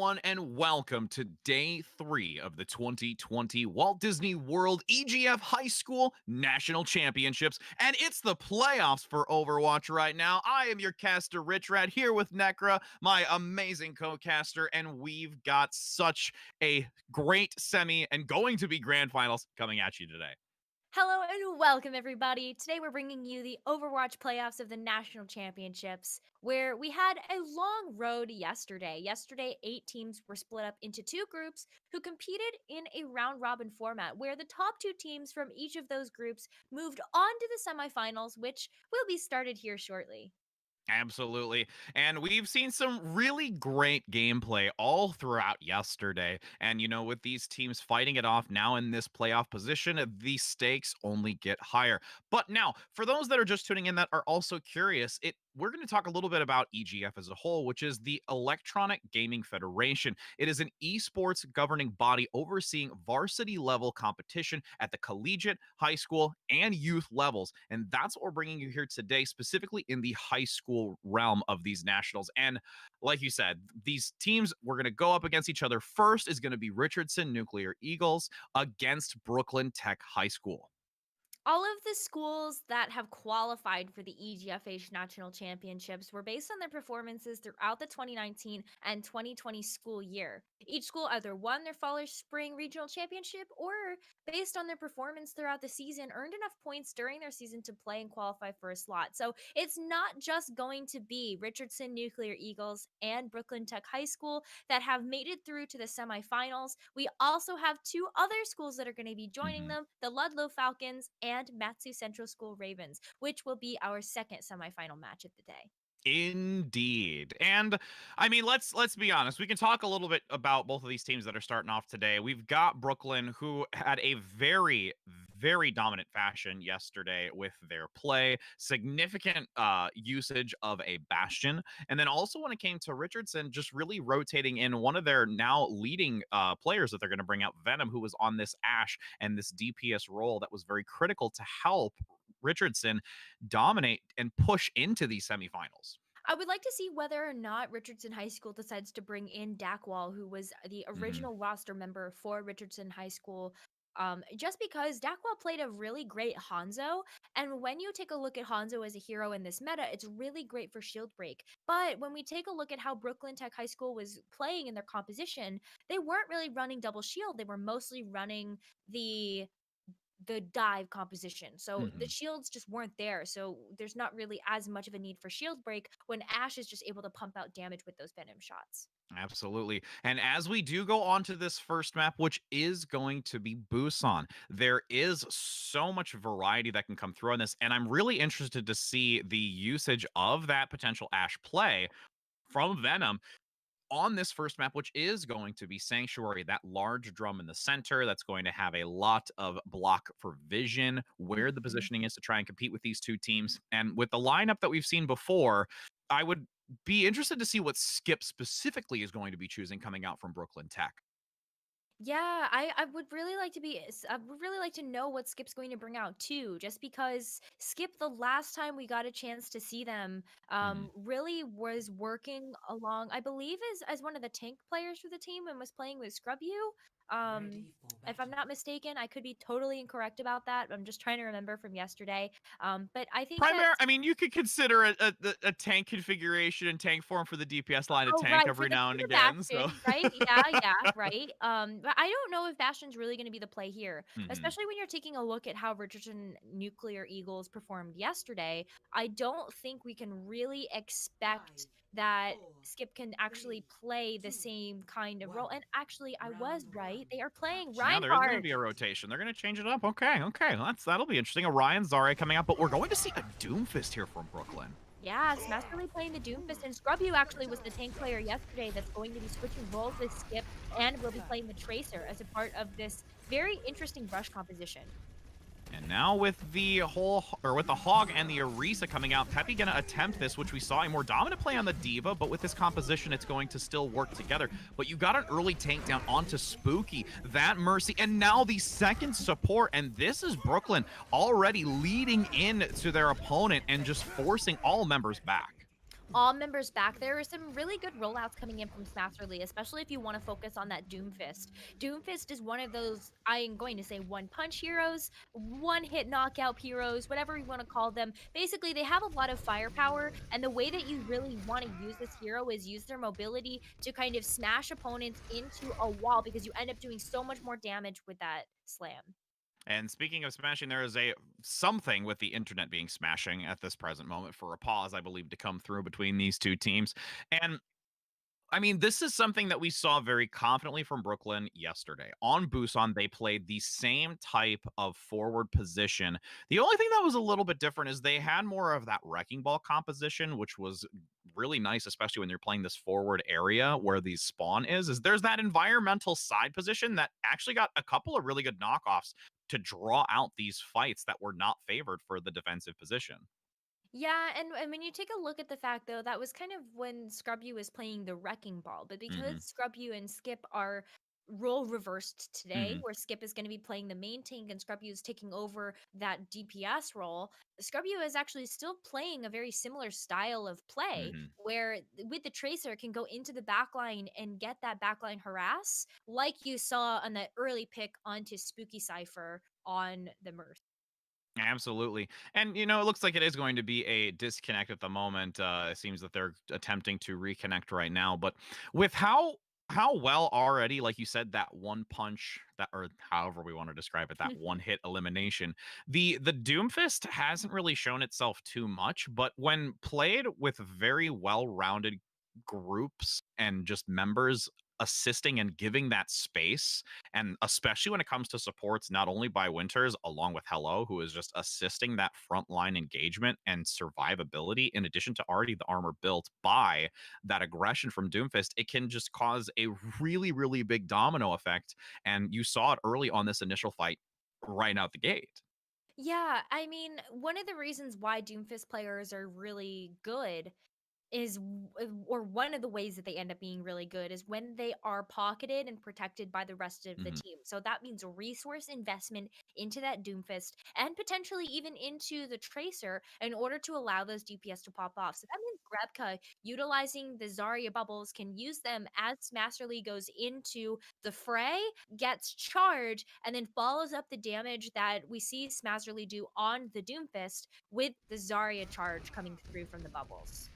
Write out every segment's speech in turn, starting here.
everyone, and welcome to day 3 of the 2020 Walt Disney World EGF High School National Championships. And it's the playoffs for Overwatch right now. I am your caster, Rich Rat, here with Necra, my amazing co-caster, and we've got such a great semi and going to be grand finals coming at you today. Hello and welcome, everybody. Today we're bringing you the Overwatch playoffs of the National Championships, where we had a long road yesterday. Yesterday, 8 teams were split up into 2 groups who competed in a round robin format, where the top 2 teams from each of those groups moved on to the semifinals, which will be started here shortly. Absolutely. And we've seen some really great gameplay all throughout yesterday. And, with these teams fighting it off now in this playoff position, the stakes only get higher. But now, for those that are just tuning in that are also curious, we're going to talk a little bit about EGF as a whole, which is the Electronic Gaming Federation. It is an esports governing body overseeing varsity level competition at the collegiate, high school, and youth levels. And that's what we're bringing you here today, specifically in the high school realm of these nationals. And like you said, these teams we're going to go up against each other. First is going to be Richardson Nuclear Eagles against Brooklyn Tech High School. All of the schools that have qualified for the EGFH National Championships were based on their performances throughout the 2019 and 2020 school year. Each school either won their fall or spring regional championship or, based on their performance throughout the season, earned enough points during their season to play and qualify for a slot. So it's not just going to be Richardson Nuclear Eagles and Brooklyn Tech High School that have made it through to the semifinals. We also have 2 other schools that are going to be joining them, the Ludlow Falcons and Matsu Central School Ravens, which will be our second semifinal match of the day. Indeed. And I mean, let's be honest. We can talk a little bit about both of these teams that are starting off today. We've got Brooklyn, who had a very dominant fashion yesterday with their play, significant usage of a Bastion. And then also when it came to Richardson, just really rotating in one of their now leading players that they're going to bring out, Venom, who was on this Ashe and this DPS role that was very critical to help Richardson dominate and push into these semifinals. I would like to see whether or not Richardson High School decides to bring in Dackwall, who was the Mhm. original roster member for Richardson High School. Just because Dackwall played a really great Hanzo, and when you take a look at Hanzo as a hero in this meta, it's really great for shield break. But when we take a look at how Brooklyn Tech High School was playing in their composition, they weren't really running double shield. They were mostly running the dive composition. So the Mhm. shields just weren't there. So there's not really as much of a need for shield break when Ashe is just able to pump out damage with those venom shots. Absolutely. And as we do go on to this first map, which is going to be Busan, there is so much variety that can come through on this. And I'm really interested to see the usage of that potential Ashe play from Venom on this first map, which is going to be Sanctuary, that large drum in the center that's going to have a lot of block for vision, where the Mhm. positioning is to try and compete with these two teams. And with the lineup that we've seen before, I would be interested to see what Skip specifically is going to be choosing coming out from Brooklyn Tech. Yeah, I would really like to I would really like to know what Skip's going to bring out too, just because Skip, the last time we got a chance to see them, Mhm. really was working along, I believe, as one of the tank players for the team and was playing with Scrub You. Um, Ready for if I'm battle. not mistaken, I could be totally incorrect about that. I'm just trying to remember from yesterday. But I think that. I mean, you could consider a tank configuration and tank form for the DPS line of Oh, tank right, every now for and the again. So, Bastion, right? Yeah, yeah, right. But I don't know if Bastion's really gonna be the play here, Mhm. especially when you're taking a look at how Richardson Nuclear Eagles performed yesterday. I don't think we can really expect 5, that 4, Skip can actually 3, play the 2, same kind of 1. role. And actually, I was Round right. 1. They are playing Yeah, Capture there is going to Reinhardt. be a objective. rotation. They're going to change it up. Okay, okay, that'll be interesting. Orion Zare coming out, but we're going to see a Doomfist here from Brooklyn. Yeah, Smasterly playing the Doomfist, and Scrubyu actually was the tank player yesterday that's going to be switching roles with Skip and will be playing the Tracer as a part of this very interesting brush composition. And now with the with the Hog and the Orisa coming out, Peppy gonna attempt this, which we saw a more dominant play on the Diva, but with this composition, it's going to still work together. But you got an early tank down onto Spooky, that Mercy, and now the second support, and this is Brooklyn already leading in to their opponent and just forcing all members back. all members back. There are some really good rollouts coming in from Smasherly, especially if you want to focus on that Doomfist. Doomfist is one of those, I am going to say, one punch heroes, one hit knockout heroes, whatever you want to call them. Basically, they have a lot of firepower, and the way that you really want to use this hero is use their mobility to kind of smash opponents into a wall because you end up doing so much more damage with that slam. And speaking of smashing, there is a something with the internet being smashing at this present moment for a pause, I believe, to come through between these two teams. And I mean, this is something that we saw very confidently from Brooklyn yesterday. On Busan, they played the same type of forward position. The only thing that was a little bit different is they had more of that wrecking ball composition, which was really nice, especially when you're playing this forward area where the spawn is there's that environmental side position that actually got a couple of really good knockoffs to draw out these fights that were not favored for the defensive position. Yeah, and when you take a look at the fact though, that was kind of when Scrub was playing the wrecking ball. But because Hmm. Scrub and Skip are role reversed today, Hmm. where Skip is going to be playing the main tank and Scrub is taking over that DPS role, Scrub is actually still playing a very similar style of play Hmm. where with the Tracer can go into the backline and get that backline harass, like you saw on that early pick onto Spooky Cypher on the Mirth. Absolutely. And, it looks like it is going to be a disconnect at the moment. It seems that they're attempting to reconnect right now. But with how well already, like you said, that one punch, that or however we want to describe it, that one hit elimination, the Doomfist hasn't really shown itself too much, but when played with very well-rounded groups and just members assisting and giving that space, and especially when it comes to supports, not only by Winters, along with Hello, who is just assisting that frontline engagement and survivability, in addition to already the armor built by that aggression from Doomfist, it can just cause a really, really big domino effect. And you saw it early on this initial fight right out the gate. Yeah, I mean, one of the reasons why Doomfist players are really good or one of the ways that they end up being really good is when they are pocketed and protected by the rest of the Mhm. team. So that means resource investment into that Doomfist and potentially even into the Tracer in order to allow those DPS to pop off. So that means Grebka utilizing the Zarya bubbles can use them as Masterly goes into the fray, gets charged, and then follows up the damage that we see Smasterly do on the Doomfist with the Zarya charge coming through from the bubbles.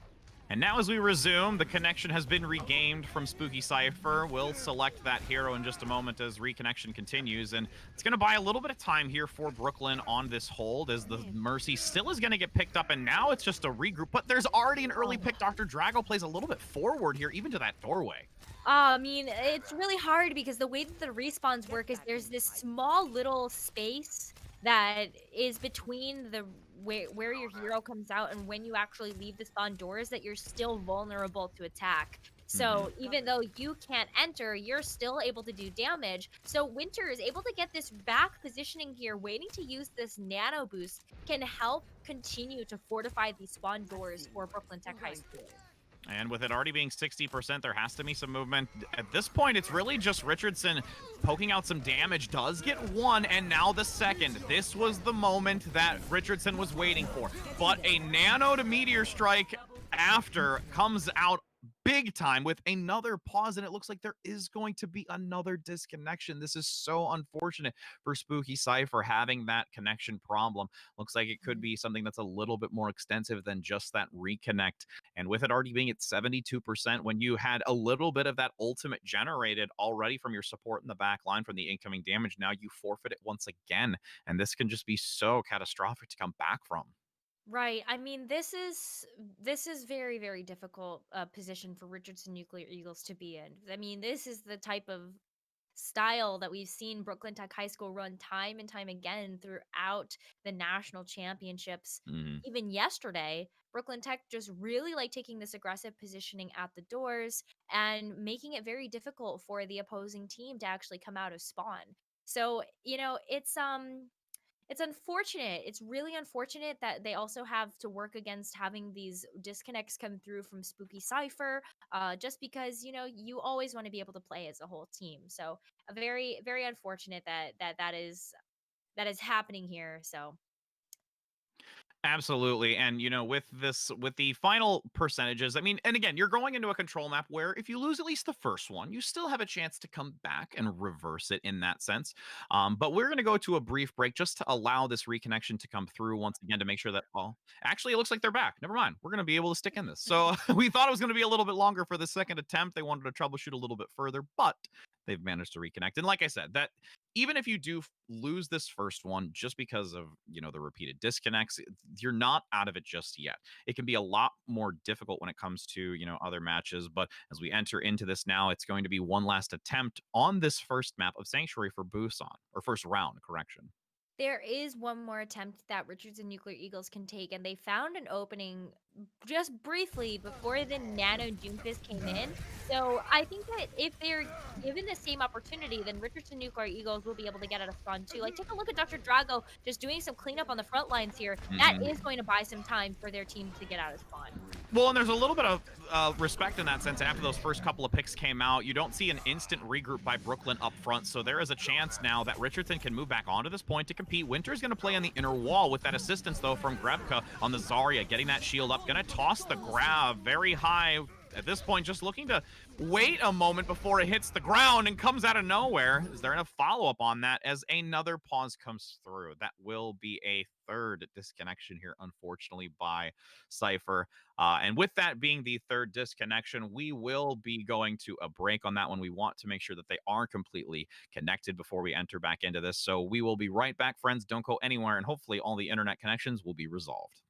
And now, as we resume, the connection has been regained from Spooky Cypher. We'll select that hero in just a moment as reconnection continues. And it's going to buy a little bit of time here for Brooklyn on this hold as the Mercy still is going to get picked up. And now it's just a regroup. But there's already an early pick. Dr. Drago plays a little bit forward here, even to that doorway. I mean, it's really hard because the way that the respawns work is there's this small little space that is between the where your hero comes out and when you actually leave the spawn doors that you're still vulnerable to attack. Hmm. So even though you can't enter, you're still able to do damage. So Winter is able to get this back positioning here, waiting to use this nano boost can help continue to fortify these spawn doors for Brooklyn Tech High School. And with it already being 60%, there has to be some movement. At this point, it's really just Richardson poking out some damage. Does get one, and now the second. This was the moment that Richardson was waiting for. But a nano to meteor strike after comes out big time with another pause, and it looks like there is going to be another disconnection. This is so unfortunate for Spooky Cypher having that connection problem. Looks like it could be something that's a little bit more extensive than just that reconnect. And with it already being at 72%, when you had a little bit of that ultimate generated already from your support in the back line from the incoming damage, now you forfeit it once again. And this can just be so catastrophic to come back from. Right. I mean, this is very very difficult position for Richardson Nuclear Eagles to be in. I mean, this is the type of style that we've seen Brooklyn Tech High School run time and time again throughout the national championships. Mhm. Even yesterday, Brooklyn Tech just really like taking this aggressive positioning at the doors and making it very difficult for the opposing team to actually come out of spawn. So, it's unfortunate. It's really unfortunate that they also have to work against having these disconnects come through from Spooky Cypher, just because you always want to be able to play as a whole team. So, a very very unfortunate that is happening here. So, Absolutely. And with with the final percentages, I mean, and again, you're going into a control map where if you lose at least the first one, you still have a chance to come back and reverse it in that sense. But we're going to go to a brief break just to allow this reconnection to come through once again to make sure that all actually it looks like they're back. Never mind. We're going to be able to stick in this. So we thought it was going to be a little bit longer for the second attempt. They wanted to troubleshoot a little bit further, but they've managed to reconnect. And like I said, that even if you do lose this first one just because of the repeated disconnects, you're not out of it just yet. It can be a lot more difficult when it comes to other matches, but as we enter into this now, it's going to be one last attempt on this first map of Sanctuary for Busan, or first round, correction. There is one more attempt that Richardson Nuclear Eagles can take, and they found an opening just briefly before the Nano Doomfist came in. So I think that if they're given the same opportunity, then Richardson Nuclear Eagles will be able to get out of spawn too. Like, take a look at Dr. Drago just doing some cleanup on the front lines here. That Mhm. is going to buy some time for their team to get out of spawn. Well, and there's a little bit of respect in that sense. After those first couple of picks came out, you don't see an instant regroup by Brooklyn up front, so there is a chance now that Richardson can move back onto this point to compete. Winter's going to play on the inner wall with that assistance, though, from Grebka on the Zarya, getting that shield up, going to toss the grab very high. At this point, just looking to wait a moment before it hits the ground and comes out of nowhere. Is there enough follow-up on that as another pause comes through? That will be a third disconnection here, unfortunately, by Cypher. And with that being the third disconnection, we will be going to a break on that one. We want to make sure that they are completely connected before we enter back into this. So we will be right back, friends. Don't go anywhere, and hopefully all the internet connections will be resolved.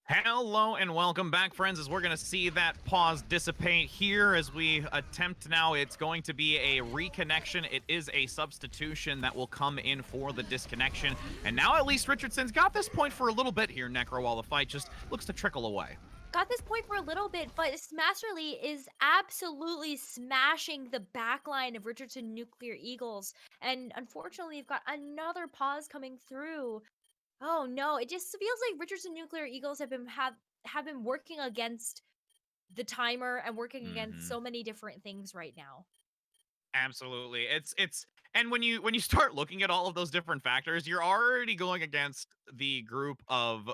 Hello and welcome back, friends, as we're going to see that pause dissipate here as we attempt now. It's going to be a reconnection. It is a substitution that will come in for the disconnection. And now at least Richardson's got this point for a little bit here, Necro, while the fight just looks to trickle away. Got this point for a little bit, but Smasherly is absolutely smashing the backline of Richardson Nuclear Eagles. And unfortunately, we've got another pause coming through. Oh no, it just feels like Richardson Nuclear Eagles have been working against the timer and working against Hmm. so many different things right now. Absolutely. It's and when you start looking at all of those different factors, you're already going against the group of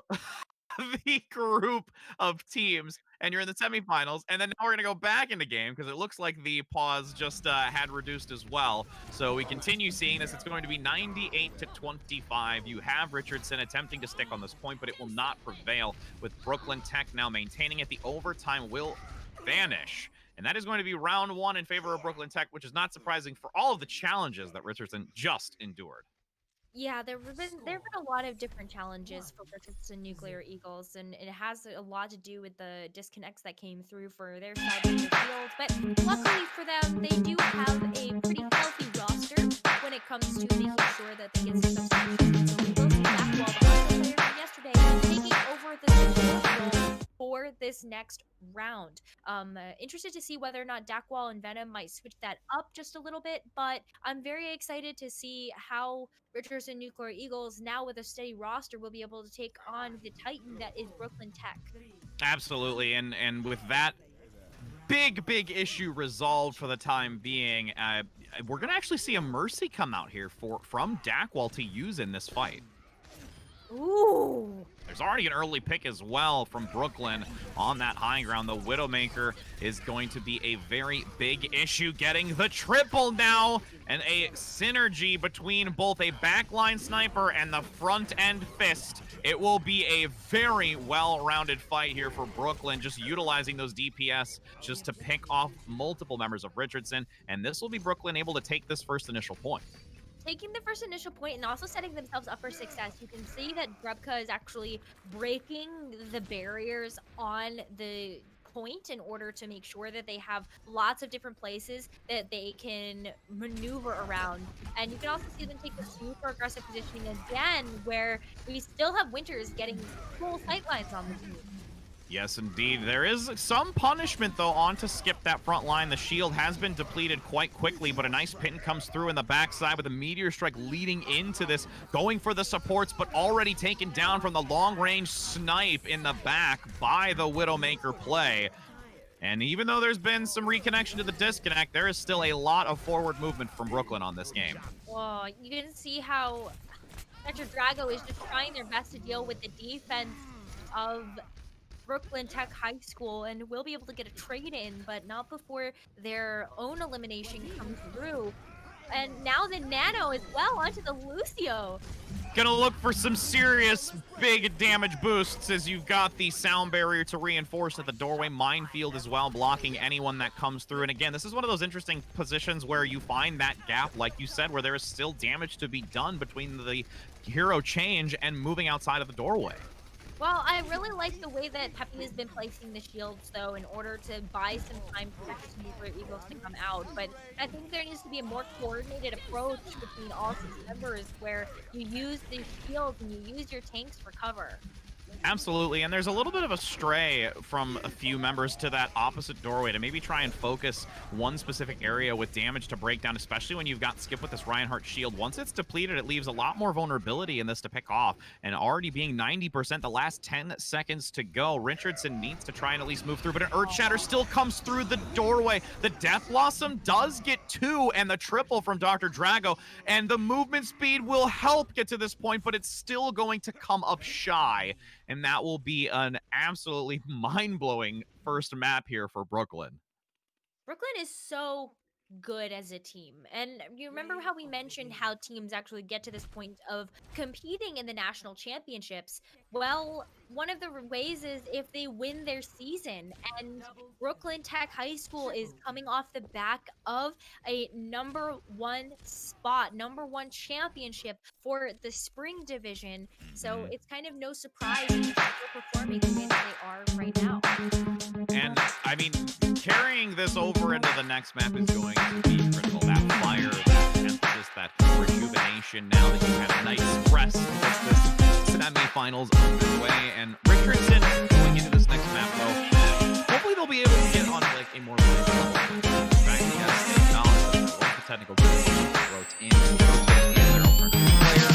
the group of teams, and you're in the semifinals, and then now we're gonna go back into game because it looks like the pause just had reduced as well. So we continue seeing this. It's going to be 98 to 25. You have Richardson attempting to stick on this point, but it will not prevail. With Brooklyn Tech now maintaining it, the overtime will vanish. And that is going to be round one in favor of Brooklyn Tech, which is not surprising for all of the challenges that Richardson just endured. Yeah, there have been a lot of different challenges for Richardson Nuclear Eagles, and it has a lot to do with the disconnects that came through for their side of the field. But luckily for them, they do have a pretty healthy roster when it comes to making sure that they get some substitutions. So we will see Blackwell, the Hustle player from yesterday, taking over the substitution role for this next round. Interested to see whether or not Dackwall and Venom might switch that up just a little bit, but I'm very excited to see how Richardson Nuclear Eagles, now with a steady roster, will be able to take on the Titan that is Brooklyn Tech. Absolutely, and with that big issue resolved for the time being, we're gonna actually see a mercy come out here from Dackwall to use in this fight. Ooh. There's already an early pick as well from Brooklyn on that high ground. The Widowmaker is going to be a very big issue, getting the triple now, and a synergy between both a backline sniper and the front end fist. It will be a very well-rounded fight here for Brooklyn, just utilizing those DPS just to pick off multiple members of Richardson, and this will be Brooklyn able to take this first initial point. Taking the first initial point and also setting themselves up for success. You can see that Grubka is actually breaking the barriers on the point in order to make sure that they have lots of different places that they can maneuver around. And you can also see them take the super aggressive positioning again, where we still have Winters getting full sightlines on the team. Yes, indeed. There is some punishment, though, on to skip that front line. The shield has been depleted quite quickly, but a nice pin comes through in the backside with a meteor strike leading into this, going for the supports, but already taken down from the long-range snipe in the back by the Widowmaker play. And even though there's been some reconnection to the disconnect, there is still a lot of forward movement from Brooklyn on this game. Oh, you can see how Metro Drago is just trying their best to deal with the defense of Brooklyn Tech High School and will be able to get a trade in, but not before their own elimination comes through. And now the Nano as well onto the Lucio. Gonna look for some serious big damage boosts as you've got the sound barrier to reinforce at the doorway, minefield as well, blocking anyone that comes through. And again, this is one of those interesting positions where you find that gap, like you said, where there is still damage to be done between the hero change and moving outside of the doorway. Well, I really like the way that Peppy has been placing the shields, though, in order to buy some time for Texas Nuclear Eagles to come out. But I think there needs to be a more coordinated approach between all 6 members where you use the shields and you use your tanks for cover. Absolutely, and there's a little bit of a stray from a few members to that opposite doorway to maybe try and focus one specific area with damage to break down, especially when you've got Skip with this Reinhardt shield. Once it's depleted, it leaves a lot more vulnerability in this to pick off, and already being 90%, the last 10 seconds to go. Richardson needs to try and at least move through, but an Earth Shatter still comes through the doorway. The Death Blossom does get 2, and the triple from Dr. Drago, and the movement speed will help get to this point, but it's still going to come up shy. And that will be an absolutely mind-blowing first map here for Brooklyn. Brooklyn is so good as a team. And you remember how we mentioned how teams actually get to this point of competing in the national championships? Well, one of the ways is if they win their season. And Brooklyn Tech High School is coming off the back of a number one spot, number one championship for the spring division. So Mhm. it's kind of no surprise that they're performing the way that they are right now. And I mean, carrying this over into the next map is going to be critical. That fire, that emphasis, that rejuvenation. Now that you have a nice rest with this semifinals underway, and Richardson going into this next map, though, hopefully they'll be able to get on like a more manageable level. In fact, yes, they acknowledge that there was the technical difficulty that wrote in their alternative player.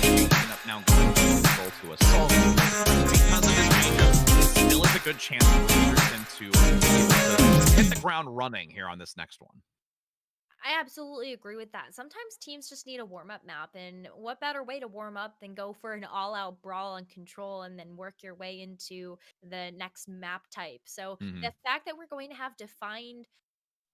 They end up now going to control to assault because of this change still is a good chance for Peterson to be able to hit the ground running here on this next one. I absolutely agree with that. Sometimes teams just need a warm up map, and what better way to warm up than go for an all out brawl and control and then work your way into the next map type? So, Mhm. the fact that we're going to have defined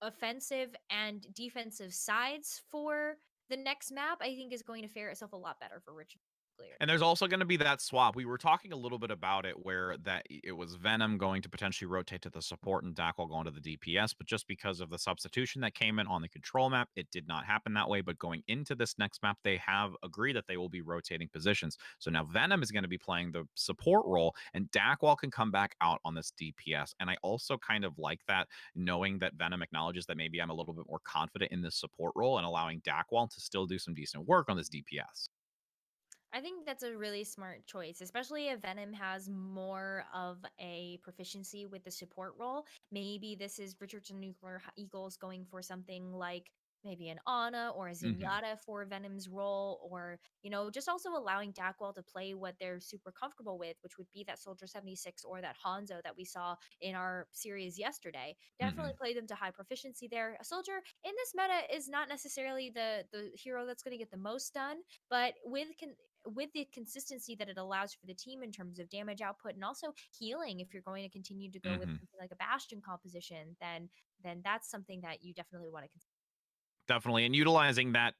offensive and defensive sides for the next map, I think is going to fare itself a lot better for Richard Clear. And there's also gonna be that swap. We were talking a little bit about it where that it was Venom going to potentially rotate to the support and Dackle going to the DPS, but just because of the substitution that came in on the control map, it did not happen that way. But going into this next map, they have agreed that they will be rotating positions. So now Venom is going to be playing the support role, and Dackwall can come back out on this DPS. And I also kind of like that, knowing that Venom acknowledges that maybe I'm a little bit more confident in this support role and allowing Dackwall to still do some decent work on this DPS. I think that's a really smart choice, especially if Venom has more of a proficiency with the support role. Maybe this is Richardson Nuclear Eagles going for something like maybe an Ana or a Hmm. Zenyatta for Venom's role, or, just also allowing Dackwell to play what they're super comfortable with, which would be that Soldier 76 or that Hanzo that we saw in our series yesterday. Definitely Hmm. play them to high proficiency there. A Soldier in this meta is not necessarily the hero that's going to get the most done, but with the consistency that it allows for the team in terms of damage output and also healing, if you're going to continue to go with Hmm. something like a bastion composition, then that's something that you definitely want to consider. Definitely, and utilizing that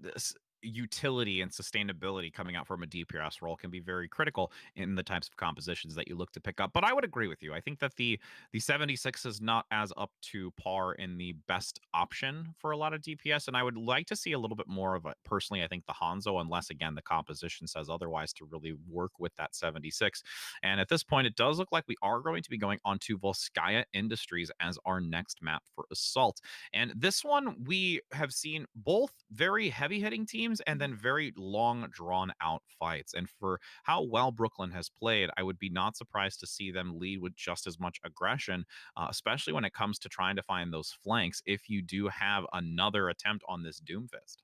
utility and sustainability coming out from a DPS role can be very critical in the types of compositions that you look to pick up. But I would agree with you. I think that the 76 is not as up to par in the best option for a lot of DPS, and I would like to see a little bit more of a personally. I think the Hanzo, unless again the composition says otherwise, to really work with that 76. And at this point, it does look like we are going to be going onto Volskaya Industries as our next map for Assault. And this one, we have seen both very heavy hitting teams and then very long, drawn out fights. And for how well Brooklyn has played, I would be not surprised to see them lead with just as much aggression, especially when it comes to trying to find those flanks if you do have another attempt on this Doomfist.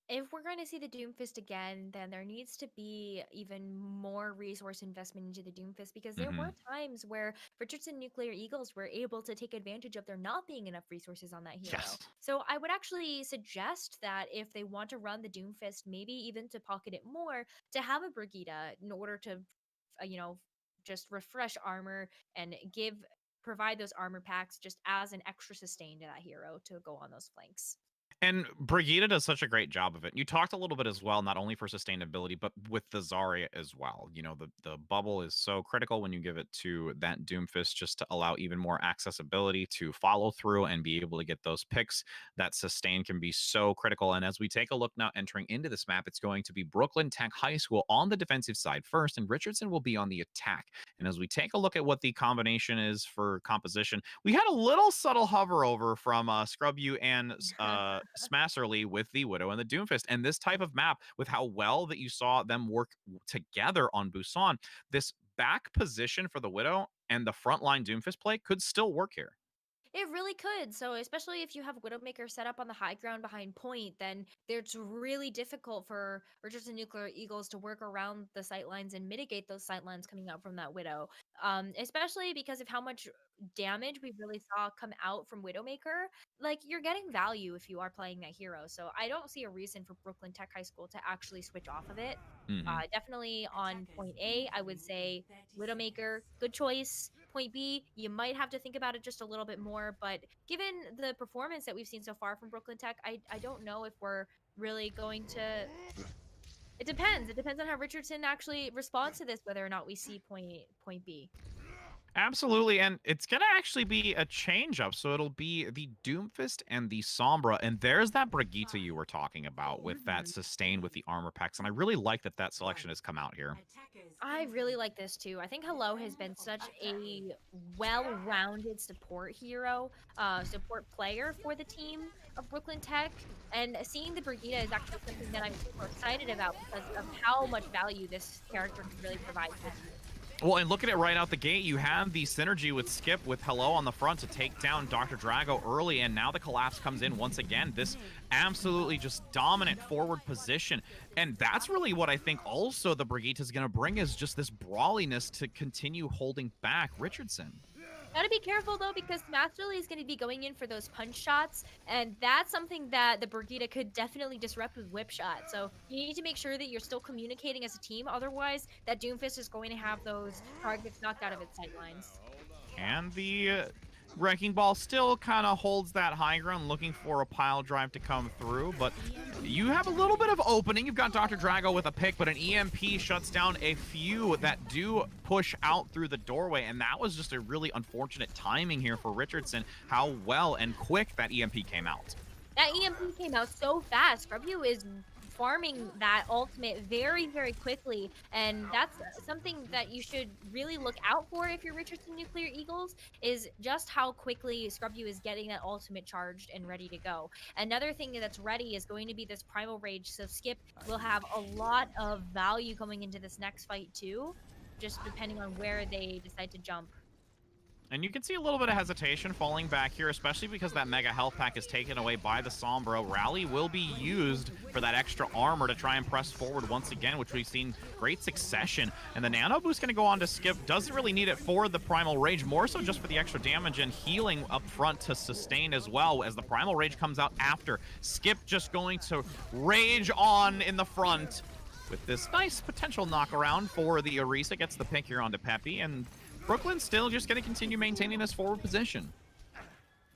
If we're going to see the Doomfist again, then there needs to be even more resource investment into the Doomfist, because there were Hmm. times where Richardson Nuclear Eagles were able to take advantage of there not being enough resources on that hero. Yes. So I would actually suggest that if they want to run the Doomfist, maybe even to pocket it more, to have a Brigida in order to, uh, you know, just refresh armor and provide those armor packs just as an extra sustain to that hero to go on those flanks. And Brigida does such a great job of it. You talked a little bit as well, not only for sustainability, but with the Zarya as well. You know, the bubble is so critical when you give it to that Doomfist just to allow even more accessibility to follow through and be able to get those picks. That sustain can be so critical. And as we take a look now entering into this map, it's going to be Brooklyn Tech High School on the defensive side first, and Richardson will be on the attack. And as we take a look at what the combination is for composition, we had a little subtle hover over from Scrub You and Smasserly with the Widow and the Doomfist. And this type of map, with how well that you saw them work together on Busan, this back position for the Widow and the frontline Doomfist play could still work here. It really could. So, especially if you have Widowmaker set up on the high ground behind point, then it's really difficult for Richardson Nuclear Eagles to work around the sight lines and mitigate those sight lines coming out from that Widow. especially because of how much damage we really saw come out from Widowmaker. Like, you're getting value if you are playing that hero. So I don't see a reason for Brooklyn Tech High School to actually switch off of it. Mhm. Definitely on point A, I would say Widowmaker, good choice. Point B, you might have to think about it just a little bit more. But given the performance that we've seen so far from Brooklyn Tech, I don't know if we're really going to. It depends. It depends on how Richardson actually responds to this, whether or not we see point B. Absolutely, and it's gonna actually be a change up. So it'll be the Doomfist and the Sombra, and there's that Brigitte you were talking about with that Mhm. sustain with the armor packs, and I really like that that selection has come out here. I really like this too. I think Hello has been such a well-rounded support hero, support player for the team of Brooklyn Tech, and seeing the Brigida is actually something that I'm super excited about because of how much value this character can really provide to the team. Well, and look at it right out the gate. You have the synergy with Skip with Hello on the front to take down Dr. Drago early, and now the collapse comes in once again. This absolutely just dominant forward position. And that's really what I think also the Brigitte is going to bring is just this brawliness to continue holding back Richardson. Gotta be careful though, because Masterly is going to be going in for those punch shots, and that's something that the Brigida could definitely disrupt with whip shot. So you need to make sure that you're still communicating as a team. Otherwise, that Doomfist is going to have those targets knocked out of its sightlines. And the Wrecking Ball still kind of holds that high ground, looking for a pile drive to come through. But you have a little bit of opening. You've got Dr. Drago with a pick, but an EMP shuts down a few that do push out through the doorway. And that was just a really unfortunate timing here for Richardson, how well and quick that EMP came out. That EMP came out so fast. Scrubview is farming that ultimate very, very quickly, and that's something that you should really look out for if you're Richardson Nuclear Eagles, is just how quickly Scrubview is getting that ultimate charged and ready to go. Another thing that's ready is going to be this Primal Rage, so Skip will have a lot of value coming into this next fight too, just depending on where they decide to jump. And you can see a little bit of hesitation falling back here, especially because that Mega Health Pack is taken away by the Sombra. Rally will be used for that extra armor to try and press forward once again, which we've seen great succession. And the Nano Boost going to go on to Skip. Doesn't really need it for the Primal Rage, more so just for the extra damage and healing up front to sustain as well, as the Primal Rage comes out after. Skip just going to rage on in the front with this nice potential knockaround for the Orisa. Gets the pick here onto Peppy, and Brooklyn's still just going to continue maintaining this forward position.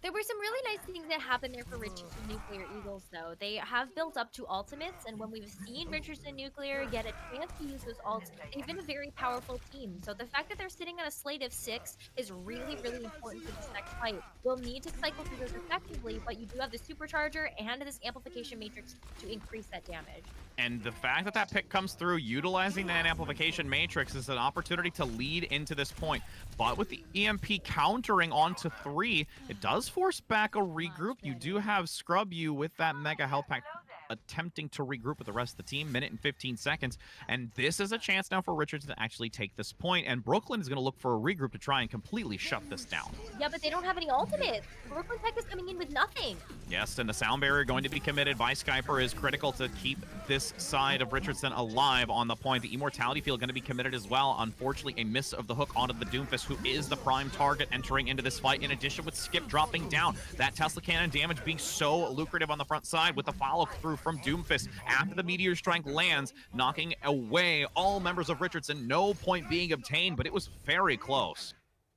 There were some really nice things that happened there for Richardson Nuclear Eagles, though. They have built up to ultimates, and when we've seen Richardson Nuclear get a chance to use those ults, they've been a very powerful team. So the fact that they're sitting on a slate of 6 is really, really important for this next fight. We'll need to cycle through those effectively, but you do have the supercharger and this amplification matrix to increase that damage. And the fact that that pick comes through, utilizing that amplification matrix is an opportunity to lead into this point. But with the EMP countering onto 3, it does force back a regroup. You do have Scrubview with that Mega Health Pack attempting to regroup with the rest of the team, minute and 15 seconds. And this is a chance now for Richardson to actually take this point, and Brooklyn is going to look for a regroup to try and completely shut this down. Yeah, but they don't have any ultimates. Brooklyn Tech is coming in with nothing. Yes, and the sound barrier going to be committed by Skyper is critical to keep this side of Richardson alive on the point. The Immortality Field going to be committed as well. Unfortunately, a miss of the hook onto the Doomfist, who is the prime target entering into this fight, in addition with Skip dropping down. That Tesla Cannon damage being so lucrative on the front side with the follow-through from Doomfist after the Meteor Strike lands, knocking away all members of Richardson. No point being obtained, but it was very close.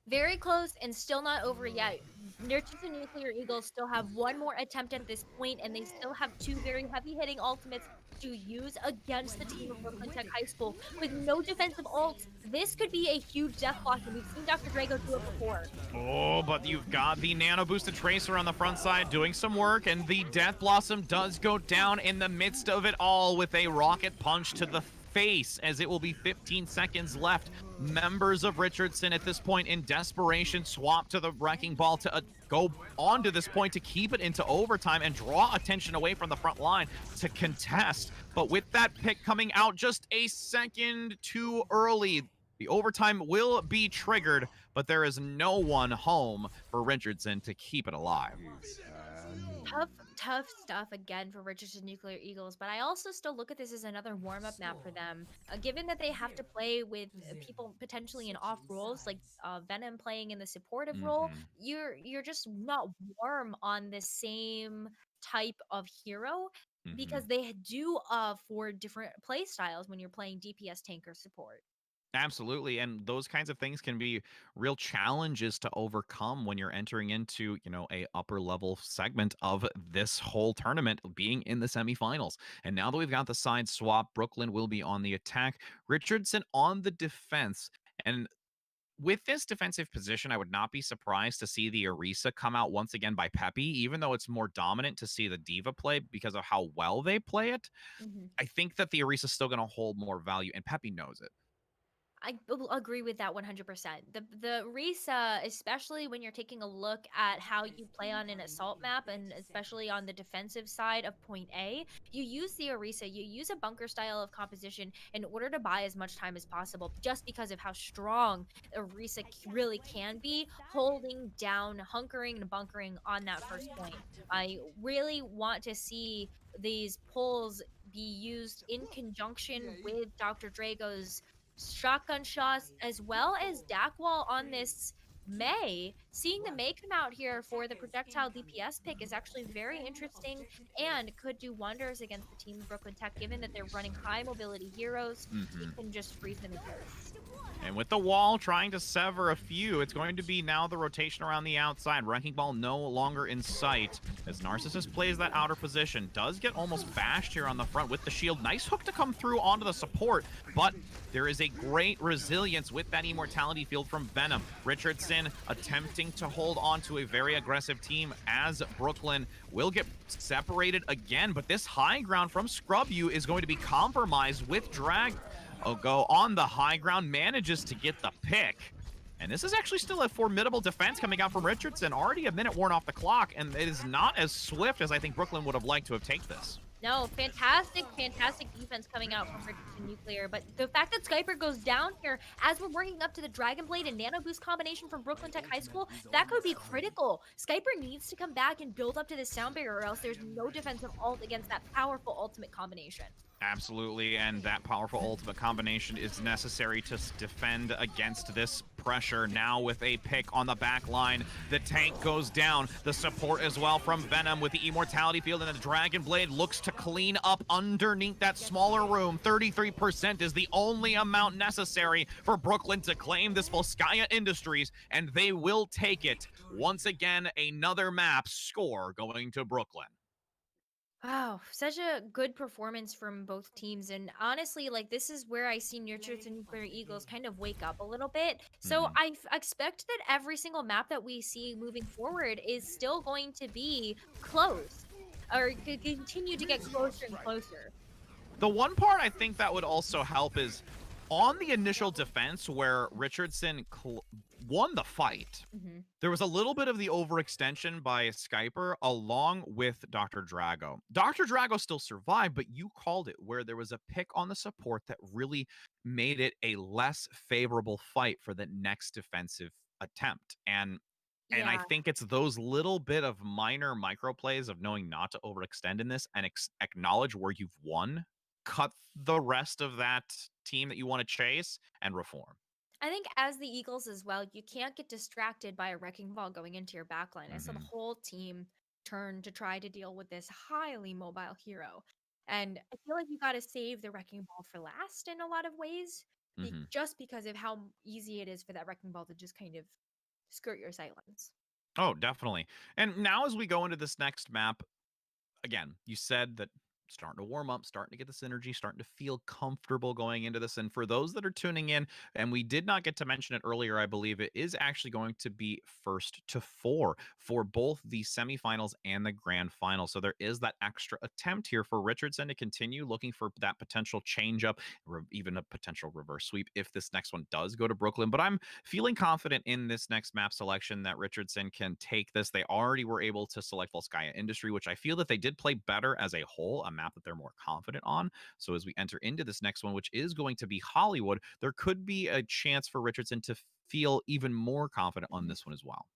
Very close and still not over yet. Richardson Nuclear Eagles still have one more attempt at this point, and they still have 2 very heavy-hitting ultimates to use against the team of Brooklyn Tech High School with no defensive ults. This could be a huge death block, and we've seen Dr. Drago do it before. Oh, but you've got the Nano Boosted Tracer on the front side doing some work, and the Death Blossom does go down in the midst of it all with a rocket punch to the face, as it will be 15 seconds left. Members of Richardson at this point in desperation swap to the Wrecking Ball to go on to this point to keep it into overtime and draw attention away from the front line to contest. But with that pick coming out just a second too early, the overtime will be triggered, but there is no one home for Richardson to keep it alive. Tough stuff again for Richardson Nuclear Eagles, but I also still look at this as another warm-up map for Score them. Given that they have to zero play with to zero. people potentially in off Switching roles, like sides. Venom playing in the supportive role, Mhm. you're just not warm on the same type of hero because Mhm. they do for different play styles when you're playing DPS tank or support. Absolutely, and those kinds of things can be real challenges to overcome when you're entering into, a upper level segment of this whole tournament being in the semifinals. And now that we've got the side swap, Brooklyn will be on the attack, Richardson on the defense. And with this defensive position, I would not be surprised to see the Orisa come out once again by Peppy, even though it's more dominant to see the Diva play because of how well they play it. Mhm. I think that the Orisa is still going to hold more value, and Peppy knows it. Agree with that 100%. The Risa, especially when you're taking a look at how Attackers you play on an incoming assault in map, and 30 especially on the seconds. defensive side of point A, you use the Orisa, you use a bunker style of composition in order to buy as much time as possible, just because of how strong Orisa I can't really wait to can get be started. holding down, hunkering, and bunkering on that first Barrier point. I activated. really want to see these pulls be used in conjunction Yay. with Dr. Drago's shotgun shots Five, as well as four, Dakwall on three, this two, May. Seeing the one. May come out here for the Attackers projectile incoming. DPS pick is actually very Defend interesting objective A. and could do wonders against the team of Brooklyn Tech, given that they're running high mobility heroes. It Mhm. can just freeze them in place. And with the wall trying to sever a few, it's going to be now the rotation around the outside. Wrecking Ball no longer in sight as Narcissus plays that outer position. Does get almost bashed here on the front with the shield. Nice hook to come through onto the support, but there is a great resilience with that immortality field from Venom. Richardson attempting to hold on to a very aggressive team as Brooklyn will get separated again, but this high ground from Scrub You is going to be compromised with Drag. Ogo on the high ground manages to get the pick. And this is actually still a formidable defense coming out from Richardson. Already a minute worn off the clock, and it is not as swift as I think Brooklyn would have liked to have taken this. No, fantastic defense coming out from Richardson Nuclear. But the fact that Skyper goes down here as we're working up to the Dragon Blade and Nano Boost combination from My Brooklyn Tech High ultimate School, is that could be almost ready. critical. Skyper needs to come back and build up to this sound barrier, or else there's no defensive ult against that powerful ultimate combination. Absolutely, and that powerful ultimate combination is necessary to defend against this pressure. Now with a pick on the back line, the tank goes down. The support as well from Venom with the Immortality Field, and the Dragon Blade looks to clean up underneath that smaller room. 33% is the only amount necessary for Brooklyn to claim this Volskaya Industries, and they will take it. Once again, another map score going to Brooklyn. Wow, such a good performance from both teams. And honestly, like this is where I see Nurtures Play and of Nuclear the Eagles game. kind of wake up a little bit. So Mhm. I expect that every single map that we see moving forward is still going to be close or continue to get Meteor closer and strike. closer. The one part I think that would also help is on the initial defense where Richardson won the fight. Hmm. There was a little bit of the overextension by Skyper along with Dr. Drago. Dr. Drago still survived, but you called it where there was a pick on the support that really made it a less favorable fight for the next defensive attempt. And I Yeah. think it's those little bit of minor micro plays of knowing not to overextend in this and acknowledge where you've won, cut the rest of that team that you want to chase and reform. I think as the Eagles as well, you can't get distracted by a wrecking ball going into your backline. I saw the Hmm. whole team turn to try to deal with this highly mobile hero. And I feel like you got to save the wrecking ball for last in a lot of ways, Hmm. just because of how easy it is for that wrecking ball to just kind of skirt your sight lines. Oh, definitely. And now as we go into this next map, again, you said that starting to warm up, starting to get this energy, starting to feel comfortable going into this. And for those that are tuning in, and we did not get to mention it earlier, I believe it is actually going to be first to four for both the semifinals and the grand final. So there is that extra attempt here for Richardson to continue looking for that potential change up, or even a potential reverse sweep if this next one does go to Brooklyn. But I'm feeling confident in this next map selection that Richardson can take this. They already were able to select Volskaya Industry, which I feel that they did play better as a whole, a map that they're more confident on. So as we enter into this next one, which is going to be Hollywood, there could be a chance for Richardson to feel even more confident on Mhm. this one as well.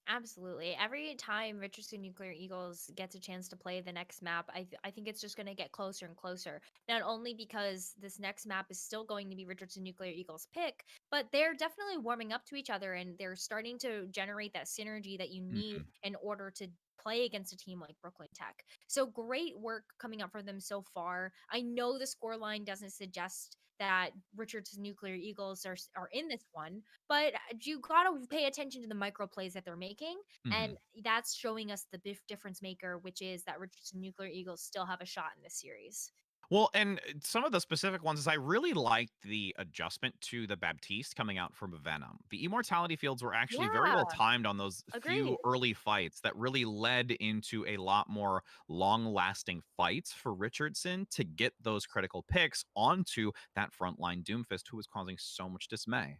Absolutely. Every time Richardson Nuclear Eagles gets a chance to play the next map, I think it's just going to get closer and closer. Not only because this next map is still going to be Richardson Nuclear Eagles' pick, but they're definitely warming up to each other and they're starting to generate that synergy that you need Mhm. in order to play against a team like Brooklyn Tech. So great work coming up for them so far. I know the scoreline doesn't suggest that Richardson Nuclear Eagles are in this one, but you gotta pay attention to the micro plays that they're making, and Mhm. that's showing us the difference maker, which is that Richardson Nuclear Eagles still have a shot in this series. Well, and some of the specific ones is I really liked the adjustment to the Baptiste coming out from Venom. The immortality fields were actually very well Yeah, timed on those agreed. few early fights that really led into a lot more long-lasting fights for Richardson to get those critical picks onto that frontline Doomfist who was causing so much dismay.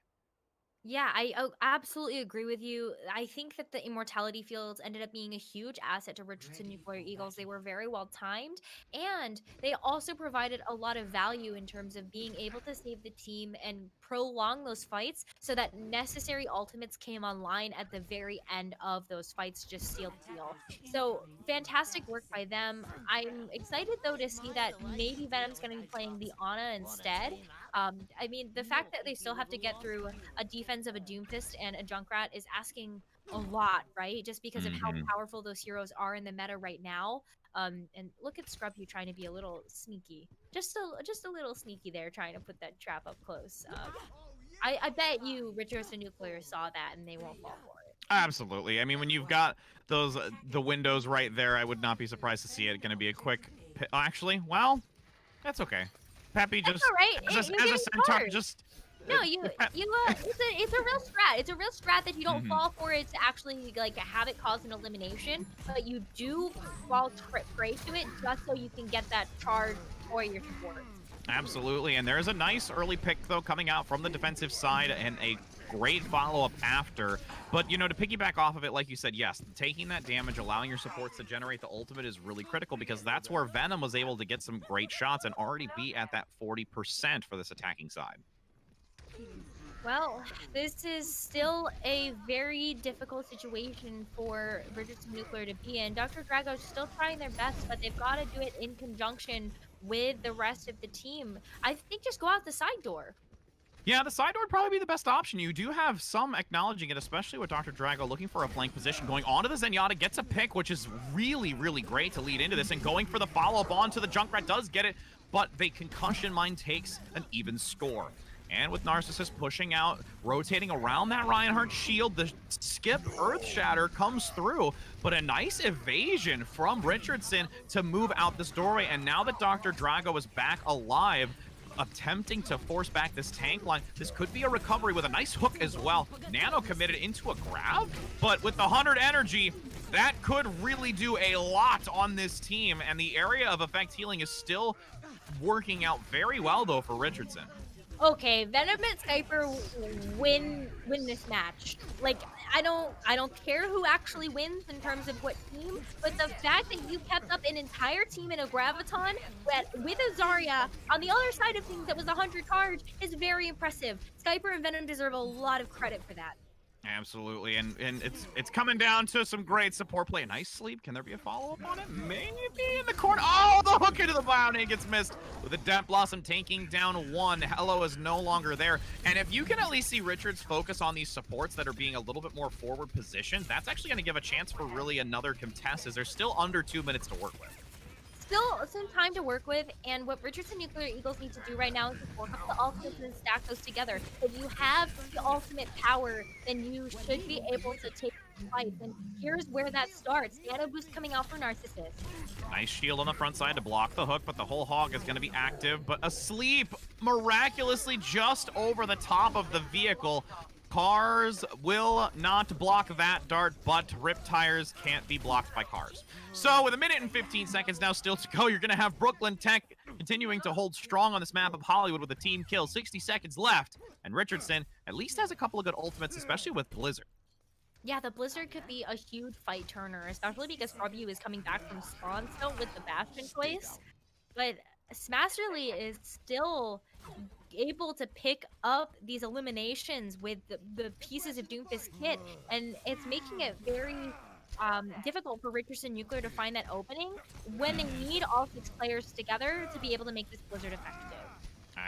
Yeah, absolutely agree with you. I think that the immortality fields ended up being a huge asset to Richardson Nuclear Eagles. They were very well timed, and they also provided a lot of value in terms of being able to save the team and prolong those fights so that necessary ultimates came online at the very end of those fights, just sealed the deal. So fantastic work by them. I'm excited though to see that maybe Venom's going to be playing the Ana instead. I mean, the fact that they still have to get through a defense of a Doomfist and a Junkrat is asking a lot, right? Just because of how Mhm. powerful those heroes are in the meta right now. And look at Scrub, you trying to be a little sneaky, just a little sneaky there, trying to put that trap up close. I bet you Richardson Nuclear saw that and they won't fall for it. Absolutely. I mean, when you've got those the windows right there, I would not be surprised to see it going to be a quick. Actually, well, that's okay. Peppy That's just all right. as You're a getting centaur, charged. just No, it's a real strat. It's a real strat that you don't Mhm. fall for it to actually like have it cause an elimination, but you do fall prey to it just so you can get that charge for your support. Absolutely. And there's a nice early pick, though, coming out from the defensive side and a great follow up after. But, to piggyback off of it, like you said, yes, taking that damage, allowing your supports to generate the ultimate is really critical because that's where Venom was able to get some great shots and already be at that 40% for this attacking side. Well, this is still a very difficult situation for Richardson Nuclear to be in. Dr. Drago's still trying their best, but they've got to do it in conjunction with the rest of the team. I think just go out the side door. Yeah, the side door would probably be the best option. You do have some acknowledging it, especially with Dr. Drago looking for a flank position. Going onto the Zenyatta, gets a pick, which is really, really great to lead into this. And going for the follow-up onto the Junkrat does get it, but the Concussion Mine takes an even score. And with Narcissus pushing out, rotating around that Reinhardt shield, the skip Earth Shatter comes through, but a nice evasion from Richardson to move out this doorway. And now that Dr. Drago is back alive, attempting to force back this tank line. This could be a recovery with a nice hook as well. Nano committed into a grab, but with the 100 energy, that could really do a lot on this team, and the area of effect healing is still working out very well, though, for Richardson. Okay, Venom and Skyper win this match. Like I don't care who actually wins in terms of what team, but the fact that you kept up an entire team in a graviton with a Zarya on the other side of things that was 100 charge is very impressive. Skyper and Venom deserve a lot of credit for that. Absolutely, and it's coming down to some great support play. A nice sleep. Can there be a follow-up on it? Maybe in the corner. Oh, the hook into the boundary gets missed with the Dent Blossom taking down one. Hello is no longer there. And if you can at least see Richards focus on these supports that are being a little bit more forward positioned, that's actually going to give a chance for really another contest as there's still under 2 minutes to work with. Still some time to work with, and what Richardson Nuclear Eagles need to do right now is just work up the ultimates and stack those together. If you have the ultimate power, then you should be able to take fights. And here's where that starts. Nano boost coming out for Narcissus. Nice shield on the front side to block the hook, but the whole hog is going to be active. But asleep, miraculously just over the top of the vehicle. Cars will not block that dart, but Rip Tires can't be blocked by cars. So with a minute and 15 seconds now still to go, you're going to have Brooklyn Tech continuing to hold strong on this map of Hollywood with a team kill. 60 seconds left, and Richardson at least has a couple of good ultimates, especially with Blizzard. Yeah, the Blizzard could be a huge fight turner, especially because Scrubby is coming back from spawn still with the Bastion choice. But Smasherly is still able to pick up these eliminations with the pieces of Doomfist kit, and it's making it very difficult for Richardson Nuclear to find that opening when they need all 6 players together to be able to make this blizzard effective.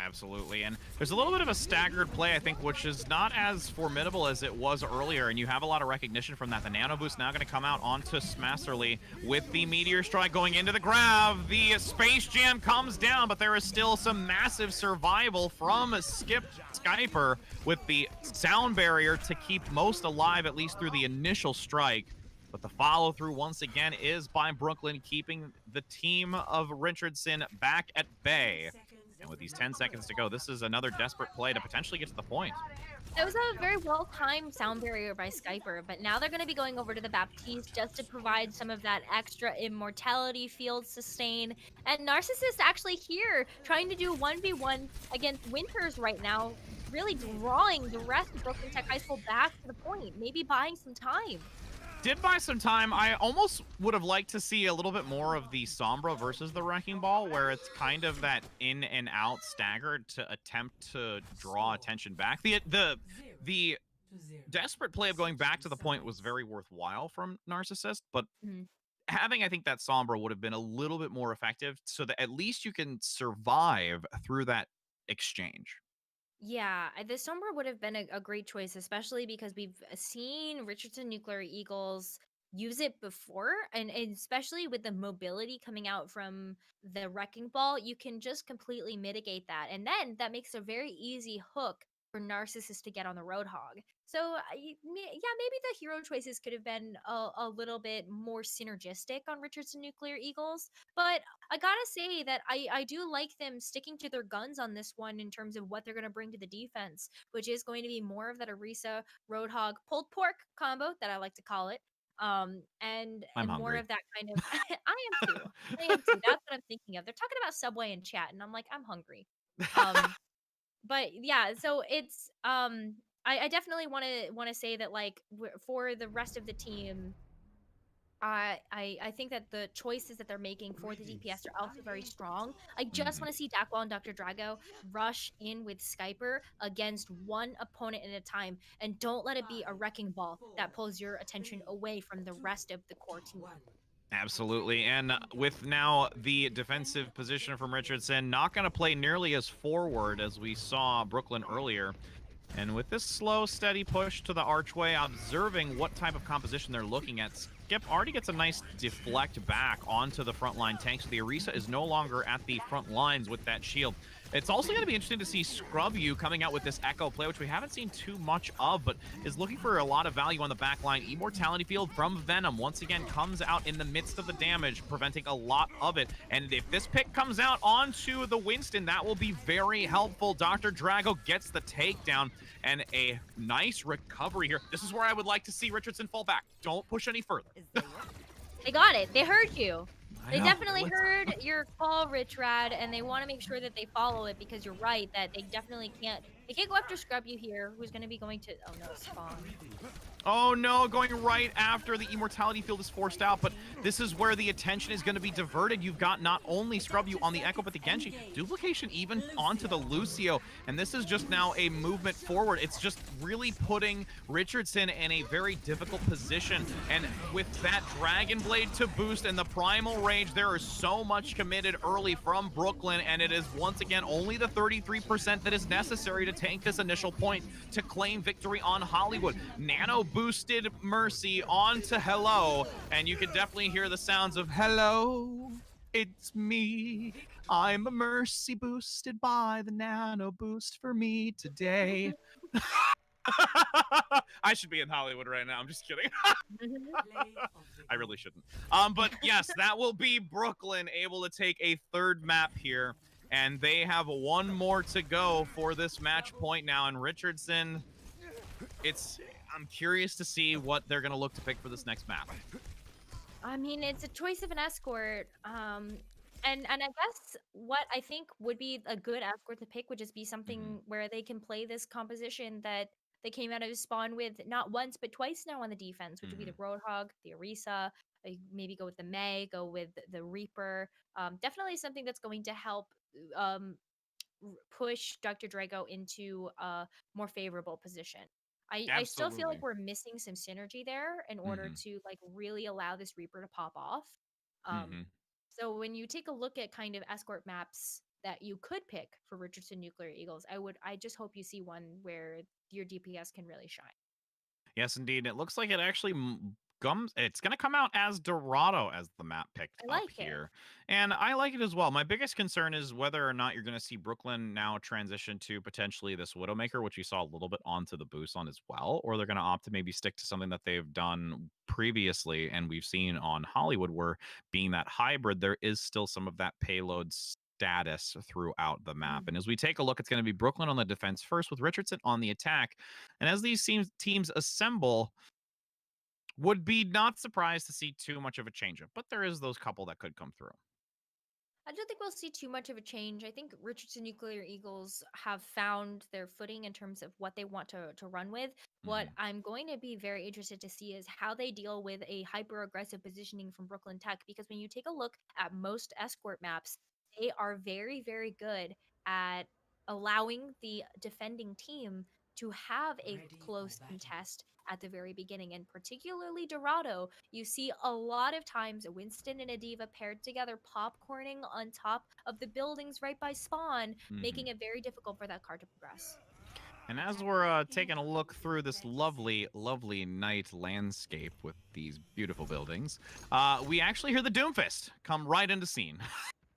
Absolutely. And there's a little bit of a staggered play, I think, which is not as formidable as it was earlier. And you have a lot of recognition from that. The Nano Boost now going to come out onto Smasserly with the Meteor Strike going into the grab. The Space Jam comes down, but there is still some massive survival from Skip Skyper with the sound barrier to keep most alive, at least through the initial strike. But the follow through once again is by Brooklyn, keeping the team of Richardson back at bay. And with these 10 seconds to go, this is another desperate play to potentially get to the point. It was a very well-timed sound barrier by Skyper, but now they're going to be going over to the Baptiste just to provide some of that extra immortality field sustain. And Narcissist actually here trying to do 1v1 against Winters right now, really drawing the rest of Brooklyn Tech High School back to the point, maybe buying some time. Did buy some time. I almost would have liked to see a little bit more of the Sombra versus the Wrecking Ball, where it's kind of that in and out staggered to attempt to draw attention back. The desperate play of going back to the point was very worthwhile from Narcissist, but Mhm. having, I think, that Sombra would have been a little bit more effective so that at least you can survive through that exchange. Yeah, the Sombra would have been a great choice, especially because we've seen Richardson Nuclear Eagles use it before, and especially with the mobility coming out from the Wrecking Ball, you can just completely mitigate that. And then that makes a very easy hook for Narcissus to get on the Roadhog. So, yeah, maybe the hero choices could have been a little bit more synergistic on Richardson Nuclear Eagles. But I gotta say that I do like them sticking to their guns on this one in terms of what they're gonna bring to the defense, which is going to be more of that Arisa Roadhog pulled pork combo that I like to call it. I'm And more hungry. of that kind of I am too. I am too. That's what I'm thinking of. They're talking about Subway in chat, and I'm like, I'm hungry. Um, but yeah, so it's I definitely want to say that like for the rest of the team, I think that the choices that they're making for the DPS are also very strong. I just Mhm. want to see Dakwall and Dr. Drago rush in with Skyper against one opponent at a time, and don't let it be a wrecking ball that pulls your attention away from the rest of the core team. Absolutely. And with now the defensive position from Richardson, not going to play nearly as forward as we saw Brooklyn earlier. And with this slow, steady push to the archway, observing what type of composition they're looking at, Skip already gets a nice deflect back onto the frontline tank, so the Orisa is no longer at the front lines with that shield. It's also going to be interesting to see Scrub You coming out with this Echo play, which we haven't seen too much of, but is looking for a lot of value on the back line. Immortality Field from Venom once again comes out in the midst of the damage, preventing a lot of it. And if this pick comes out onto the Winston, that will be very helpful. Dr. Drago gets the takedown and a nice recovery here. This is where I would like to see Richardson fall back. Don't push any further. They got it. They heard you. I They know. definitely heard your call, Rich Rad, and they want to make sure that they follow it because you're right that they definitely can't. They can't go after Scrub You here, who's going to be going to. Oh no, Spawn. Oh no, going right after the Immortality Field is forced out, but this is where the attention is going to be diverted. You've got not only Scrub You on the Echo, but the Genji. Duplication even onto the Lucio, and this is just now a movement forward. It's just really putting Richardson in a very difficult position, and with that Dragon Blade to boost and the Primal Rage, there is so much committed early from Brooklyn, and it is once again only the 33% that is necessary to tank this initial point to claim victory on Hollywood. Nano boosted Mercy onto Hello, and you can definitely hear the sounds of hello, it's me. I'm a Mercy boosted by the Nano boost for me today. I should be in Hollywood right now. I'm just kidding. I really shouldn't. But yes, that will be Brooklyn able to take a third map here, and they have one more to go for this match point now. And Richardson, I'm curious to see what they're gonna look to pick for this next map. I mean, it's a choice of an escort. And I guess what I think would be a good escort to pick would just be Mm-hmm. something where they can play this composition that they came out of Spawn with not once but twice now on the defense, which would be Mm-hmm. the Roadhog, the Orisa, maybe go with the May, go with the Reaper. Definitely something that's going to help um push Dr. Drago into a more favorable position. I still feel like Absolutely. we're missing some synergy there in order Hmm. to like really allow this Reaper to pop off. Um, Hmm. so when you take a look at kind of escort maps that you could pick for Richardson Nuclear Eagles, I just hope you see one where your DPS can really shine. Yes, indeed. It looks like it actually gums. It's going to come out as Dorado as the map picked I up like it. here, and I like it as well. My biggest concern is whether or not you're going to see Brooklyn now transition to potentially this Widowmaker, which we saw a little bit onto the boost on as well, or they're going to opt to maybe stick to something that they've done previously, and we've seen on Hollywood, where being that hybrid, there is still some of that payload status throughout the map. And Mhm. as we take a look, it's going to be Brooklyn on the defense first with Richardson on the attack. And as these teams assemble, would be not surprised to see too much of a change up, but there is those couple that could come through. I don't think we'll see too much of a change. I think Richardson Nuclear Eagles have found their footing in terms of what they want to run with. What Hmm. I'm going to be very interested to see is how they deal with a hyper aggressive positioning from Brooklyn Tech. Because when you take a look at most escort maps, they are very, very good at allowing the defending team to have a Ready for close battle. contest at the very beginning. And particularly Dorado, you see a lot of times Winston and Adiva paired together, popcorning on top of the buildings right by spawn, making Hmm. it very difficult for that card to progress. And as we're taking a look through this lovely, lovely night landscape with these beautiful buildings, we actually hear the Doomfist come right into scene.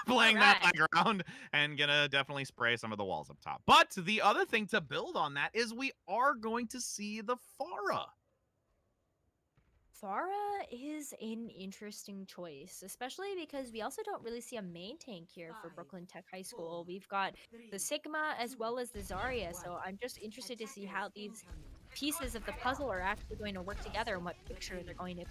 All Playing that right. high ground and gonna definitely spray some of the walls up top. But the other thing to build on that is we are going to see the Pharah. Farah is an interesting choice, especially because we also don't really see a main tank here for 5, Brooklyn Tech High 4, School. We've got the 3, Sigma as 2, well as the Zarya, 1. so I'm just interested to see Attackers how these incoming. pieces of the puzzle are actually going to work together and what picture they're Beginning. going to.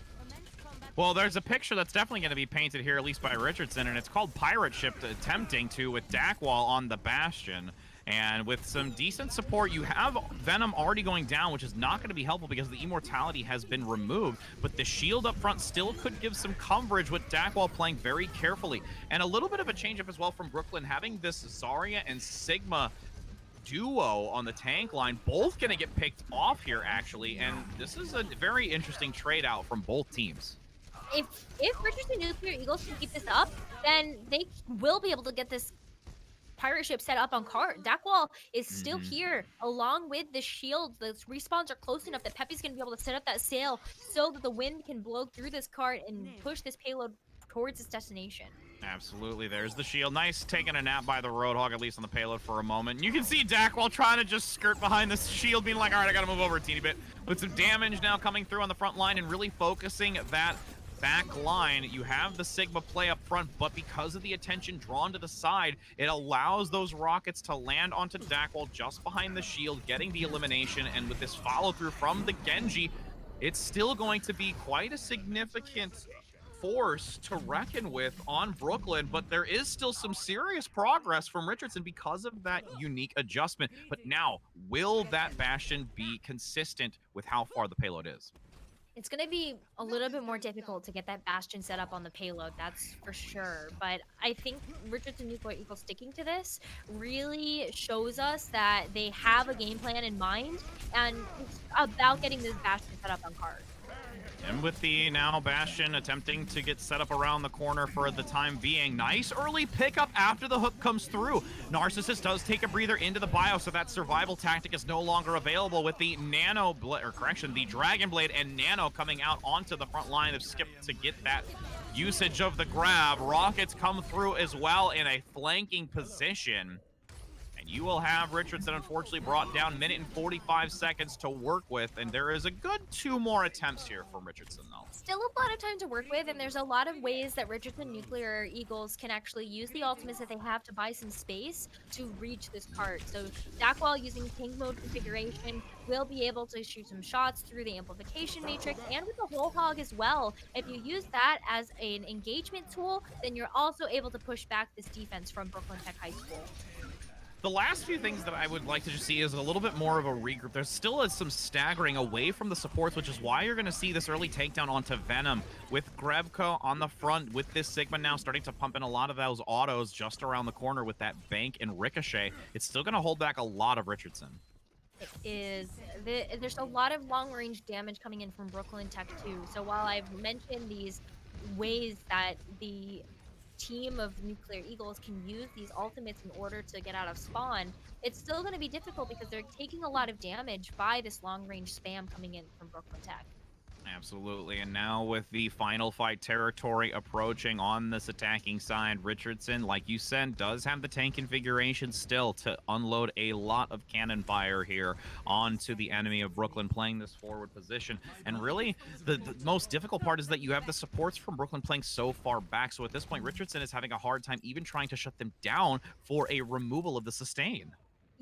Well, there's a picture that's definitely going to be painted here, at least by Richardson, and it's called Pirate Ship attempting to with Dakwall on the Bastion. And with some decent support, you have Venom already going down, which is not going to be helpful because the immortality has been removed. But the shield up front still could give some coverage with Dakwall playing very carefully. And a little bit of a change up as well from Brooklyn, having this Zarya and Sigma duo on the tank line, both going to get picked off here, actually. And this is a very interesting trade out from both teams. If Richardson Nuclear Eagles can keep this up, then they will be able to get this pirate ship set up on cart. Dakwall is still Hmm. here, along with the shield. The respawns are close enough that Pepe's gonna be able to set up that sail so that the wind can blow through this cart and push this payload towards its destination. Absolutely. There's the shield. Nice taking a nap by the Roadhog, at least on the payload for a moment. And you can see Dakwall trying to just skirt behind this shield, being like, all right, I got to move over a teeny bit. With some damage now coming through on the front line and really focusing that back line. You have the Sigma play up front, but because of the attention drawn to the side, it allows those rockets to land onto Dakwall just behind the shield, getting the elimination. And with this follow through from the Genji, it's still going to be quite a significant force to reckon with on Brooklyn, but there is still some serious progress from Richardson because of that unique adjustment. But now, will that Bastion be consistent with how far the payload is? It's going to be a little bit more difficult to get that bastion set up on the payload, that's for sure. But I think Richardson Nuclear Eagle sticking to this really shows us that they have a game plan in mind, and it's about getting this bastion set up on card. And with the now Bastion attempting to get set up around the corner for the time being. Nice early pickup after the hook comes through. Narcissus does take a breather into the bio, so that survival tactic is no longer available with the Nano, or correction, the Dragon Blade and Nano coming out onto the front line of Skip to get that usage of the grab. Rockets come through as well in a flanking position. And you will have Richardson unfortunately brought down, minute and 45 seconds to work with, and there is a good 2 more attempts here from Richardson, though. Still a lot of time to work with, and there's a lot of ways that Richardson Nuclear Eagles can actually use the ultimates that they have to buy some space to reach this cart. So Dakwall, using tank mode configuration, will be able to shoot some shots through the amplification matrix and with the whole hog as well. If you use that as an engagement tool, then you're also able to push back this defense from Brooklyn Tech High School. The last few things that I would like to just see is a little bit more of a regroup. There's still is some staggering away from the supports, which is why you're going to see this early takedown onto Venom with Grebko on the front with this Sigma now starting to pump in a lot of those autos just around the corner with that Bank and Ricochet. It's still going to hold back a lot of Richardson. It is. There's a lot of long range damage coming in from Brooklyn Tech too. So while I've mentioned these ways that the team of Nuclear Eagles can use these ultimates in order to get out of spawn, it's still going to be difficult because they're taking a lot of damage by this long range spam coming in from Brooklyn Tech. Absolutely. And now with the final fight territory approaching on this attacking side, Richardson, like you said, does have the tank configuration still to unload a lot of cannon fire here onto the enemy of Brooklyn playing this forward position. And really, the most difficult part is that you have the supports from Brooklyn playing so far back. So at this point, Richardson is having a hard time even trying to shut them down for a removal of the sustain.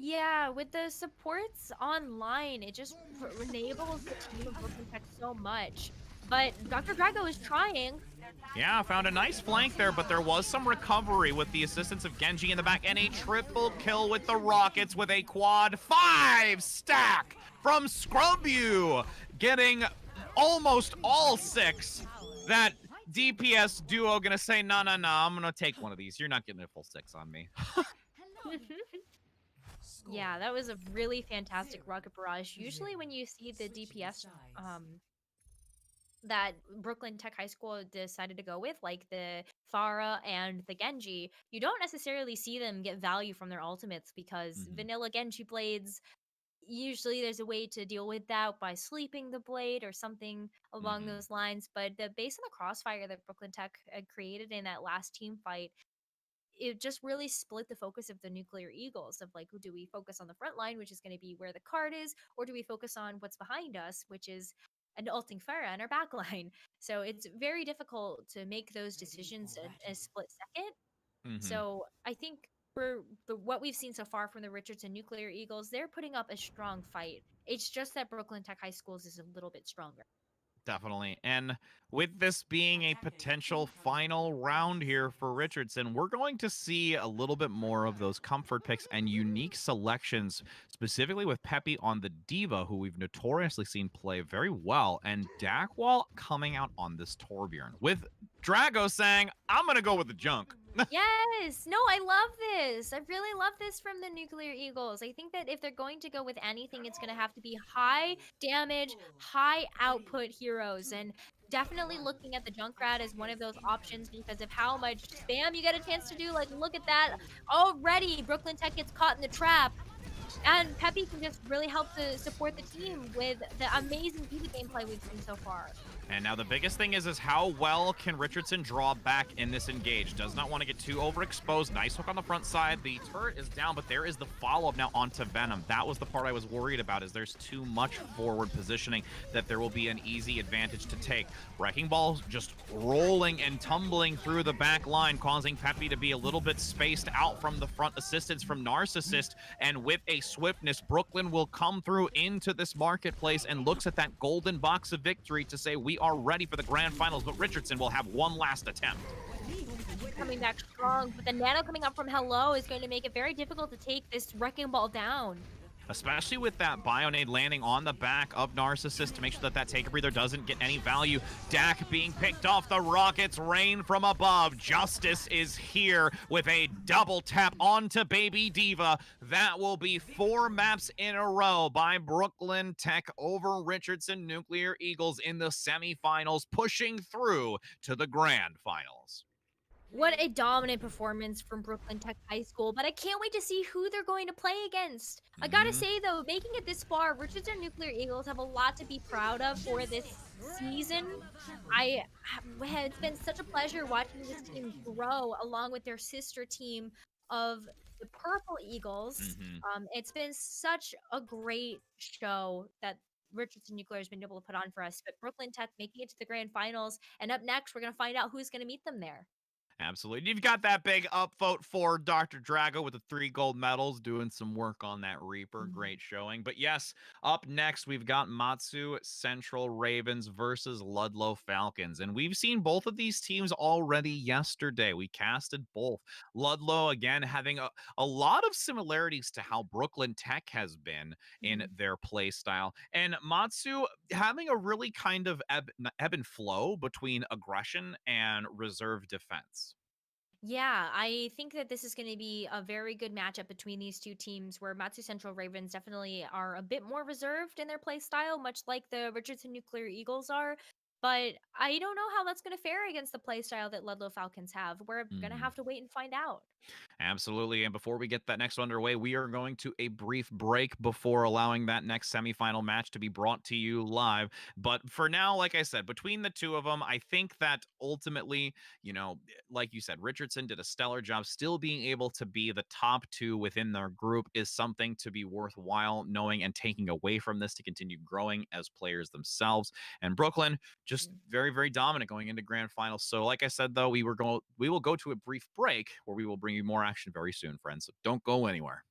Yeah, with the supports online, it just enables the team of Brooklyn Tech so much. But Dr. Drago is trying. Yeah, found a nice flank there, but there was some recovery with the assistance of Genji in the back, and a triple kill with the Rockets with a quad 5 stack from Scrubu, getting almost all 6. That DPS duo gonna say, no, no, no, I'm gonna take one of these. You're not getting a full 6 on me. Yeah, that was a really fantastic rocket barrage. Usually when you see the DPS that Brooklyn Tech High School decided to go with, like the Farah and the Genji, you don't necessarily see them get value from their ultimates because Mhm, vanilla Genji blades, usually there's a way to deal with that by sleeping the blade or something along mhm, those lines. But the based on the crossfire that Brooklyn Tech had created in that last team fight, it just really split the focus of the Nuclear Eagles of like, do we focus on the front line, which is going to be where the card is, or do we focus on what's behind us, which is an ulting Farah in our back line? So it's very difficult to make those decisions in a split second. mhm. So I think for what we've seen so far from the Richardson Nuclear Eagles, they're putting up a strong fight. It's just that Brooklyn Tech High Schools is a little bit stronger. Definitely. And with this being a potential final round here for Richardson, we're going to see a little bit more of those comfort picks and unique selections, specifically with Peppy on the Diva, who we've notoriously seen play very well, and Dakwall coming out on this Torbjorn, with Drago saying, I'm going to go with the junk. Yes. No, I love this. I really love this from the Nuclear Eagles. I think that if they're going to go with anything, it's going to have to be high damage, high output heroes. And definitely looking at the Junkrat as one of those options because of how much spam you get a chance to do. Like, look at that. Already, Brooklyn Tech gets caught in the trap. And Peppy can just really help to support the team with the amazing Diva gameplay we've seen so far. And now the biggest thing is how well can Richardson draw back in this engage? Does not want to get too overexposed. Nice hook on the front side. The turret is down, but there is the follow-up now onto Venom. That was the part I was worried about, is there's too much forward positioning that there will be an easy advantage to take. Wrecking Ball just rolling and tumbling through the back line, causing Peppy to be a little bit spaced out from the front assistance from Narcissist. And with a swiftness, Brooklyn will come through into this marketplace and looks at that golden box of victory to say, we are ready for the grand finals, but Richardson will have one last attempt. Coming back strong, but the nano coming up from Hello is going to make it very difficult to take this Wrecking Ball down. Especially with that Bionade landing on the back of Narcissist to make sure that that Take a Breather doesn't get any value. Dak being picked off, the Rockets rain from above. Justice is here with a double tap onto Baby Diva. That will be 4 maps in a row by Brooklyn Tech over Richardson Nuclear Eagles in the semifinals, pushing through to the grand finals. What a dominant performance from Brooklyn Tech High School, but I can't wait to see who they're going to play against. I gotta Mhm. say though, making it this far, Richardson Nuclear Eagles have a lot to be proud of for this season. It's been such a pleasure watching this team grow along with their sister team of the Purple Eagles. Mhm. It's been such a great show that Richardson Nuclear has been able to put on for us. But Brooklyn Tech making it to the grand finals, and up next, we're gonna find out who's gonna meet them there. Absolutely. You've got that big upvote for Dr. Drago with the 3 gold medals, doing some work on that Reaper. Mhm. Great showing. But yes, up next, we've got Matsu Central Ravens versus Ludlow Falcons. And we've seen both of these teams already yesterday. We casted both. Ludlow, again, having a lot of similarities to how Brooklyn Tech has been in Mhm. their play style. And Matsu having a really kind of ebb and flow between aggression and reserve defense. Yeah, I think that this is going to be a very good matchup between these two teams where Matsu Central Ravens definitely are a bit more reserved in their play style, much like the Richardson Nuclear Eagles are. But I don't know how that's going to fare against the play style that Ludlow Falcons have. We're going to Mhm. have to wait and find out. Absolutely. And before we get that next one underway, we are going to a brief break before allowing that next semifinal match to be brought to you live. But for now, like I said, between the two of them, I think that ultimately, like you said, Richardson did a stellar job. Still being able to be the top two within their group is something to be worthwhile knowing and taking away from this to continue growing as players themselves. And Brooklyn, just Mm. very, very dominant going into grand finals. So, like I said, though, we will go to a brief break where we will bring you more action very soon, friends. So don't go anywhere.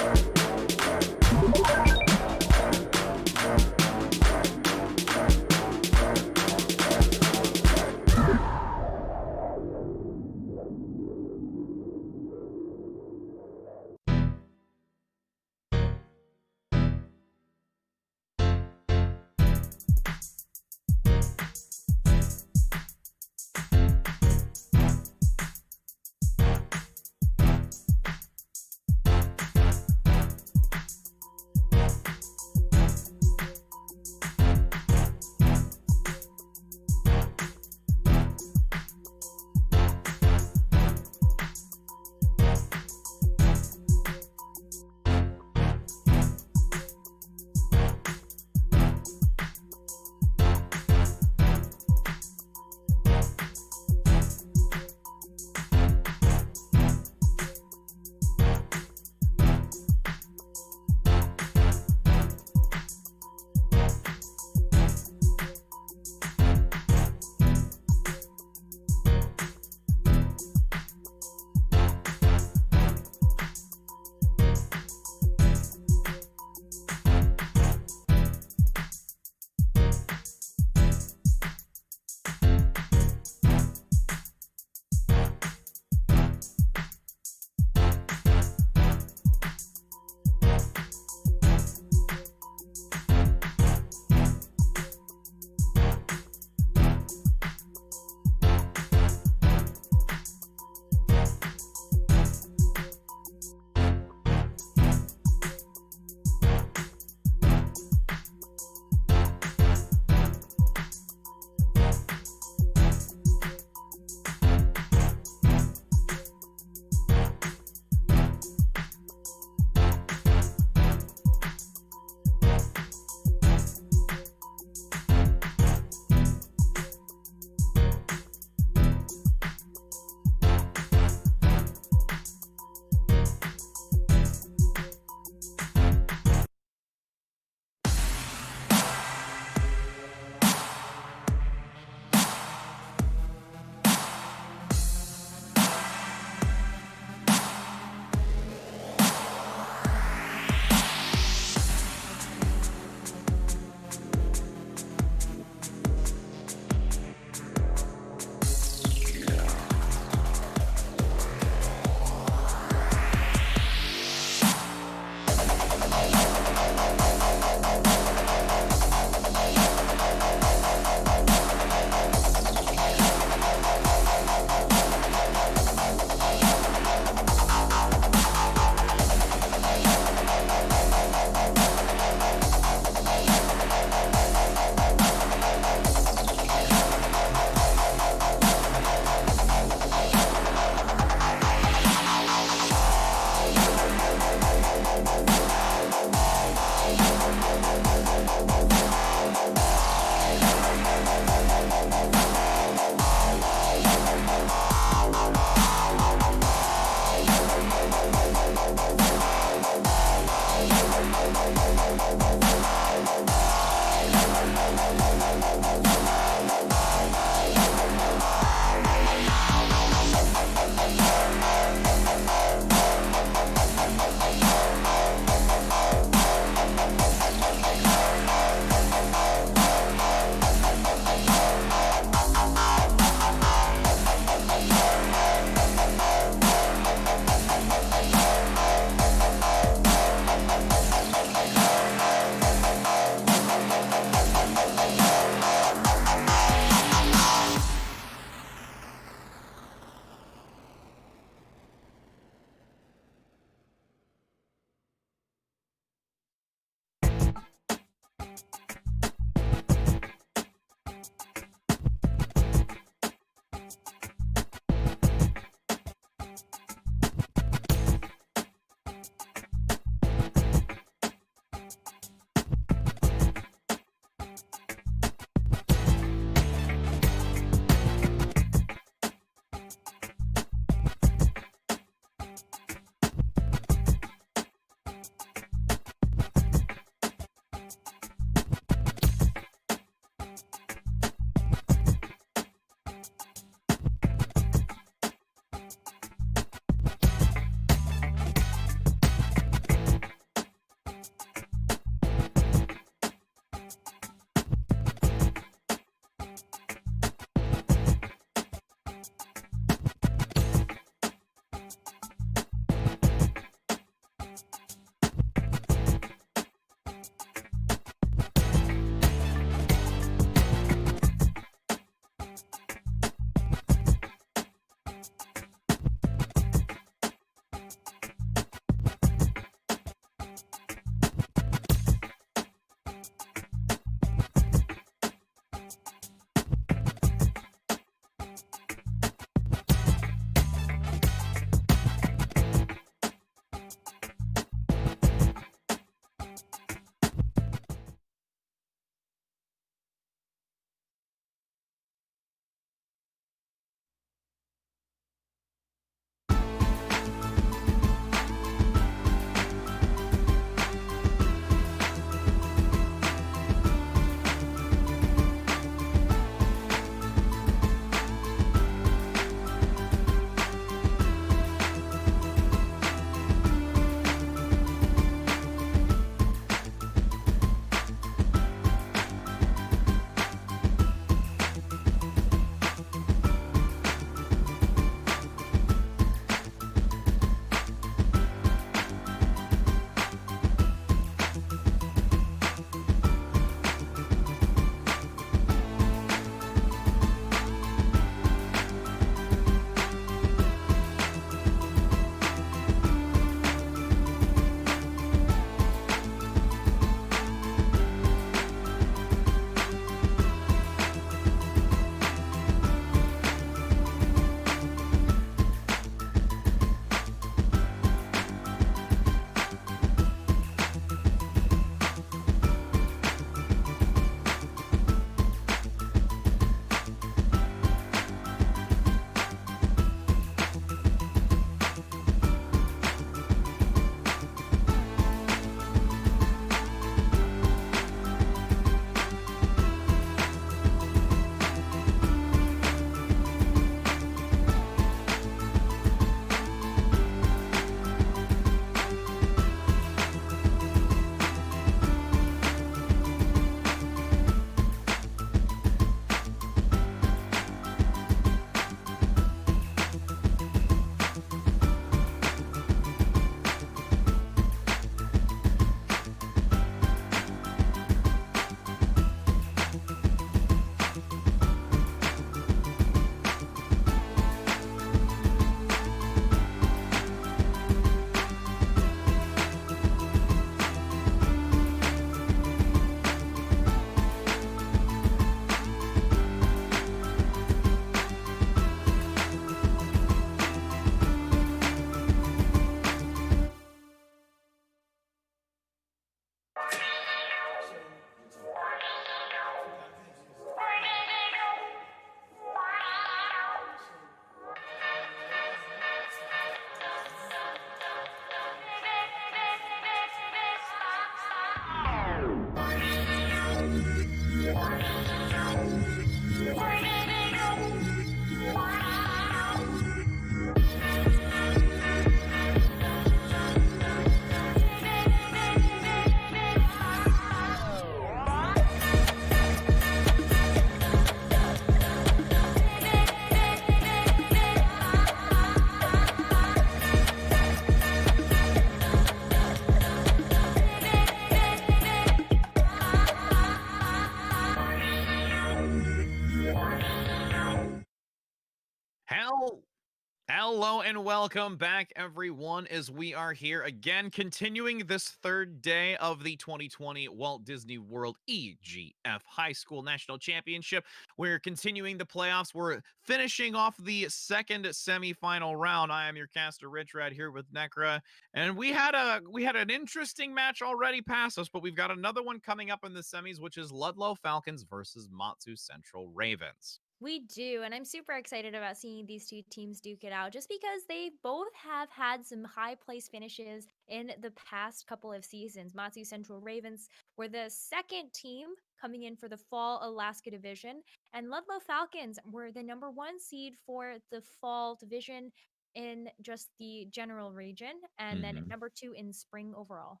Hello and welcome back, everyone, as we are here again, continuing this third day of the 2020 Walt Disney World EGF High School National Championship. We're continuing the playoffs. We're finishing off the second semifinal round. I am your caster, Rich Rad, here with Necra, and we had an interesting match already pass us, but we've got another one coming up in the semis, which is Ludlow Falcons versus Matsu Central Ravens. We do, and I'm super excited about seeing these two teams duke it out just because they both have had some high place finishes in the past couple of seasons. Matsu Central Ravens were the second team coming in for the Fall Alaska Division, and Ludlow Falcons were the number one seed for the Fall Division in just the general region, and then Mhm. number two in spring overall.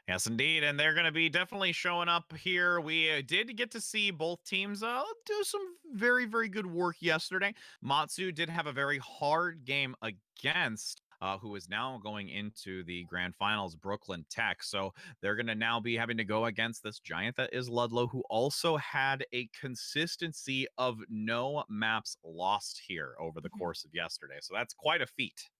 Yes, indeed. And they're going to be definitely showing up here. We did get to see both teams do some very, very good work yesterday. Matsu did have a very hard game against. Who is now going into the grand finals, Brooklyn Tech. So they're going to now be having to go against this giant that is Ludlow, who also had a consistency of no maps lost here over the Mhm. course of yesterday. So that's quite a feat.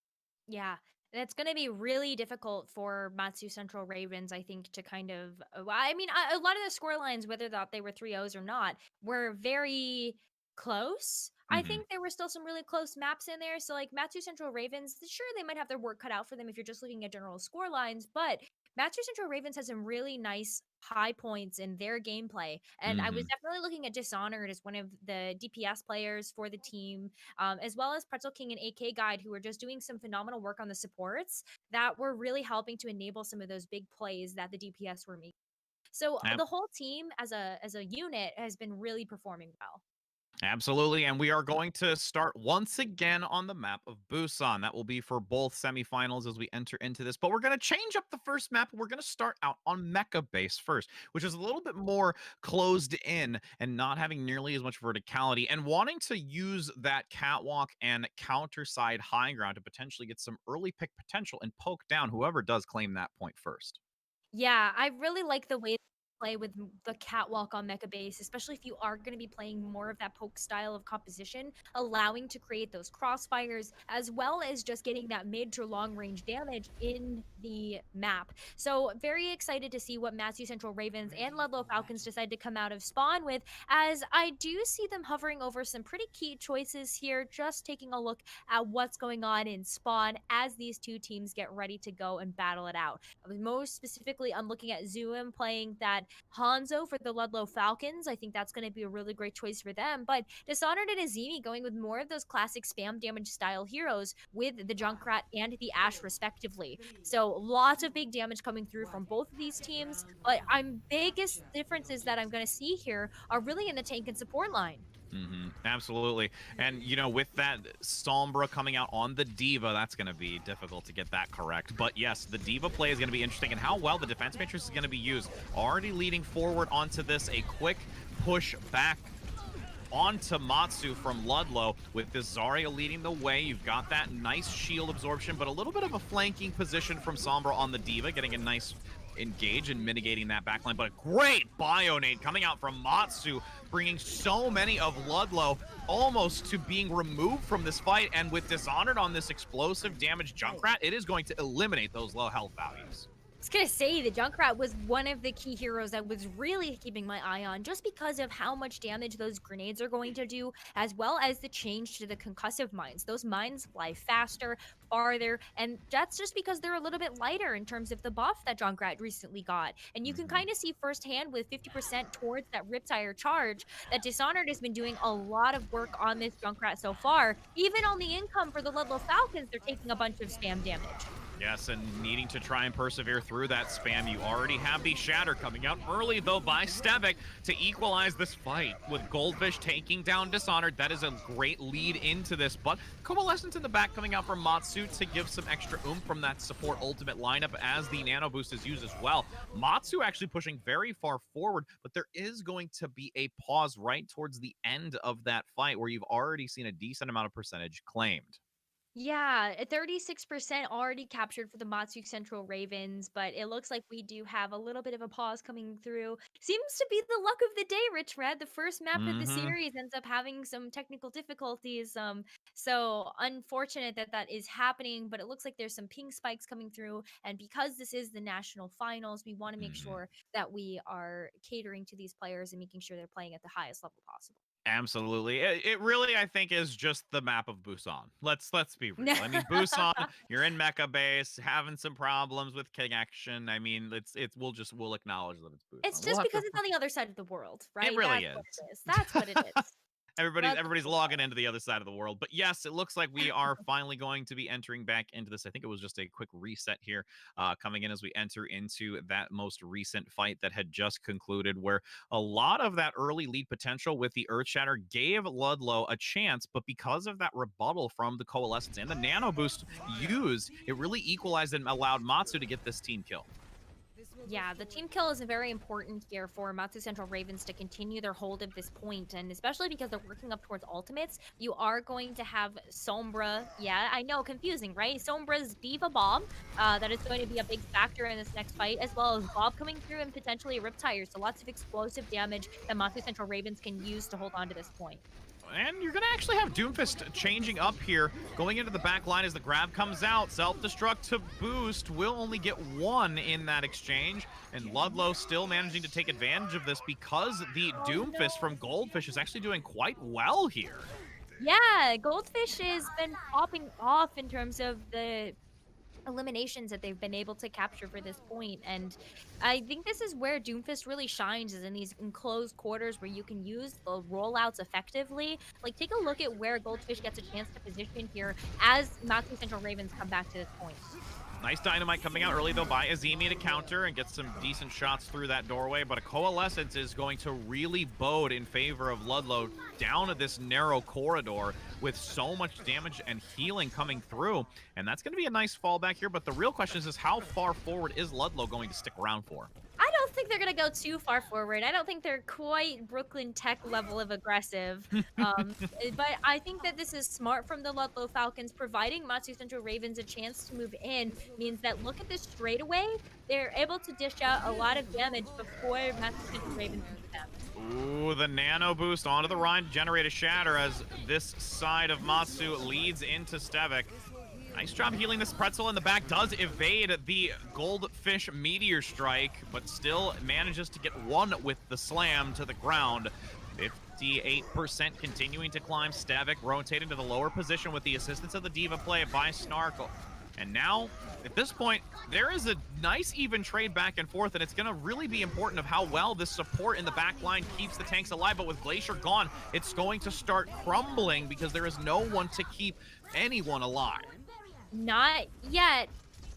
Yeah. And it's going to be really difficult for Matsu Central Ravens, I think, to kind of. I mean, a lot of the score lines, whether that they were 3-0s or not, were very close. I Hmm. think there were still some really close maps in there. So, like, Matsu Central Ravens, sure, they might have their work cut out for them if you're just looking at general score lines, but Matsu Central Ravens has some really nice high points in their gameplay. And I was Hmm. definitely looking at Dishonored as one of the DPS players for the team, as well as Pretzel King and AK Guide, who were just doing some phenomenal work on the supports that were really helping to enable some of those big plays that the DPS were making. So the whole team as a unit has been really performing well. Absolutely. And we are going to start once again on the map of Busan. That will be for both semifinals as we enter into this. But we're going to change up the first map. We're going to start out on Mecha Base first, which is a little bit more closed in and not having nearly as much verticality and wanting to use that catwalk and counter side high ground to potentially get some early pick potential and poke down whoever does claim that point first. Yeah, I really like the way they play with the catwalk on Mecha Base, especially if you are going to be playing more of that poke style of composition, allowing to create those crossfires, as well as just getting that mid to long range damage in the map. So, very excited to see what Matthew Central Ravens and Ludlow Falcons decide to come out of spawn with, as I do see them hovering over some pretty key choices here, just taking a look at what's going on in spawn as these two teams get ready to go and battle it out. Most specifically, I'm looking at Zoom playing that Hanzo for the Ludlow Falcons. I think that's going to be a really great choice for them. But Dishonored and Azimi going with more of those classic spam damage style heroes with the Junkrat and the Ash, respectively. So lots of big damage coming through from both of these teams. But I'm biggest differences that I'm going to see here are really in the tank and support line. Absolutely. And, with that Sombra coming out on the Diva, that's going to be difficult to get that correct. But yes, the Diva play is going to be interesting, and how well the defense matrix is going to be used. Already leading forward onto this, a quick push back onto Matsu from Ludlow with this Zarya leading the way. You've got that nice shield absorption, but a little bit of a flanking position from Sombra on the Diva, getting a nice engage and mitigating that backline. But a great Bionade coming out from Matsu, bringing so many of Ludlow almost to being removed from this fight. And with Dishonored on this explosive damage Junkrat, it is going to eliminate those low health values. I was gonna say the Junkrat was one of the key heroes I was really keeping my eye on just because of how much damage those grenades are going to do, as well as the change to the concussive mines. Those mines fly faster, farther, and that's just because they're a little bit lighter in terms of the buff that Junkrat recently got. And you can kind of see firsthand with 50% towards that Riptire charge that Dishonored has been doing a lot of work on this Junkrat so far. Even on the income for the Ludlow Falcons, they're taking a bunch of spam damage. Yes, and needing to try and persevere through that spam. You already have the Shatter coming out early, though, by Stevik to equalize this fight. With Goldfish taking down Dishonored, that is a great lead into this. But Coalescence in the back coming out from Matsu to give some extra oomph from that support ultimate lineup as the Nano Boost is used as well. Matsu actually pushing very far forward, but there is going to be a pause right towards the end of that fight where you've already seen a decent amount of percentage claimed. Yeah, 36% already captured for the Matsu Central Ravens, but it looks like we do have a little bit of a pause coming through. Seems to be the luck of the day, Rich Red. The first map of the Mm-hmm. series ends up having some technical difficulties. So unfortunate that that is happening, but it looks like there's some ping spikes coming through. And because this is the national finals, we want to make Mm-hmm. sure that we are catering to these players and making sure they're playing at the highest level possible. Absolutely. It really, I think, is just the map of Busan. Let's be real. I mean, Busan, you're in Mecha base, having some problems with connection. I mean, we'll acknowledge that it's It's Busan. We'll just have because to. it's on the other side of the world, It right? really That's what is. it is. That's what it is. That's what Everybody's we'll logging into the other side of the world. But yes, it looks like we are finally going to be entering back into this. I think it was just a quick reset here, coming in as we enter into that most recent fight that had just concluded, where a lot of that early lead potential with the Earthshatter gave Ludlow a chance, but because of that rebuttal from the Coalescence and the Nano Boost used, it really equalized and allowed Matsu to get this team kill. Yeah, the team kill is very important here for Matsu Central Ravens to continue their hold of this point, and especially because they're working up towards ultimates, you are going to have Sombra. Yeah, I know, confusing, right? Sombra's Diva Bomb, that is going to be a big factor in this next fight, as well as Bob coming through and potentially a Riptire. So lots of explosive damage that Matsu Central Ravens can use to hold on to this point. And you're going to actually have Doomfist changing up here, going into the back line as the grab comes out. Self-destruct to boost will only get one in that exchange, and Ludlow still managing to take advantage of this because the Doomfist from Goldfish is actually doing quite well here. Yeah, Goldfish has been popping off in terms of the eliminations that they've been able to capture for this point. And I think this is where Doomfist really shines, is in these enclosed quarters where you can use the rollouts effectively. Like, take a look at where Goldfish gets a chance to position here as Matthew Central Ravens come back to this point. Nice dynamite coming out early, though, by Azimi to counter and get some decent shots through that doorway, but a Coalescence is going to really bode in favor of Ludlow down at this narrow corridor with so much damage and healing coming through, and that's going to be a nice fallback here, but the real question is how far forward is Ludlow going to stick around for? I don't think they're gonna go too far forward. I don't think they're quite Brooklyn Tech level of aggressive. But I think that this is smart from the Ludlow Falcons, providing Matsu Central Ravens a chance to move in means that look at this straightaway. They're able to dish out a lot of damage before Matsu Central Ravens move them. Ooh, the nano boost onto the Rhine to generate a shatter as this side of Matsu leads into Stevik. Nice job healing this pretzel in the back. Does evade the Goldfish Meteor Strike, but still manages to get one with the slam to the ground. 58% continuing to climb. Stevik rotating to the lower position with the assistance of the Diva play by Snarkle. And now, at this point, there is a nice even trade back and forth, and it's going to really be important of how well this support in the back line keeps the tanks alive. But with Glacier gone, it's going to start crumbling because there is no one to keep anyone alive. Not yet.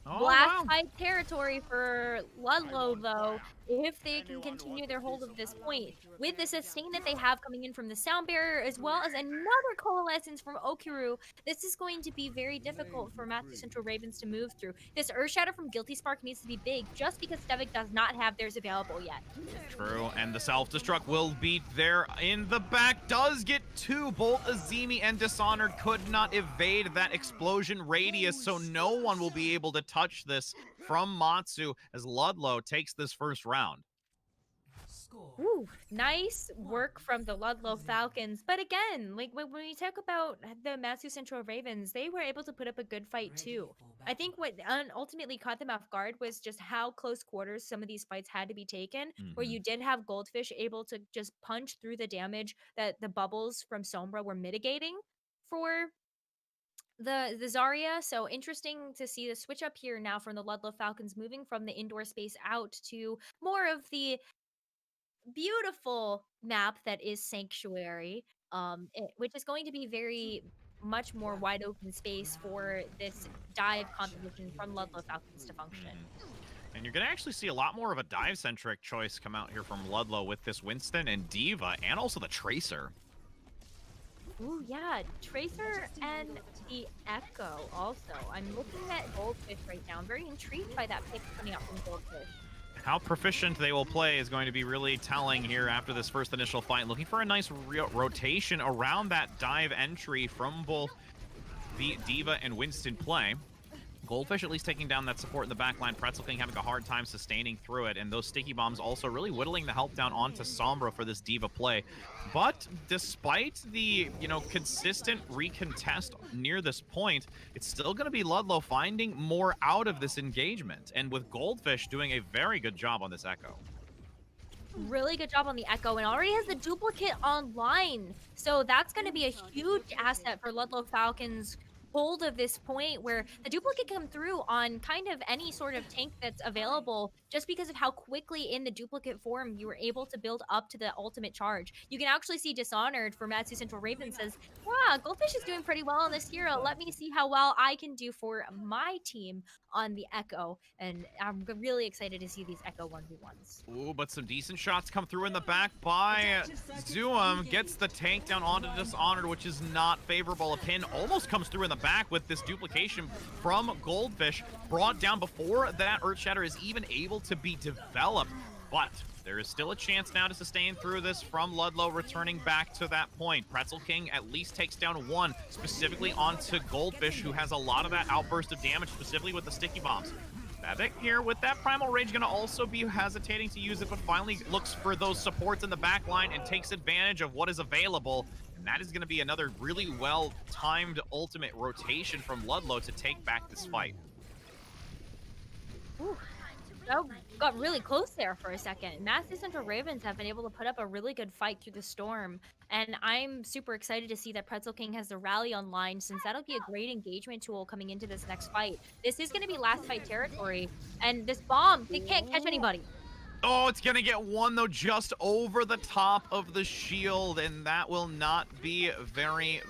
Oh, Blast wow. fight territory for Ludlow, though, if they can continue their hold of this point. With the sustain that they have coming in from the sound barrier, as well as another coalescence from Okiru, this is going to be very difficult for Matthew Central Ravens to move through. This Earth Shatter from Guilty Spark needs to be big, just because Stevik does not have theirs available yet. True, and the self-destruct will be there in the back. Does get two. Both Azimi and Dishonored could not evade that explosion radius, so no one will be able to touch this from Matsu as Ludlow takes this first round. Ooh, nice work from the Ludlow Falcons. But again, like when we talk about the Matthew Central Ravens, they were able to put up a good fight too. I think what ultimately caught them off guard was just how close quarters some of these fights had to be taken, where Mm-hmm. you did have Goldfish able to just punch through the damage that the bubbles from Sombra were mitigating for the Zarya. So interesting to see the switch up here now from the Ludlow Falcons, moving from the indoor space out to more of the beautiful map that is Sanctuary, which is going to be very much more wide open space for this dive composition from Ludlow Falcons to function. And you're going to actually see a lot more of a dive-centric choice come out here from Ludlow with this Winston and Diva, and also the Tracer. Ooh, yeah, Tracer and the Echo also. I'm looking at Goldfish right now. I'm very intrigued by that pick coming out from Goldfish. How proficient they will play is going to be really telling here after this first initial fight. Looking for a nice rotation around that dive entry from both the Diva and Winston play. Goldfish at least taking down that support in the backline. Pretzel King having a hard time sustaining through it, and those sticky bombs also really whittling the health down onto Sombra for this Diva play. But despite the, consistent recontest near this point, it's still going to be Ludlow finding more out of this engagement, and with Goldfish doing a very good job on this Echo. Really good job on the Echo, and already has the duplicate online. So that's going to be a huge asset for Ludlow Falcons hold of this point where the duplicate come through on kind of any sort of tank that's available just because of how quickly in the duplicate form you were able to build up to the ultimate charge. You can actually see Dishonored for Matsu Central Raven says, wow, Goldfish is doing pretty well on this hero. Let me see how well I can do for my team on the Echo. And I'm really excited to see these Echo 1v1s. Ooh, but some decent shots come through in the back by Zoom. Gets the tank down onto Dishonored, which is not favorable. A pin almost comes through in the back with this duplication from Goldfish. Brought down before that Earthshatter is even able to be developed. But there is still a chance now to sustain through this from Ludlow, returning back to that point. Pretzel King at least takes down one, specifically onto Goldfish, who has a lot of that outburst of damage, specifically with the sticky bombs. Bevik here with that Primal Rage going to also be hesitating to use it, but finally looks for those supports in the back line and takes advantage of what is available. And that is going to be another really well-timed ultimate rotation from Ludlow to take back this fight. Ooh, that got really close there for a second. Matthew Central Ravens have been able to put up a really good fight through the storm, and I'm super excited to see that Pretzel King has the rally online, since that'll be a great engagement tool coming into this next fight. This is going to be last fight territory, and this bomb, they can't catch anybody. Oh, it's going to get one, though, just over the top of the shield, and that will not be very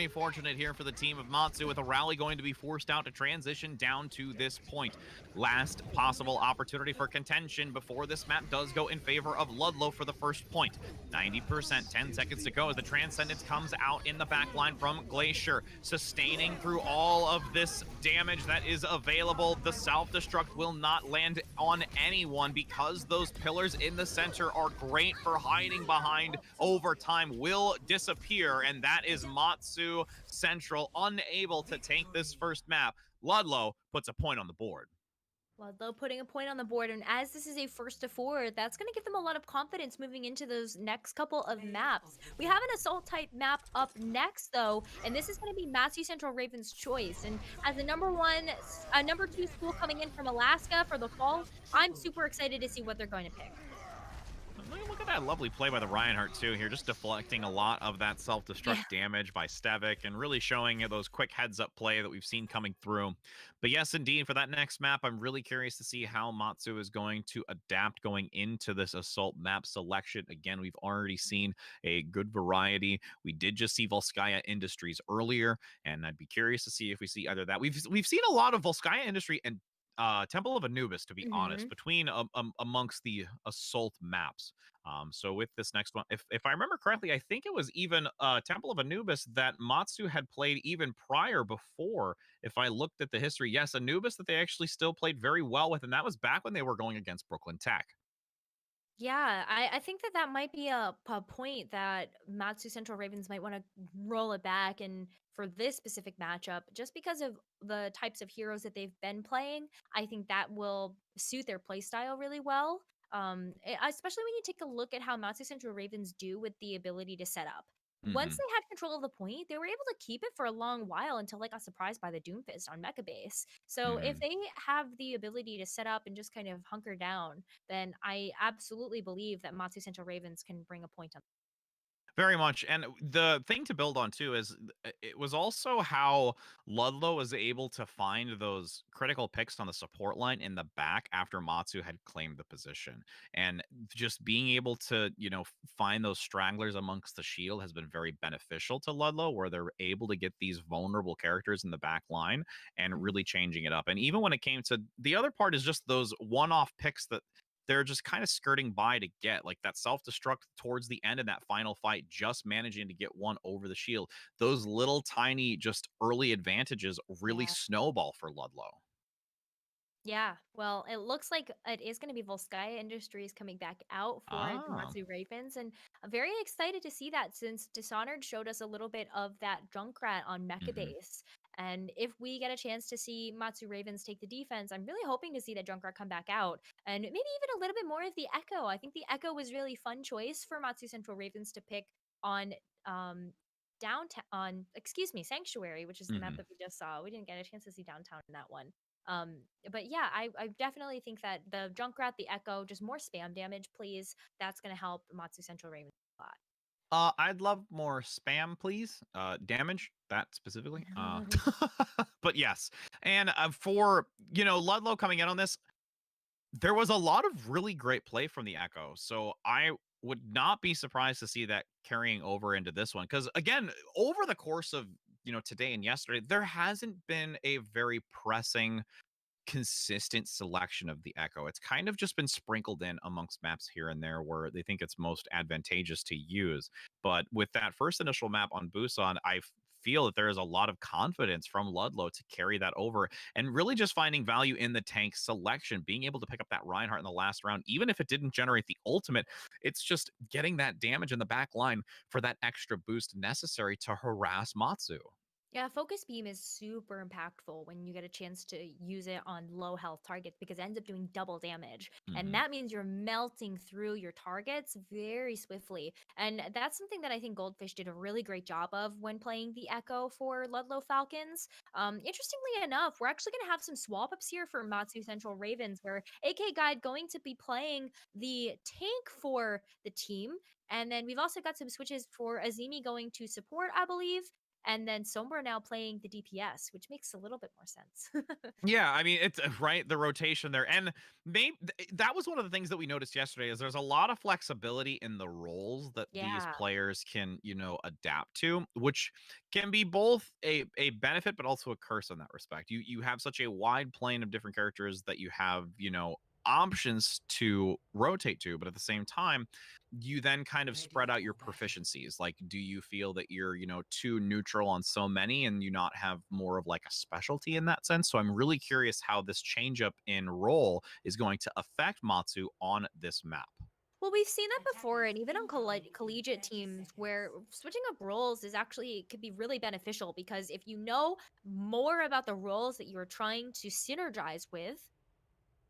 fortunate here for the team of Matsu, with a rally going to be forced out to transition down to this point. Last possible opportunity for contention before this map does go in favor of Ludlow for the first point. 90%, 10 seconds to go as the Transcendence comes out in the backline from Glacier, sustaining through all of this damage that is available. The self-destruct will not land on anyone because those pillars in the center are great for hiding behind. Over time will disappear, and that is Matsu Central unable to take this first map. Ludlow puts a point on the board. Ludlow putting a point on the board, and as this is a first to four, that's going to give them a lot of confidence moving into those next couple of maps. We have an assault type map up next, though, and this is going to be Matthew Central Ravens' choice. And as a number two school coming in from Alaska for the fall, I'm super excited to see what they're going to pick. Look at that lovely play by the Reinhardt, too, here, just deflecting a lot of that self-destruct damage by Stevik and really showing those quick heads-up play that we've seen coming through. But yes, indeed, for that next map, I'm really curious to see how Matsu is going to adapt going into this assault map selection. Again, we've already seen a good variety. We did just see Volskaya Industries earlier, and I'd be curious to see if we see either that. We've seen a lot of Volskaya Industry and Temple of Anubis, to be honest, between amongst the assault maps. So with this next one, if I remember correctly, I think it was even Temple of Anubis that Matsu had played even prior before. If I looked at the history, yes, Anubis that they actually still played very well with, and that was back when they were going against Brooklyn Tech. Yeah, I think that that might be a point that Matsu Central Ravens might want to roll it back and for this specific matchup, just because of the types of heroes that they've been playing. I think that will suit their play style really well. Especially when you take a look at how Matsu Central Ravens do with the ability to set up. Once Hmm. they had control of the point, they were able to keep it for a long while until they got surprised by the Doomfist on Mecha Base. So if Hmm. they have the ability to set up and just kind of hunker down, then I absolutely believe that Matsu Central Ravens can bring a point on. Very much. And the thing to build on too is it was also how Ludlow was able to find those critical picks on the support line in the back after Matsu had claimed the position. And just being able to, find those stragglers amongst the shield has been very beneficial to Ludlow, where they're able to get these vulnerable characters in the back line and Mhm. really changing it up. And even when it came to the other part is just those one-off picks that they're just kind of skirting by to get, like that self-destruct towards the end of that final fight, just managing to get one over the shield. Those little tiny just early advantages really Yeah. snowball for Ludlow. Yeah, well, it looks like it is going to be Volskaya Industries coming back out for the Ah. Matsu Ravens, and I'm very excited to see that since Dishonored showed us a little bit of that Junkrat on Mecha Mhm. Base. And if we get a chance to see Matsu Ravens take the defense, I'm really hoping to see that Junkrat come back out and maybe even a little bit more of the Echo. I think the Echo was really fun choice for Matsu Central Ravens to pick on downtown on excuse me Sanctuary, which is the map Mhm. that we just saw. We didn't get a chance to see downtown in that one. But yeah, I definitely think that the Junkrat, the Echo, just more spam damage, please. That's gonna help Matsu Central Ravens a lot. I'd love more spam, please. Damage that specifically. But yes, and for Ludlow coming in on this, there was a lot of really great play from the Echo. So I would not be surprised to see that carrying over into this one. Because again, over the course of today and yesterday, there hasn't been a very pressing consistent selection of the Echo. It's kind of just been sprinkled in amongst maps here and there where they think it's most advantageous to use. But with that first initial map on Busan, feel that there is a lot of confidence from Ludlow to carry that over and really just finding value in the tank selection, being able to pick up that Reinhardt in the last round, even if it didn't generate the ultimate, it's just getting that damage in the back line for that extra boost necessary to harass Matsu. Yeah, Focus Beam is super impactful when you get a chance to use it on low health targets because it ends up doing double damage. And Mhm. that means you're melting through your targets very swiftly. And that's something that I think Goldfish did a really great job of when playing the Echo for Ludlow Falcons. Interestingly enough, we're actually going to have some swap ups here for Matsu Central Ravens, where AK Guide going to be playing the tank for the team. And then we've also got some switches for Azimi going to support, I believe, and then Sombra now playing the DPS, which makes a little bit more sense. Yeah, I mean, it's right, the rotation there. And maybe that was one of the things that we noticed yesterday is there's a lot of flexibility in the roles that these Yeah. players can, adapt to, which can be both a benefit but also a curse in that respect. You have such a wide plane of different characters that you have, options to rotate to, but at the same time, you then kind of spread out your proficiencies. Like, do you feel that you're, too neutral on so many and you not have more of like a specialty in that sense? So I'm really curious how this change up in role is going to affect Matsu on this map. Well, we've seen that before, Attackers and even on incoming in collegiate 30 teams where seconds. switching up roles is actually could be really beneficial because if you know more about the roles that you're trying to synergize with,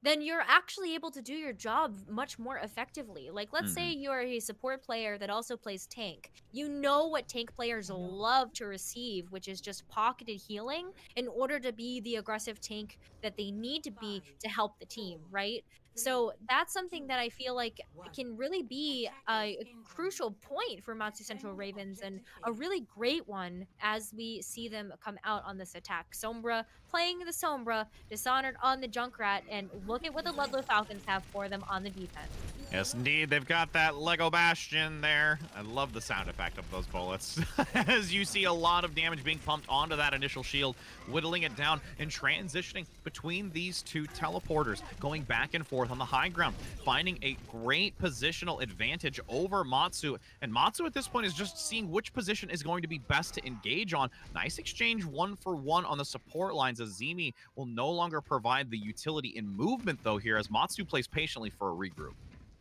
then you're actually able to do your job much more effectively. Like, let's say Mhm. you're a support player that also plays tank. You know what tank players No. love to receive, which is just pocketed healing in order to be the aggressive tank that they need to be Five, to help the team, four, right? So three, that's something two, that I feel like one. can really be Attackers a crucial incoming. point for Matsu Central Defend Ravens and objective a A. really great one as we see them come out on this attack. Sombra playing the Sombra, Dishonored on the Junkrat, and look at what the Ludlow Falcons have for them on the defense. Yes, indeed. They've got that Lego Bastion there. I love the sound effect of those bullets. As you see a lot of damage being pumped onto that initial shield, whittling it down and transitioning between these two teleporters, going back and forth on the high ground, finding a great positional advantage over Matsu. And Matsu at this point is just seeing which position is going to be best to engage on. Nice exchange 1-for-1 on the support lines. Azimi will no longer provide the utility in movement, though, here as Matsu plays patiently for a regroup.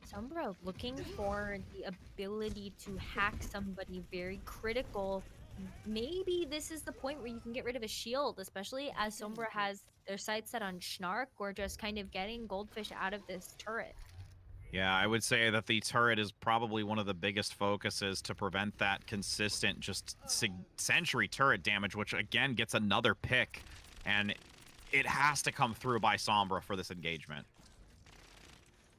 Sombra looking for the ability to hack somebody very critical. Maybe this is the point where you can get rid of a shield, especially as Defend Sombra this. has their sights set on Schnark or just kind of getting Goldfish out of this turret. Yeah, I would say that the turret is probably one of the biggest focuses to prevent that consistent just century turret damage, which again gets another pick. And it has to come through by Sombra for this engagement.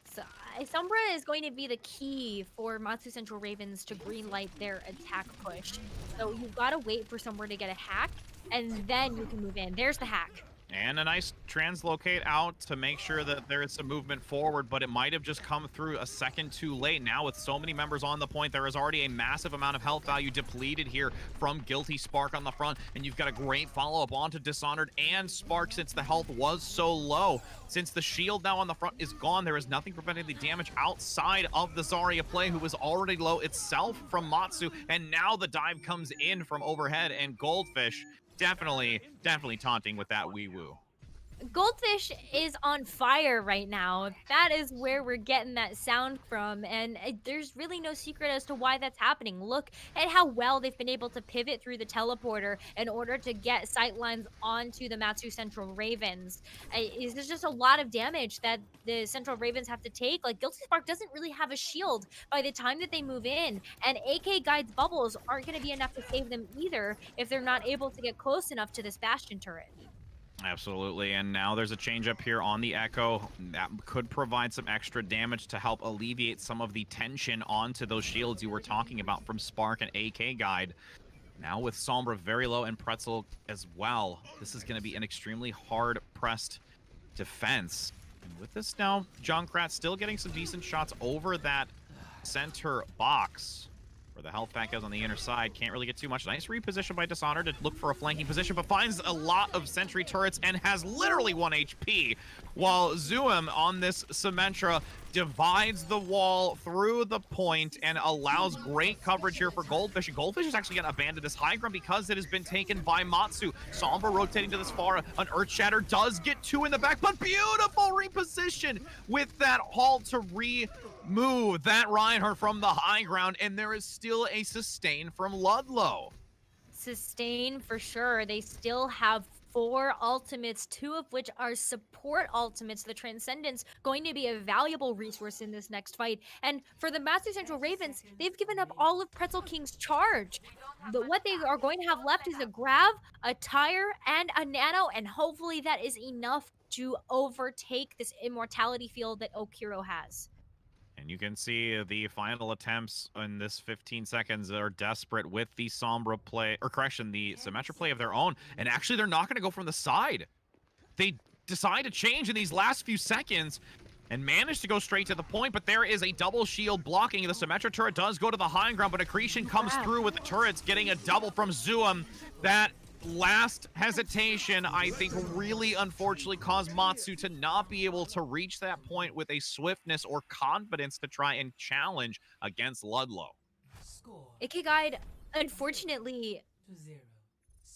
So Sombra is going to be the key for Matsu Central Ravens to greenlight their attack push. So you've got to wait for Sombra to get a hack, and then you can move in. There's the hack. And a nice translocate out to make sure that there is some movement forward, but it might have just come through a second too late. Now with so many members on the point, there is already a massive amount of health value depleted here from Guilty Spark on the front, and you've got a great follow-up onto Dishonored and Spark since the health was so low. Since the shield now on the front is gone, there is nothing preventing the damage outside of the Zarya play, who was already low itself from Matsu, and now the dive comes in from overhead, and Goldfish definitely taunting with that wee woo. Goldfish is on fire right now. That is where we're getting that sound from, and there's really no secret as to why that's happening. Look at how well they've been able to pivot through the teleporter in order to get sightlines onto the Matsu Central Ravens. There's just a lot of damage that the Central Ravens have to take. Like, Guilty Spark doesn't really have a shield by the time that they move in, and AK Guide's bubbles aren't going to be enough to save them either if they're not able to get close enough to this Bastion turret. Absolutely, and now there's a change up here on the Echo. That could provide some extra damage to help alleviate some of the tension onto those shields you were talking about from Spark and AK Guide. Now with Sombra very low and Pretzel as well, this is going to be an extremely hard-pressed defense. And with this now, Junkrat still getting some decent shots over that center box. Where the health pack is on the inner side. Can't really get too much. Nice reposition by Dishonored to look for a flanking position, but finds a lot of sentry turrets and has literally 1 HP. While Zuum on this Symmetra divides the wall through the point and allows great coverage here for Goldfish. And Goldfish is actually going to abandon this high ground because it has been taken by Matsu. Sombra rotating to this far. An Earthshatter does get 2 in the back, but beautiful reposition with that halt to remove that Reinhardt from the high ground. And there is still a sustain from Ludlow. Sustain for sure. They still have 4 ultimates, 2 of which are support ultimates. The Transcendence going to be a valuable resource in this next fight. And for the Master Central Ravens, they've given up all of Pretzel King's charge. What they are going to have left is a Grav, a Tire, and a Nano, and hopefully that is enough to overtake this immortality field that Okiro has. And you can see the final attempts in this 15 seconds are desperate with the Sombra play, or correction, the Symmetra play of their own. And actually, they're not going to go from the side. They decide to change in these last few seconds and manage to go straight to the point, but there is a double shield blocking. The Symmetra turret does go to the high ground, but Accretion comes through with the turrets, getting a double from Zuum. That last hesitation, I think, really unfortunately caused Matsu to not be able to reach that point with a swiftness or confidence to try and challenge against Ludlow. Ikigai, unfortunately,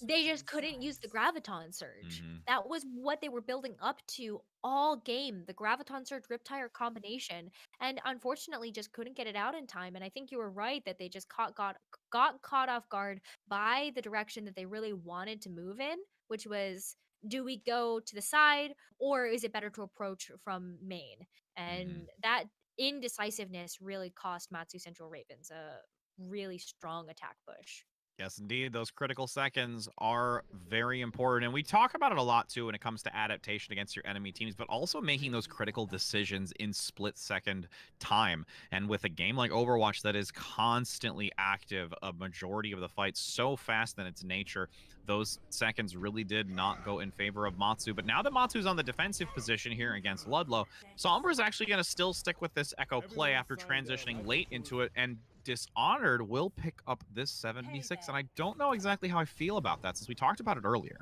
they just couldn't use the Graviton Surge. That was what they were building up to all game, the Graviton Surge Riptire combination, and unfortunately just couldn't get it out in time. And I think you were right that they just got caught off guard by the direction that they really wanted to move in, which was, do we go to the side or is it better to approach from main? And that indecisiveness really cost Matsu Central Ravens a really strong attack push. Yes, indeed. Those critical seconds are very important. And we talk about it a lot, too, when it comes to adaptation against your enemy teams, but also making those critical decisions in split-second time. And with a game like Overwatch that is constantly active, a majority of the fight so fast in its nature, those seconds really did not go in favor of Matsu. But now that Matsu's on the defensive position here against Ludlow, Sombra is actually going to still stick with this Echo play after transitioning late into it, and Dishonored will pick up this 76, and I don't know exactly how I feel about that since we talked about it earlier.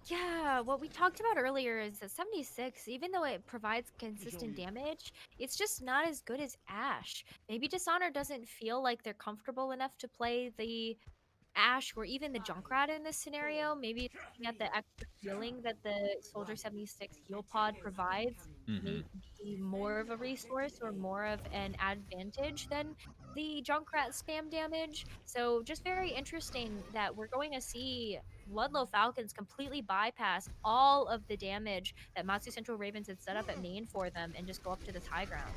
Yeah, what we talked about earlier is that 76, even though it provides consistent damage, it's just not as good as Ashe. Maybe Dishonor doesn't feel like they're comfortable enough to play the Ashe or even the Junkrat in this scenario. Maybe looking at the extra healing that the Soldier 76 heal pod provides may be more of a resource or more of an advantage than the Junkrat spam damage. So just very interesting that we're going to see Ludlow Falcons completely bypass all of the damage that Matsu Central Ravens had set up at main for them and just go up to this high ground.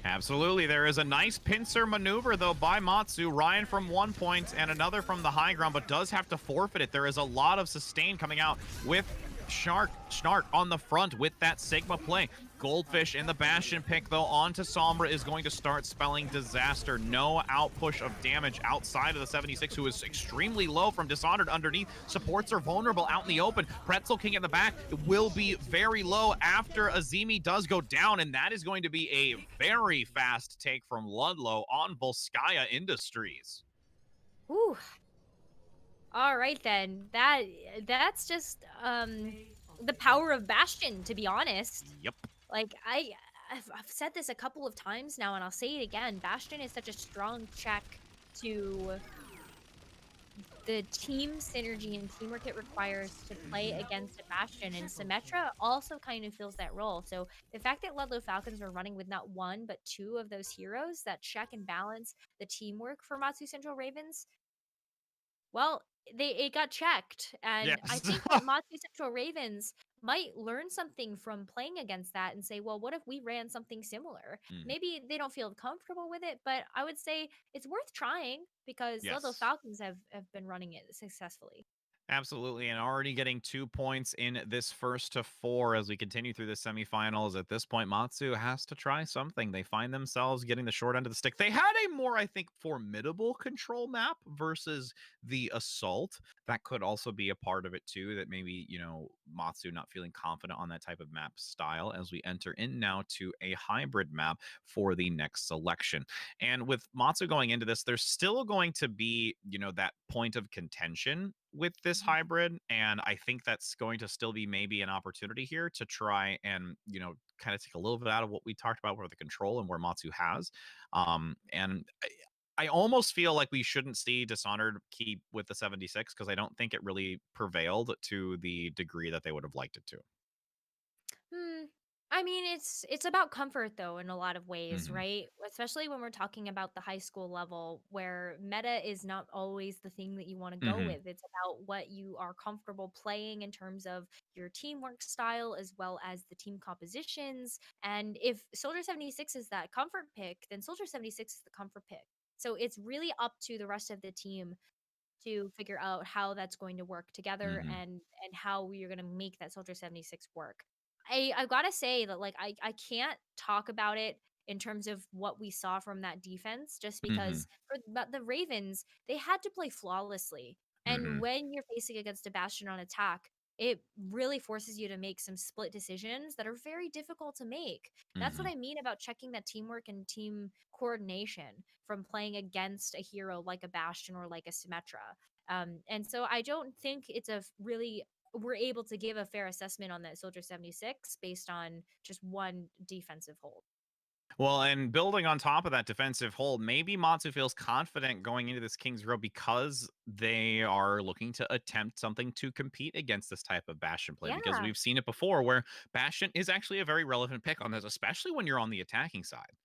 Absolutely. There is a nice pincer maneuver, though, by Matsu. Ryan from 1 point and another from the high ground, but does have to forfeit it. There is a lot of sustain coming out with Snark on the front with that Sigma play. Goldfish in the Bastion pick, though, onto Sombra is going to start spelling disaster. No outpush of damage outside of the 76, who is extremely low from Dishonored underneath. Supports are vulnerable out in the open. Pretzel King in the back will be very low after Azimi does go down, and that is going to be a very fast take from Ludlow on Volskaya Industries. Ooh. All right then. That's just the power of Bastion, to be honest. Yep. Like I've said this a couple of times now, and I'll say it again. Bastion is such a strong check to the team synergy and teamwork it requires to play against a Bastion, and Symmetra also kind of fills that role. So the fact that Ludlow Falcons are running with not one but two of those heroes that check and balance the teamwork for Matsu Central Ravens, well, it got checked, and I Yes. think that Matsu Central Ravens might learn something from playing against that and say, "Well, what if we ran something similar?" Mm, Maybe they don't feel comfortable with it, but I would say it's worth trying because Ludlow yes. Falcons have been running it successfully. Absolutely, and already getting 2 points in this first to 4 as we continue through the semifinals. At this point, Matsu has to try something. They find themselves getting the short end of the stick. They had a more, I think, formidable control map versus the Assault. That could also be a part of it too, that maybe, Matsu not feeling confident on that type of map style as we enter in now to a hybrid map for the next selection. And with Matsu going into this, there's still going to be, that point of contention with this Mhm. hybrid. And I think that's going to still be maybe an opportunity here to try and, kind of take a little bit out of what we talked about where the control and where Matsu has. And I almost feel like we shouldn't see Dishonored keep with the 76 because I don't think it really prevailed to the degree that they would have liked it to. Hmm. I mean, it's about comfort though in a lot of ways, Hmm. right? Especially when we're talking about the high school level where meta is not always the thing that you want to go Hmm. with. It's about what you are comfortable playing in terms of your teamwork style as well as the team compositions. And if Soldier 76 is that comfort pick, then Soldier 76 is the comfort pick. So it's really up to the rest of the team to figure out how that's going to work together Hmm. and how we are going to make that Soldier 76 work. I've got to say that like I can't talk about it in terms of what we saw from that defense just Hmm. because for the Ravens, they had to play flawlessly. And Hmm. when you're facing against a Bastion on attack, it really forces you to make some split decisions that are very difficult to make. That's what Hmm. I mean about checking that teamwork and team coordination from playing against a hero like a Bastion or like a Symmetra. And so I don't think it's really we're able to give a fair assessment on that Soldier 76 based on just one defensive hold. Well, and building on top of that defensive hold, maybe Matsu feels confident going into this Kings Row because they are looking to attempt something to compete against this type of Bastion play because Yeah. we've seen it before where Bastion is actually a very relevant pick on this, especially when you're on the attacking side.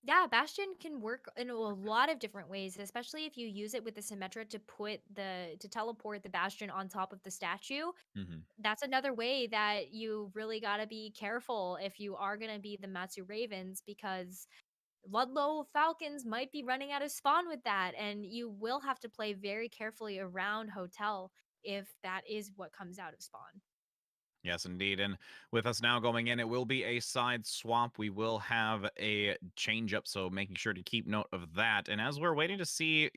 Yeah, Bastion can work in a lot of different ways, especially if you use it with the Symmetra to teleport the Bastion on top of the statue. Hmm. That's another way that you really got to be careful if you are going to be the Matsu Ravens because Ludlow Falcons might be running out of spawn with that, and you will have to play very carefully around Hotel if that is what comes out of spawn. Yes, indeed. And with us now going in, it will be a side swap. We will have a change up. So making sure to keep note of that. And as we're waiting to see,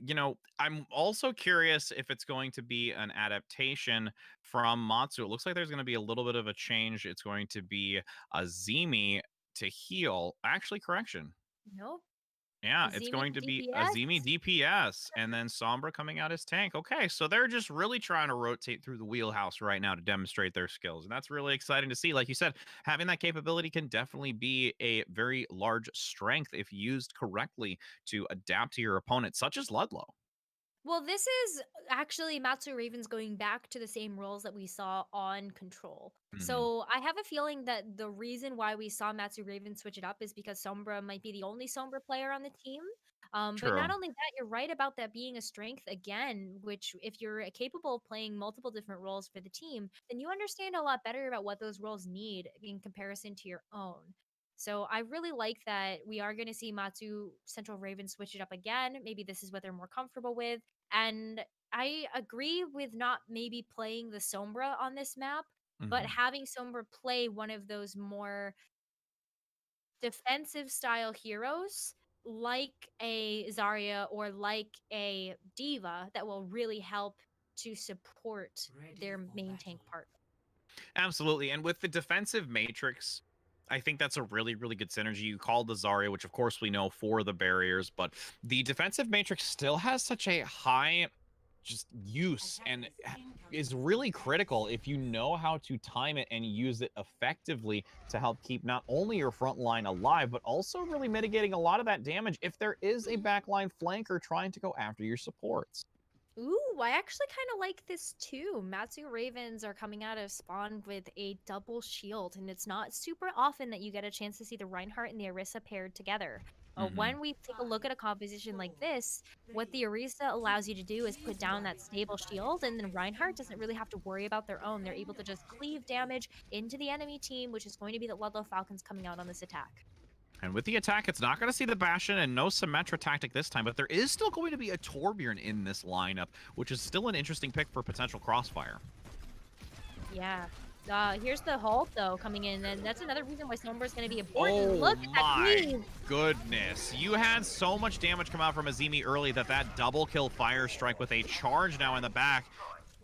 I'm also curious if it's going to be an adaptation from Matsu. It looks like there's going to be a little bit of a change. It's going to be a Zemi to heal. Actually, correction. Nope. Yeah, it's Azimi going to be DPS. Azimi DPS and then Sombra coming out as tank. Okay, so they're just really trying to rotate through the wheelhouse right now to demonstrate their skills. And that's really exciting to see. Like you said, having that capability can definitely be a very large strength if used correctly to adapt to your opponent, such as Ludlow. Well, this is actually Matsu Ravens going back to the same roles that we saw on Control. Hmm. So I have a feeling that the reason why we saw Matsu Ravens switch it up is because Sombra might be the only Sombra player on the team. But not True. only that, you're right about that being a strength again, which if you're capable of playing multiple different roles for the team, then you understand a lot better about what those roles need in comparison to your own. So I really like that we are going to see Matsu Central Ravens switch it up again. Maybe this is what they're more comfortable with. And I agree with not maybe playing the Sombra on this map, but Hmm. having Sombra play one of those more defensive style heroes like a Zarya or like a Diva that will really help to support Ready their for main battle. tank partner. Absolutely. And with the defensive matrix, I think that's a really, really good synergy. You called the Zarya, which of course we know for the barriers, but the defensive matrix still has such a high just use and Attackers incoming is from really critical Bastion. if you know how to time it and use it effectively to help keep not only your front line alive, but also really mitigating a lot of that damage if there is a backline flanker trying to go after your supports. Ooh, I actually kind of like this too. Matsu Ravens are coming out of spawn with a double shield, and it's not super often that you get a chance to see the Reinhardt and the Orisa paired together. Hmm. When we take a look at a composition like this, what the Orisa allows you to do is put down that stable shield, and then Reinhardt doesn't really have to worry about their own. They're able to just cleave damage into the enemy team, which is going to be the Ludlow Falcons coming out on this attack. And with the attack, it's not going to see the Bastion and no Symmetra tactic this time, but there is still going to be a Torbjorn in this lineup, which is still an interesting pick for potential crossfire. Yeah. Here's the Hulk, though, coming in, and that's another reason why Sombra is going to be important. Oh Look at that my cleave! goodness. You had so much damage come out from Azimi early that double kill fire strike with a charge now in the back.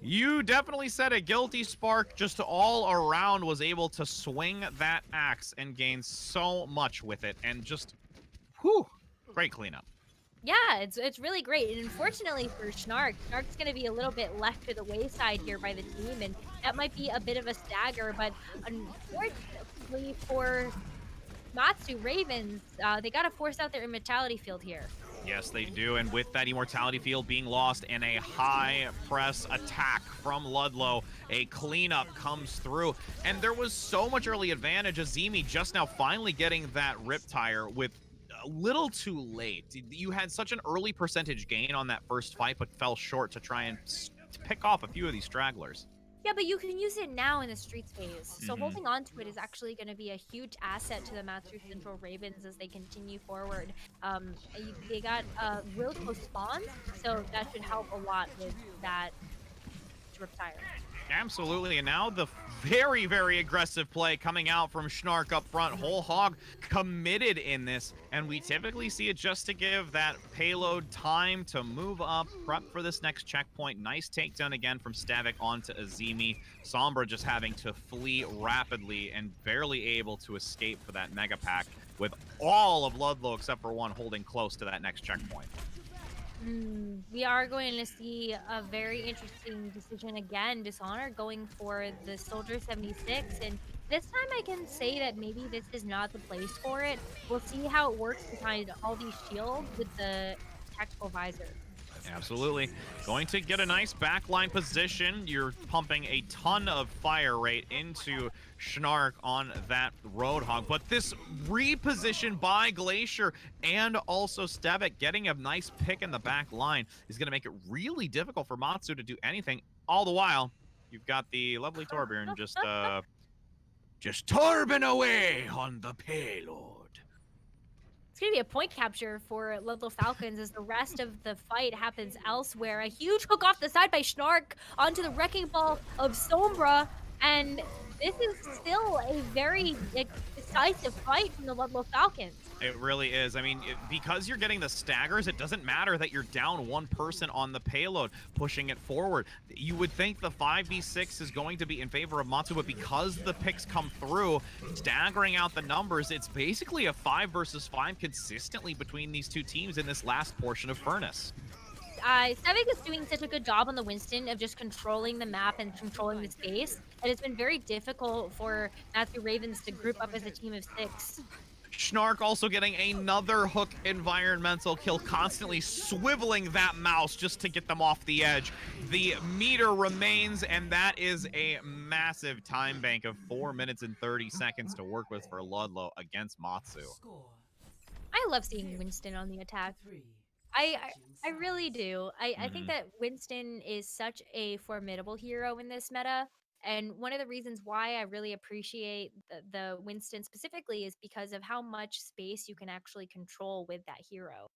You definitely said a guilty spark just all around was able to swing that axe and gain so much with it. And just, whew, great cleanup. Yeah, it's really great. And unfortunately for Snark's going to be a little bit left to the wayside here by the team, and that might be a bit of a stagger. But unfortunately for Matsu Ravens, they got to force out their immortality field here. Yes, they do. And with that immortality field being lost and a high press attack from Ludlow, a cleanup comes through. And there was so much early advantage. Azimi just now finally getting that Riptire with a little too late. You had such an early percentage gain on that first fight, but fell short to try and pick off a few of these stragglers. Yeah, but you can use it now in the streets phase. So Mhm. holding on to it is actually going to be a huge asset to the Matsu Central Ravens as they continue forward. They got real close spawns, so that should help a lot with that Riptire. Absolutely, and now the very, very aggressive play coming out from Schnark up front. Whole Hog committed in this, and we typically see it just to give that payload time to move up, prep for this next checkpoint. Nice takedown again from Stavik onto Azimi. Sombra just having to flee rapidly and barely able to escape for that mega pack, with all of Ludlow except for one holding close to that next checkpoint. We are going to see a very interesting decision again. Dishonor going for the Soldier 76, and this time I can say that maybe this is not the place for it. We'll see how it works behind all these shields with the tactical visor. Absolutely. Going to get a nice backline position. You're pumping a ton of fire rate into Schnark on that Roadhog. But this reposition by Glacier and also Stavik getting a nice pick in the back line is going to make it really difficult for Matsu to do anything. All the while, you've got the lovely Torbjorn just turbing away on the payload. It's going to be a point capture for Ludlow Falcons as the rest of the fight happens elsewhere. A huge hook off the side by Schnark onto the wrecking ball of Sombra. And this is still a very decisive fight from the Ludlow Falcons. It really is. I mean, because you're getting the staggers, it doesn't matter that you're down one person on the payload, pushing it forward. You would think the 5v6 is going to be in favor of Matsu, but because the picks come through, staggering out the numbers, it's basically a 5 versus 5 consistently between these two teams in this last portion of Furnace. Stavik is doing such a good job on the Winston of just controlling the map and controlling the space. And it's been very difficult for Matthew Ravens to group up as a team of 6. Schnark also getting another hook environmental kill, constantly swiveling that mouse just to get them off the edge. The meter remains, and that is a massive time bank of 4 minutes and 30 seconds to work with for Ludlow against Matsu. I love seeing Winston on the attack. I really do. I think that Winston is such a formidable hero in this meta. And one of the reasons why I really appreciate the Winston specifically is because of how much space you can actually control with that hero.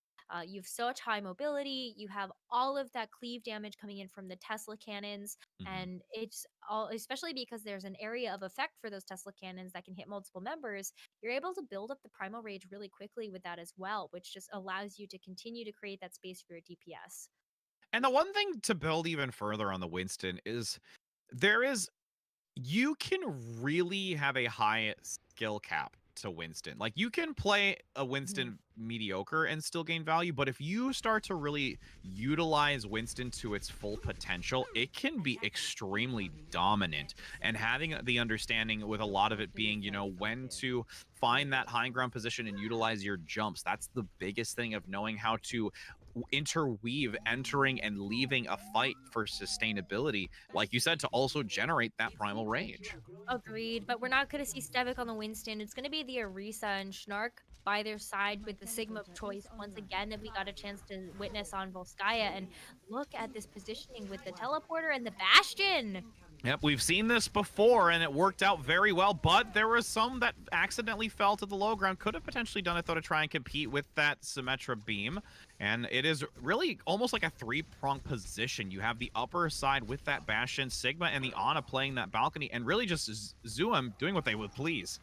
You have such high mobility. You have all of that cleave damage coming in from the Tesla cannons, Mhm. and it's all, especially because there's an area of effect for those Tesla cannons that can hit multiple members. You're able to build up the primal rage really quickly with that as well, which just allows you to continue to create that space for your DPS. And the one thing to build even further on the Winston is there is you can really have a high skill cap to Winston. Like you can play a Mhm. Winston mediocre and still gain value, but if you start to really utilize Winston to its full potential, it can be extremely dominant. And having the understanding with a lot of it being, when to find that high ground position and utilize your jumps, that's the biggest thing of knowing how to interweave entering and leaving a fight for sustainability, like you said, to also generate that primal rage. Agreed, but we're not gonna see Stevic on the Winston. It's gonna be the Orisa and Schnark by their side with the Sigma of choice once again that we got a chance to witness on Volskaya. And look at this positioning with the teleporter and the Bastion. Yep, we've seen this before, and it worked out very well, but there was some that accidentally fell to the low ground. Could have potentially done it, though, to try and compete with that Symmetra beam. And it is really almost like a three-prong position. You have the upper side with that Bastion, Sigma, and the Ana playing that balcony, and really just Zoom doing what they would please.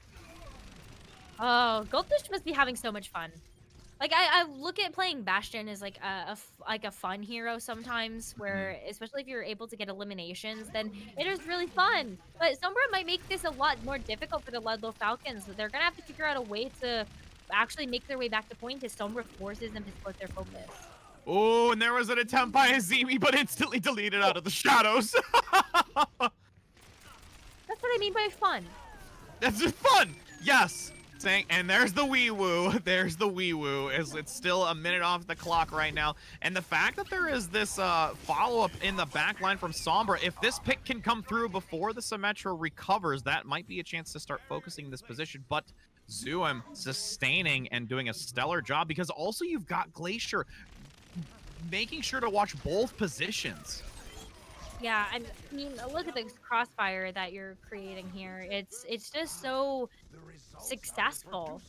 Oh, Goldfish must be having so much fun. Like I look at playing Bastion as like like a fun hero sometimes, where especially if you're able to get eliminations, then it is really fun. But Sombra might make this a lot more difficult for the Ludlow Falcons. They're gonna have to figure out a way to actually make their way back to point as Sombra forces them to split their focus. Oh, and there was an attempt by Azimi, but instantly deleted out of the shadows. That's what I mean by fun. That's just fun. Yes. And there's the wee woo. There's the wee woo. As it's still a minute off the clock right now, and the fact that there is this follow-up in the back line from Sombra, if this pick can come through before the Symmetra recovers, that might be a chance to start focusing this position. But Zoom sustaining and doing a stellar job, because also you've got Glacier making sure to watch both positions. Yeah, I mean, look at this crossfire that you're creating here. It's just so successful.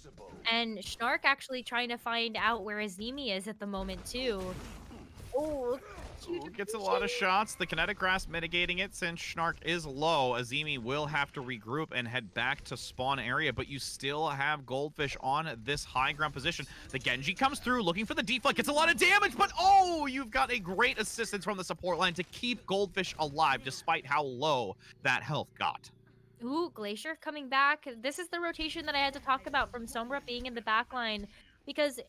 And Schnark actually trying to find out where Azimi is at the moment too. Oh, huge Gets a lot of shots. The kinetic grasp mitigating it since Schnark is low. Azimi will have to regroup and head back to spawn area, but you still have Goldfish on this high ground position. The Genji comes through looking for the deflect, gets a lot of damage, but oh, you've got a great assistance from the support line to keep Goldfish alive despite how low that health got. Ooh, Glacier coming back. This is the rotation that I had to talk about from Sombra being in the back line, because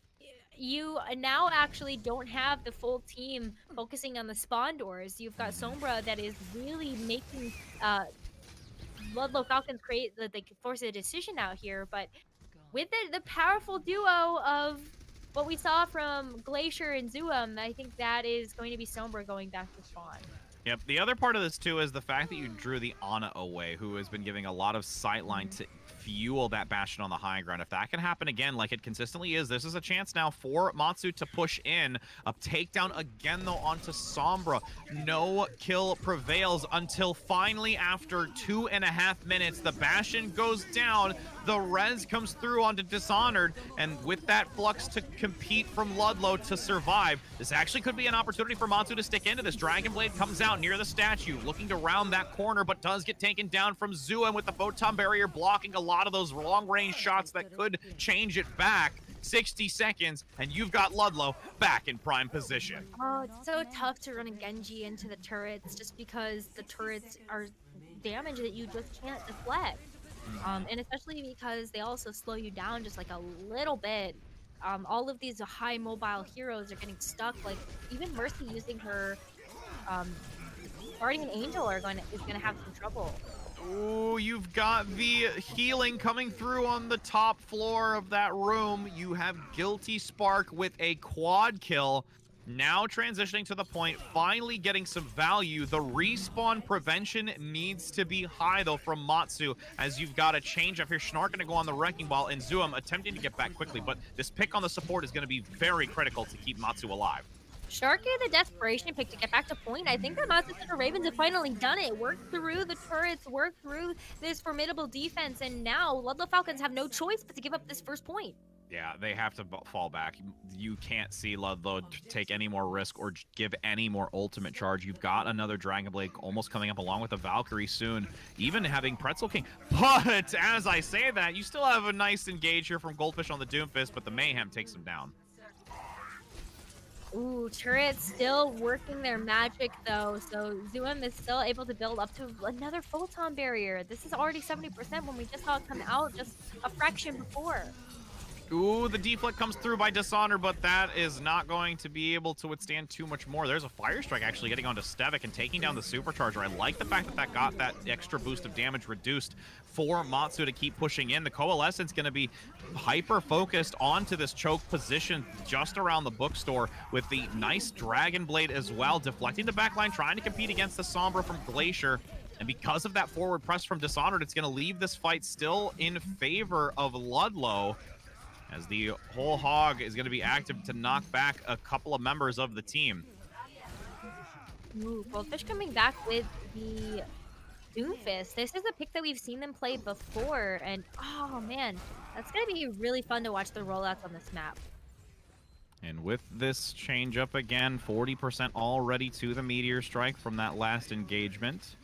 you now actually don't have the full team focusing on the spawn doors. You've got Sombra that is really making Ludlow Falcons create that they can force a decision out here. But with the powerful duo of what we saw from Glacier and Zoom, I think that is going to be Sombra going back to spawn. Yep, the other part of this too is the fact that you drew the Ana away, who has been giving a lot of sightline to fuel that Bastion on the high ground. If that can happen again like it consistently is, this is a chance now for Matsu to push in. A takedown again though onto Sombra. No kill prevails until finally after 2.5 minutes, the Bastion goes down. The res comes through onto Dishonored, and with that flux to compete from Ludlow to survive, this actually could be an opportunity for Matsu to stick into this. Dragon Blade comes out near the statue, looking to round that corner, but does get taken down from Zuan with the photon barrier blocking a lot of those long-range shots that could change it back. 60 seconds, and you've got Ludlow back in prime position. Oh, it's so tough to run a Genji into the turrets just because the turrets are damage that you just can't deflect. And especially because they also slow you down just like a little bit. All of these high mobile heroes are getting stuck. Like even Mercy using her Guardian Angel is gonna have some trouble. Ooh, you've got the healing coming through on the top floor of that room. You have Guilty Spark with a quad kill. Now transitioning to the point, finally getting some value. The respawn prevention needs to be high, though, from Matsu, as you've got a change up here. Schnark going to go on the Wrecking Ball, and Zoom attempting to get back quickly, but this pick on the support is going to be very critical to keep Matsu alive. Sharky, the desperation pick to get back to point. I think that Matsu and the Ravens have finally done it. Worked through the turrets, worked through this formidable defense, and now Ludlow Falcons have no choice but to give up this first point. Yeah, they have to fall back. You can't see Ludlow take any more risk or give any more ultimate charge. You've got another Dragon Blade almost coming up along with a Valkyrie soon, even having Pretzel King. But as I say that, you still have a nice engage here from Goldfish on the Doomfist, but the Mayhem takes him down. Ooh, turrets still working their magic though, so Zoom is still able to build up to another photon barrier. This is already 70% when we just saw it come out just a fraction before. Ooh, the deflect comes through by Dishonor, but that is not going to be able to withstand too much more. There's a Fire Strike actually getting onto Stevik and taking down the Supercharger. I like the fact that that got that extra boost of damage reduced for Matsu to keep pushing in. The Coalescence going to be hyper-focused onto this choke position just around the bookstore with the nice Dragon Blade as well, deflecting the backline, trying to compete against the Sombra from Glacier. And because of that forward press from Dishonored, it's going to leave this fight still in favor of Ludlow, as the whole hog is going to be active to knock back a couple of members of the team. Ooh, Goldfish coming back with the Doomfist. This is a pick that we've seen them play before, and oh man, that's gonna be really fun to watch the rollouts on this map. And with this change up again, 40% already to the Meteor Strike from that last engagement.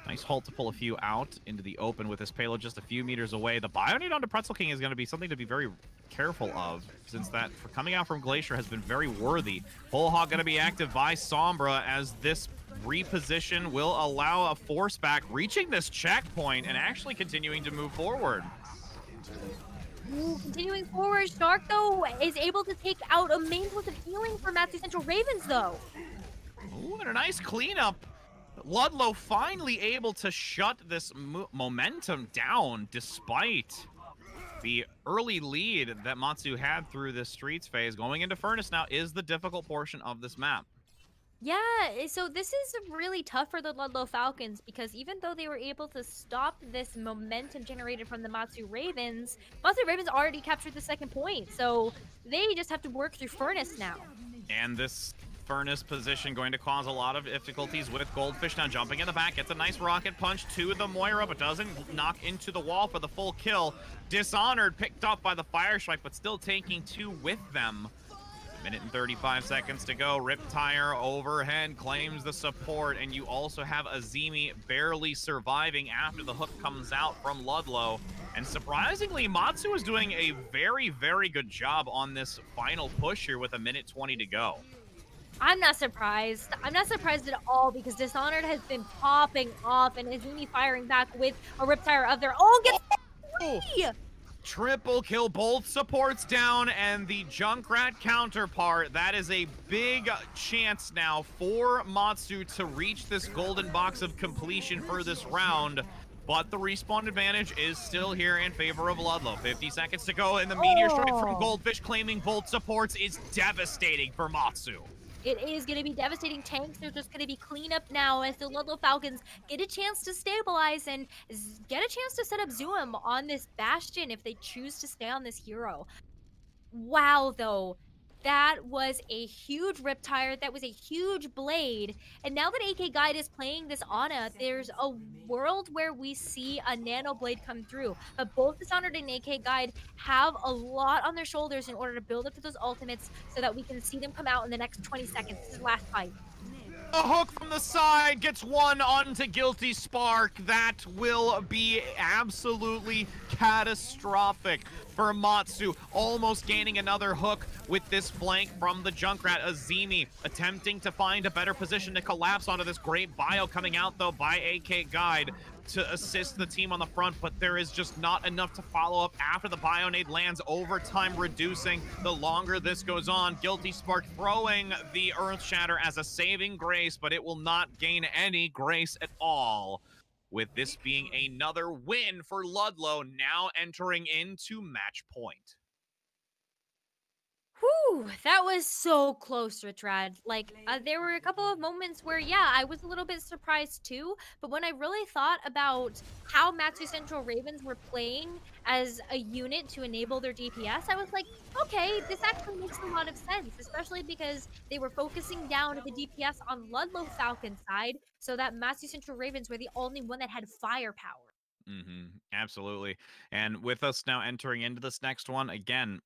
Nice halt to pull a few out into the open with this payload just a few meters away. The Bionade onto Pretzel King is going to be something to be very careful of, since that for coming out from Glacier has been very worthy. Whole Hog going to be active by Sombra, as this reposition will allow a force back, reaching this checkpoint and actually continuing to move forward. Ooh, continuing forward, Shark though is able to take out a main source of healing for Matthew Central Ravens though. Ooh, and a nice cleanup. Ludlow finally able to shut this momentum down despite the early lead that Matsu had through this Streets phase. Going into Furnace now is the difficult portion of this map. Yeah, so this is really tough for the Ludlow Falcons because even though they were able to stop this momentum generated from the Matsu Ravens already captured the second point. So they just have to work through Furnace now. And this Furnace position going to cause a lot of difficulties with Goldfish now jumping in the back. Gets a nice rocket punch to the Moira, but doesn't knock into the wall for the full kill. Dishonored picked up by the Fire Strike, but still taking two with them. Minute and 35 seconds to go. Riptire overhead claims the support, and you also have Azimi barely surviving after the hook comes out from Ludlow. And surprisingly, Matsu is doing a very, very good job on this final push here with a minute 20 to go. I'm not surprised. I'm not surprised at all because Dishonored has been popping off and Azumi firing back with a Riptire of their own. Gets three! Triple kill, both supports down, and the Junkrat counterpart. That is a big chance now for Matsu to reach this golden box of completion for this round. But the respawn advantage is still here in favor of Ludlow. 50 seconds to go, and the Meteor Strike from Goldfish claiming both supports is devastating for Matsu. It is going to be devastating. Tanks are just going to be cleanup now as the Ludlow Falcons get a chance to stabilize and get a chance to set up Zoom on this Bastion if they choose to stay on this hero. Wow, though. That was a huge Riptire. That was a huge Blade. And now that AK Guide is playing this Ana, there's a world where we see a Nano Blade come through. But both Dishonored and AK Guide have a lot on their shoulders in order to build up to those ultimates so that we can see them come out in the next 20 seconds. This is last fight. A hook from the side gets one onto Guilty Spark. That will be absolutely catastrophic for Matsu. Almost gaining another hook with this flank from the Junkrat. Azimi attempting to find a better position to collapse onto this great bio, coming out though by AK Guide to assist the team on the front, but there is just not enough to follow up after the Bionade lands. Overtime reducing the longer this goes on. Guilty Spark throwing the Earth Shatter as a saving grace, but it will not gain any grace at all, with this being another win for Ludlow, now entering into match point. Whew, that was so close, Richrad. Like, there were a couple of moments where, yeah, I was a little bit surprised too. But when I really thought about how Matsu Central Ravens were playing as a unit to enable their DPS, I was like, okay, this actually makes a lot of sense, especially because they were focusing down the DPS on Ludlow Falcon's side, so that Matsu Central Ravens were the only one that had firepower. Absolutely. And with us now entering into this next one, again,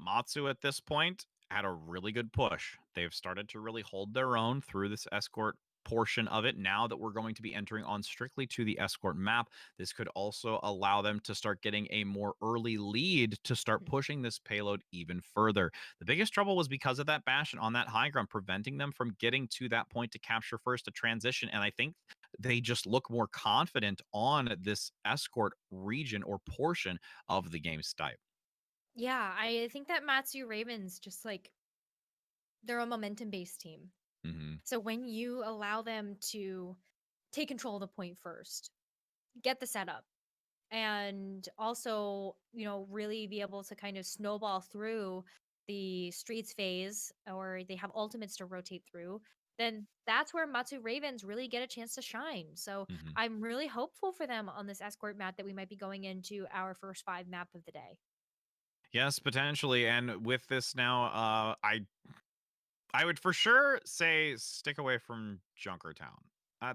Matsu at this point had a really good push. They've started to really hold their own through this escort portion of it. Now that we're going to be entering on strictly to the escort map, this could also allow them to start getting a more early lead to start pushing this payload even further. The biggest trouble was because of that Bastion on that high ground, preventing them from getting to that point to capture first a transition. And I think they just look more confident on this escort region or portion of the game type. Yeah, I think that Matsu Ravens just like they're a momentum based team. Hmm. So when you allow them to take control of the point first, get the setup, and also, really be able to kind of snowball through the streets phase, or they have ultimates to rotate through, then that's where Matsu Ravens really get a chance to shine. So Hmm. I'm really hopeful for them on this escort map that we might be going into our first five map of the day. Yes, potentially. And with this now, I would for sure say stick away from Junkertown.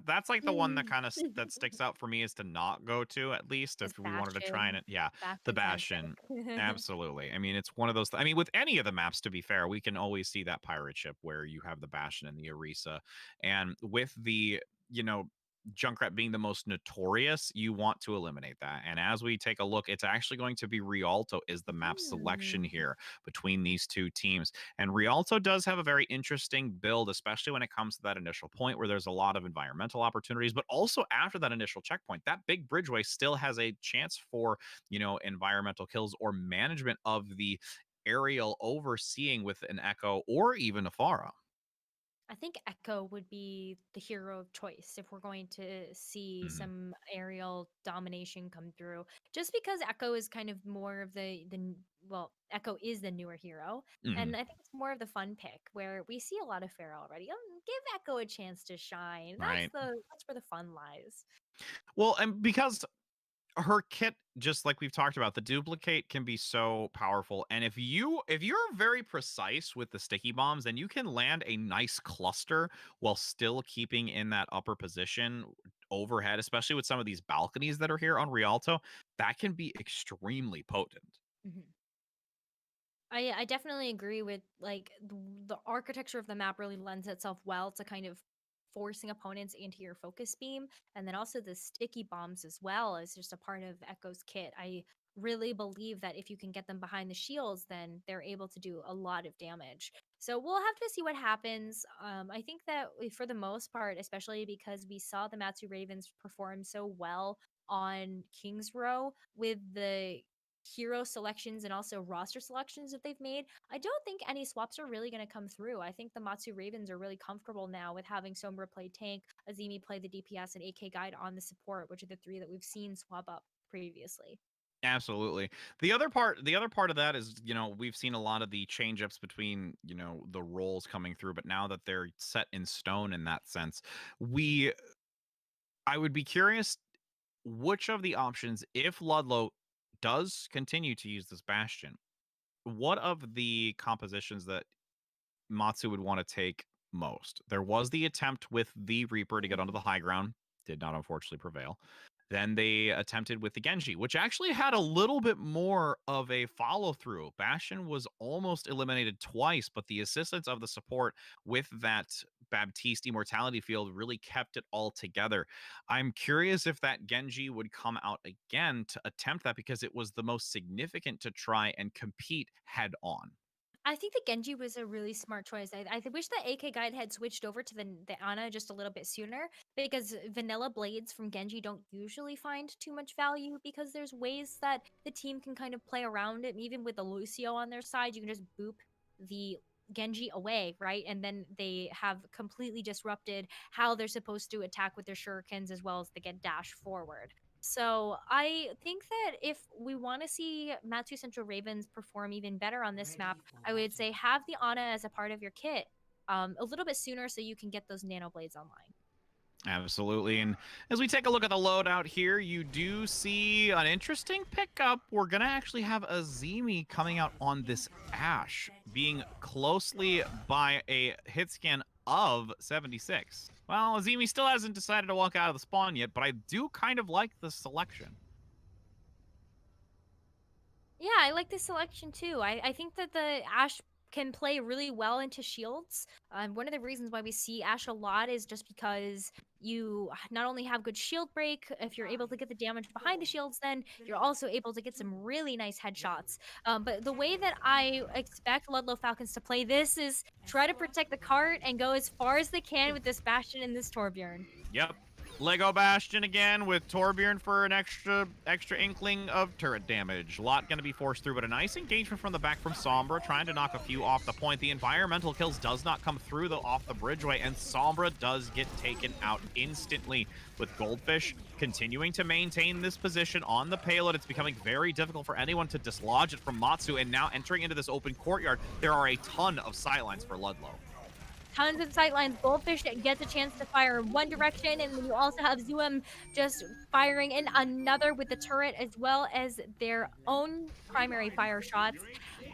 That's like the one that Mm. kind of that sticks out for me is to not go to at least This if we wanted to try Bastion. and yeah, the Bastion's my Bastion. pick. Absolutely. I mean, it's one of those. I mean, with any of the maps, to be fair, we can always see that pirate ship where you have the Bastion and the Orisa, and with the you know Junkrat being the most notorious, you want to eliminate that. And as we take a look, it's actually going to be Rialto is the map selection Mm. here between these two teams. And Rialto does have a very interesting build, especially when it comes to that initial point where there's a lot of environmental opportunities, but also after that initial checkpoint, that big bridgeway still has a chance for, environmental kills or management of the aerial overseeing with an Echo or even a Farah. I think Echo would be the hero of choice if we're going to see Hmm. some aerial domination come through. Just because Echo is kind of more of well, Echo is the newer hero, and Hmm. I think it's more of the fun pick where we see a lot of Fair already. Give Echo a chance to shine. Right. That's where the fun lies. Well, and because her kit, just like we've talked about, the duplicate can be so powerful, and if you're very precise with the sticky bombs, then you can land a nice cluster while still keeping in that upper position overhead, especially with some of these balconies that are here on Rialto. That can be extremely potent. Mhm. I definitely agree with like the architecture of the map really lends itself well to kind of forcing opponents into your focus beam, and then also the sticky bombs as well is just a part of Echo's kit. I really believe that if you can get them behind the shields, then they're able to do a lot of damage. So we'll have to see what happens. I think that for the most part, especially because we saw the Matsu Ravens perform so well on Kings Row with the hero selections and also roster selections that they've made, I don't think any swaps are really going to come through. I think the Matsu Ravens are really comfortable now with having Sombra play tank, Azimi play the DPS, and AK Guide on the support, which are the three that we've seen swap up previously. Absolutely. The other part of that is, we've seen a lot of the change ups between, the roles coming through, but now that they're set in stone in that sense, we I would be curious which of the options, if Ludlow does continue to use this Bastion, what of the compositions that Matsu would want to take most? There was the attempt with the Reaper to get onto Mm. the high ground, did not unfortunately prevail. Then they attempted with the Genji, which actually had a little bit more of a follow through. Bastion was almost eliminated twice, but the assistance of the support with that Baptiste immortality field really kept it all together. I'm curious if that Genji would come out again to attempt that because it was the most significant to try and compete head on. I think the Genji was a really smart choice. I wish the AK Guide had switched over to the Ana just a little bit sooner because vanilla blades from Genji don't usually find too much value because there's ways that the team can kind of play around it. Even with the Lucio on their side, you can just boop the Genji away, right? And then they have completely disrupted how they're supposed to attack with their shurikens as well as the get dash forward. So I think that if we want to see Matsu Central Ravens perform even better on this map, I would say have the Ana as a part of your kit a little bit sooner so you can get those nano blades online. Absolutely. And as we take a look at the loadout here, you do see an interesting pickup. We're going to actually have Azimi coming out on this Ash, being closely by a hit scan of 76. Well, Azimi still hasn't decided to walk out of the spawn yet, but I do kind of like the selection. Yeah, I like this selection too. I think that the Ash can play really well into shields. One of the reasons why we see Ash a lot is just because you not only have good shield break, if you're able to get the damage behind the shields, then you're also able to get some really nice headshots. But the way that I expect Ludlow Falcons to play this is try to protect the cart and go as far as they can with this Bastion and this Torbjorn. Yep. Lego Bastion again with Torbjorn for an extra inkling of turret damage. A lot going to be forced through, but a nice engagement from the back from Sombra, trying to knock a few off the point. The environmental kills does not come through off the bridgeway, and Sombra does get taken out instantly. With Goldfish continuing to maintain this position on the payload, it's becoming very difficult for anyone to dislodge it from Matsu, and now entering into this open courtyard, there are a ton of sightlines for Ludlow. Tons of sightlines. Goldfish gets a chance to fire in one direction, and then you also have Zoom just firing in another with the turret, as well as their own primary fire shots.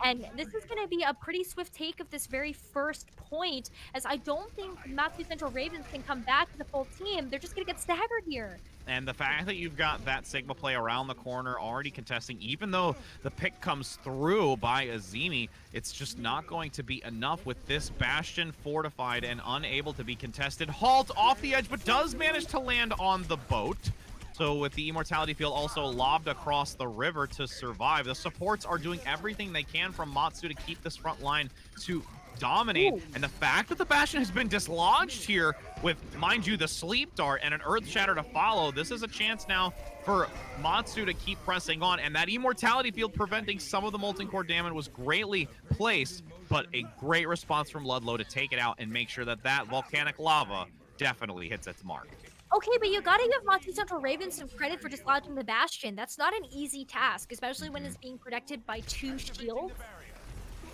And this is going to be a pretty swift take of this very first point, as I don't think Matthew Central Ravens can come back as a full team. They're just going to get staggered here. And the fact that you've got that Sigma play around the corner already contesting, even though the pick comes through by Azimi, it's just not going to be enough with this Bastion fortified and unable to be contested. Halt off the edge, but does manage to land on the boat. So with the Immortality Field also lobbed across the river to survive, the supports are doing everything they can from Matsu to keep this front line to dominate. Ooh. And the fact that the Bastion has been dislodged here with, mind you, the Sleep Dart and an Earth Shatter to follow, this is a chance now for Matsu to keep pressing on. And that Immortality Field preventing some of the Molten Core damage was greatly placed, but a great response from Ludlow to take it out and make sure that that volcanic lava definitely hits its mark. Okay, but you gotta give Monty Central Ravens some credit for dislodging the Bastion. That's not an easy task, especially when it's being protected by 2 shields.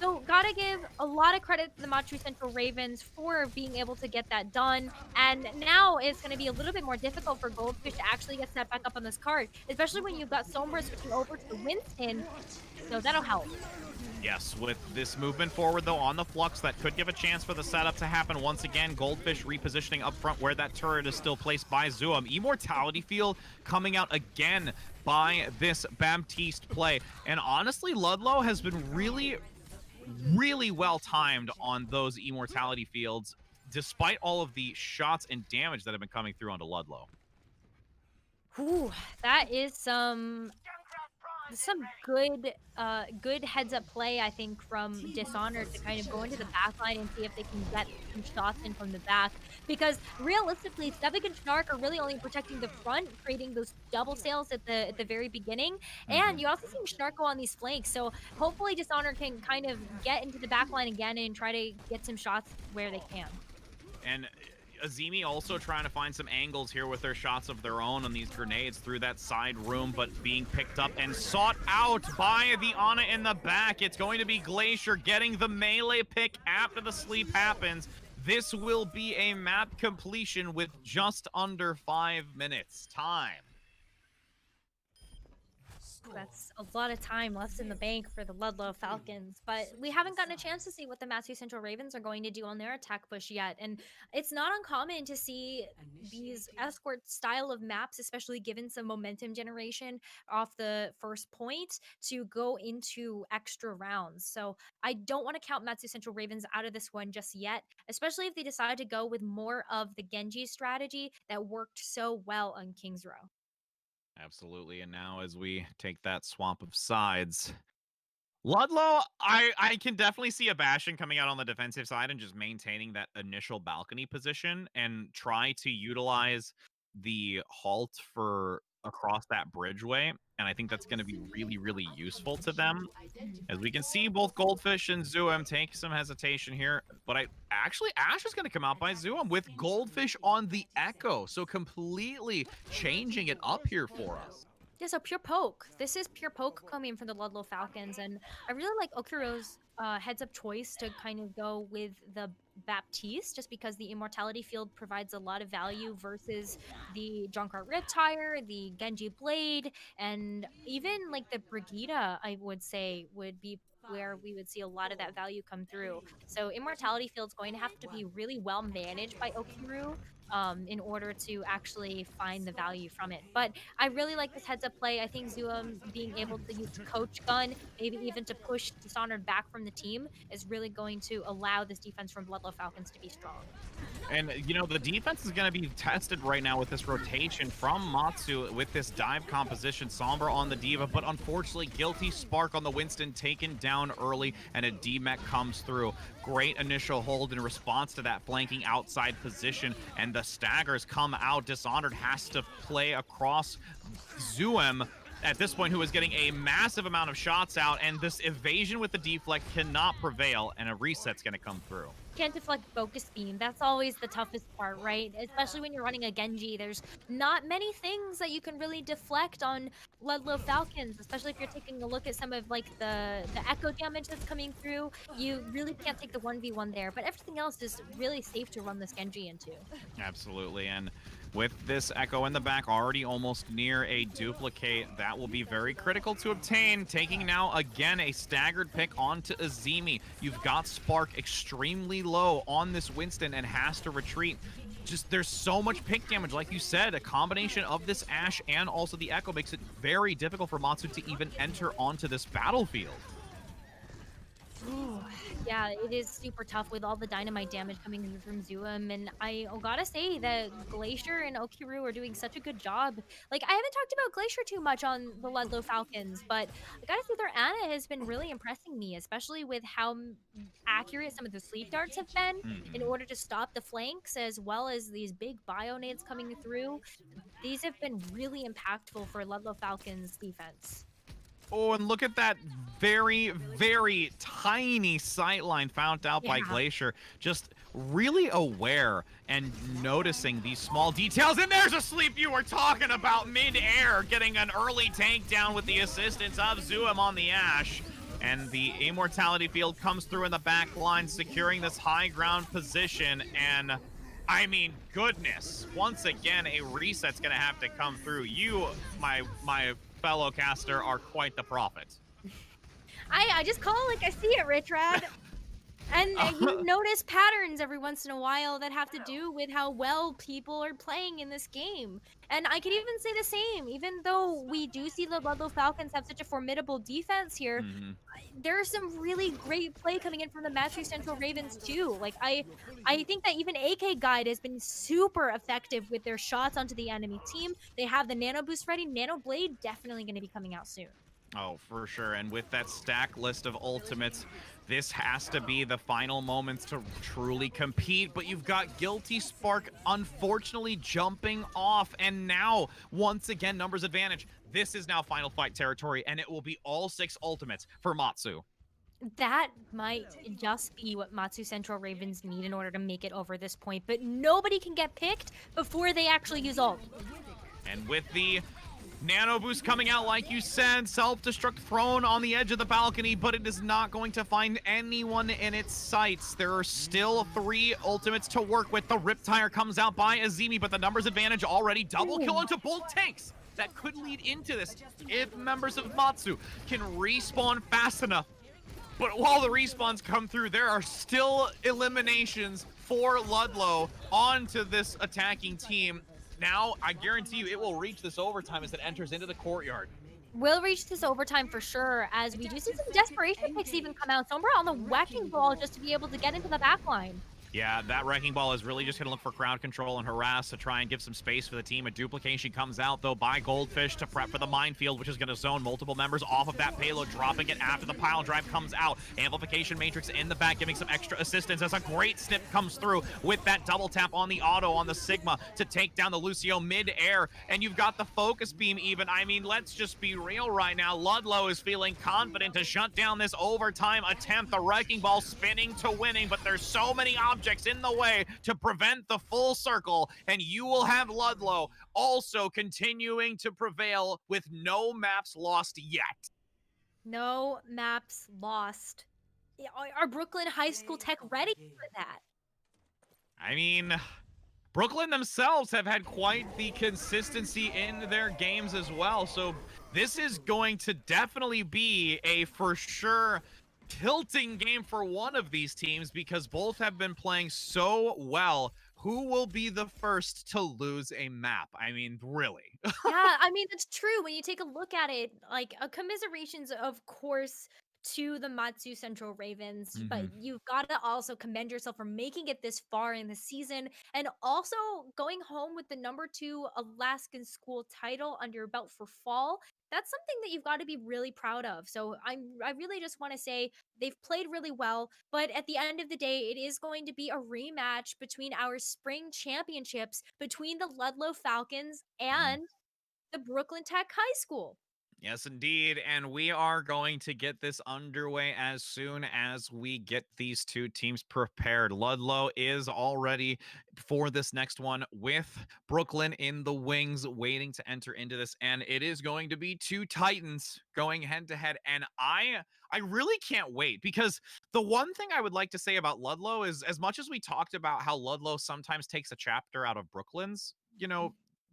So gotta give a lot of credit to the Matsu Central Ravens for being able to get that done. And now it's going to be a little bit more difficult for Goldfish to actually get set back up on this card, especially when you've got Sombra switching over to the Winston. So that'll help. Yes, with this movement forward, though, on the Flux, that could give a chance for the setup to happen once again. Goldfish repositioning up front where that turret is still placed by Zoom. Immortality Field coming out again by this Baptiste play. And honestly, Ludlow has been really well timed on those Immortality Fields, despite all of the shots and damage that have been coming through onto Ludlow. Ooh, that is some good heads up play, I think, from Dishonored to kind of go into the back line and see if they can get some shots in from the back. Because realistically, Sevik and Snark are really only protecting the front, creating those double sails at the very beginning. And you also see Snark go on these flanks. So hopefully Dishonored can kind of get into the back line again and try to get some shots where they can. And Azimi also trying to find some angles here with their shots of their own on these grenades through that side room, but being picked up and sought out by the Ana in the back. It's going to be Glacier getting the melee pick after the sleep happens. This will be a map completion with just under 5 minutes time. That's a lot of time left in the bank for the Ludlow Falcons, but we haven't gotten a chance to see what the Matthew Central Ravens are going to do on their attack push yet. And it's not uncommon to see these escort style of maps, especially given some momentum generation off the first point, to go into extra rounds. So I don't want to count Matthew Central Ravens out of this one just yet, especially if they decide to go with more of the Genji strategy that worked so well on King's Row. Absolutely. And now as we take that swamp of sides, Ludlow, I can definitely see a Bastion coming out on the defensive side and just maintaining that initial balcony position and try to utilize the halt for across that bridgeway. And I think that's going to be really useful to them. As we can see, both Goldfish and Zoom take some hesitation here. But Ash is going to come out by Zoom with Goldfish on the Echo. So completely changing it up here for us. Yeah, so pure poke. This is pure poke coming from the Ludlow Falcons, and I really like Okuro's heads-up choice to kind of go with the Baptiste, just because the Immortality Field provides a lot of value versus the Junkrat Riptire, the Genji Blade, and even like the Brigida, I would say, would be where we would see a lot of that value come through. So Immortality Field's going to have to be really well managed by Okuru in order to actually find the value from it. But I really like this heads-up play. I think Zoom being able to use the coach gun, maybe even to push Dishonored back from the team, is really going to allow this defense from Ludlow Falcons to be strong. And, you know, the defense is going to be tested right now with this rotation from Matsu with this dive composition. Sombra on the Diva, but unfortunately, Guilty Spark on the Winston taken down down early, and a D-Mech comes through. Great initial hold in response to that flanking outside position, and the staggers come out. Dishonored has to play across Zuem at this point, who is getting a massive amount of shots out, and this evasion with the deflect cannot prevail, and a reset's going to come through. Can't deflect focus beam. That's always the toughest part, right? Especially when you're running a Genji. There's not many things that you can really deflect on Ludlow Falcons, especially if you're taking a look at some of like the echo damage that's coming through. You really can't take the 1v1 there, but everything else is really safe to run this Genji into. Absolutely, and with this Echo in the back already almost near a duplicate, that will be very critical to obtain. Taking now, again, a staggered pick onto Azimi. You've got Spark extremely low on this Winston and has to retreat. Just there's so much pick damage, like you said. A combination of this Ashe and also the Echo makes it very difficult for Matsu to even enter onto this battlefield. Ooh, yeah, it is super tough with all the dynamite damage coming in from Zuum, and I gotta say that Glacier and Okiru are doing such a good job. Like, I haven't talked about Glacier too much on the Ludlow Falcons, but I gotta say their Ana has been really impressing me, especially with how accurate some of the sleep darts have been in order to stop the flanks, as well as these big bio nades coming through. These have been really impactful for Ludlow Falcons defense. Oh, and look at that very, very tiny sightline found out by Yeah. Glacier. Just really aware and noticing these small details. And there's a sleep you were talking about mid-air, getting an early takedown with the assistance of Zuum on the Ashe. And the Immortality Field comes through in the back line, securing this high ground position. And I mean, goodness, once again, a reset's gonna have to come through. You, my fellow caster, are quite the prophet. I just call it like I see it, Rich Rad. And you notice patterns every once in a while that have to do with how well people are playing in this game. And I could even say the same, even though we do see the Ludlow Falcons have such a formidable defense here, there's some really great play coming in from the Matthew Central Ravens too. Like I think that even AK Guide has been super effective with their shots onto the enemy team. They have the Nano Boost ready. Nano Blade definitely going to be coming out soon. Oh, for sure. And with that stack list of ultimates, this has to be the final moments to truly compete. But you've got Guilty Spark unfortunately jumping off. And now, once again, numbers advantage. This is now final fight territory, and it will be all 6 ultimates for Matsu. That might just be what Matsu Central Ravens need in order to make it over this point. But nobody can get picked before they actually use ult. And with the Nano Boost coming out, like you said, self-destruct thrown on the edge of the balcony, but it is not going to find anyone in its sights. There are still 3 ultimates to work with. The Riptire comes out by Azimi, but the numbers advantage already. Double kill into both tanks. That could lead into this if members of Matsu can respawn fast enough. But while the respawns come through, there are still eliminations for Ludlow onto this attacking team. Now, I guarantee you it will reach this overtime as it enters into the courtyard. We'll reach this overtime for sure, as we do see some desperation picks even come out. Sombra on the wrecking ball just to be able to get into the back line. Yeah, that Wrecking Ball is really just going to look for crowd control and harass to try and give some space for the team. A duplication comes out, though, by Goldfish to prep for the minefield, which is going to zone multiple members off of that payload, dropping it after the pile drive comes out. Amplification Matrix in the back, giving some extra assistance as a great snip comes through with that double tap on the auto on the Sigma to take down the Lucio mid-air. And you've got the focus beam even. I mean, let's just be real right now. Ludlow is feeling confident to shut down this overtime attempt. The Wrecking Ball spinning to winning, but there's so many objects in the way to prevent the full circle, and you will have Ludlow also continuing to prevail with no maps lost yet. No maps lost. Are Brooklyn High School Tech ready for that? I mean, Brooklyn themselves have had quite the consistency in their games as well, so this is going to definitely be a for sure tilting game for one of these teams because both have been playing so well. Who will be the first to lose a map? I mean, really. Yeah, I mean, that's true. When you take a look at it, like, commiserations, of course, to the Matsu Central Ravens, Mhm. but you've got to also commend yourself for making it this far in the season and also going home with the number 2 Alaskan school title under your belt for fall. That's something that you've got to be really proud of. So I really just want to say they've played really well, but at the end of the day, it is going to be a rematch between our spring championships between the Ludlow Falcons Mhm. and the Brooklyn Tech High School. Yes, indeed. And we are going to get this underway as soon as we get these two teams prepared. Ludlow is all ready for this next one with Brooklyn in the wings, waiting to enter into this. And it is going to be two Titans going head to head. And I really can't wait because the one thing I would like to say about Ludlow is as much as we talked about how Ludlow sometimes takes a chapter out of Brooklyn's,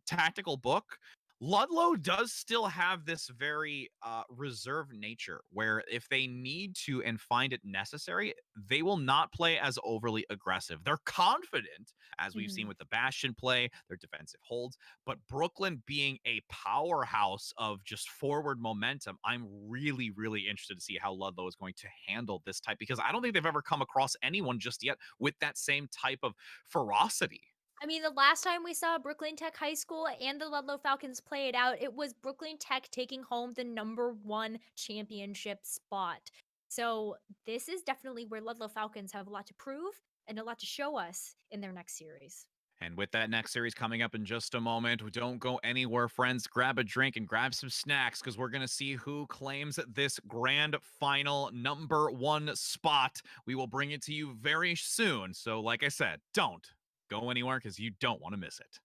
tactical book, Ludlow does still have this very reserved nature where if they need to and find it necessary, they will not play as overly aggressive. They're confident, as we've seen Mhm. with the Bastion play, their defensive holds, but Brooklyn being a powerhouse of just forward momentum, I'm really, really interested to see how Ludlow is going to handle this type because I don't think they've ever come across anyone just yet with that same type of ferocity. I mean, the last time we saw Brooklyn Tech High School and the Ludlow Falcons play it out, it was Brooklyn Tech taking home the number 1 championship spot. So this is definitely where Ludlow Falcons have a lot to prove and a lot to show us in their next series. And with that next series coming up in just a moment, don't go anywhere, friends. Grab a drink and grab some snacks because we're going to see who claims this grand final number 1 spot. We will bring it to you very soon. So, like I said, don't go anywhere because you don't want to miss it.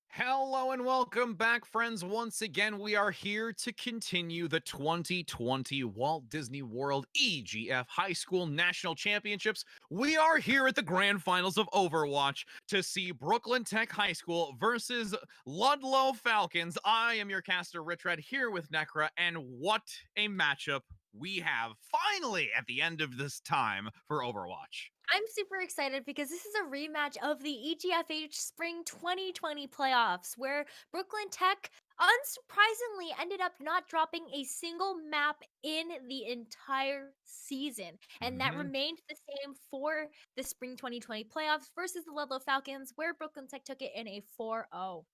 Hello and welcome back, friends. Once again, we are here to continue the 2020 Walt Disney World EGF High School National Championships. We are here at the grand finals of Overwatch to see Brooklyn Tech High School versus Ludlow Falcons. I am your caster, Rich Red, here with Necra, and what a matchup we have finally at the end of this time for Overwatch. I'm super excited because this is a rematch of the EGFH Spring 2020 playoffs, where Brooklyn Tech unsurprisingly ended up not dropping a single map in the entire season. And that Mhm. remained the same for the Spring 2020 playoffs versus the Ludlow Falcons, where Brooklyn Tech took it in a 4-0.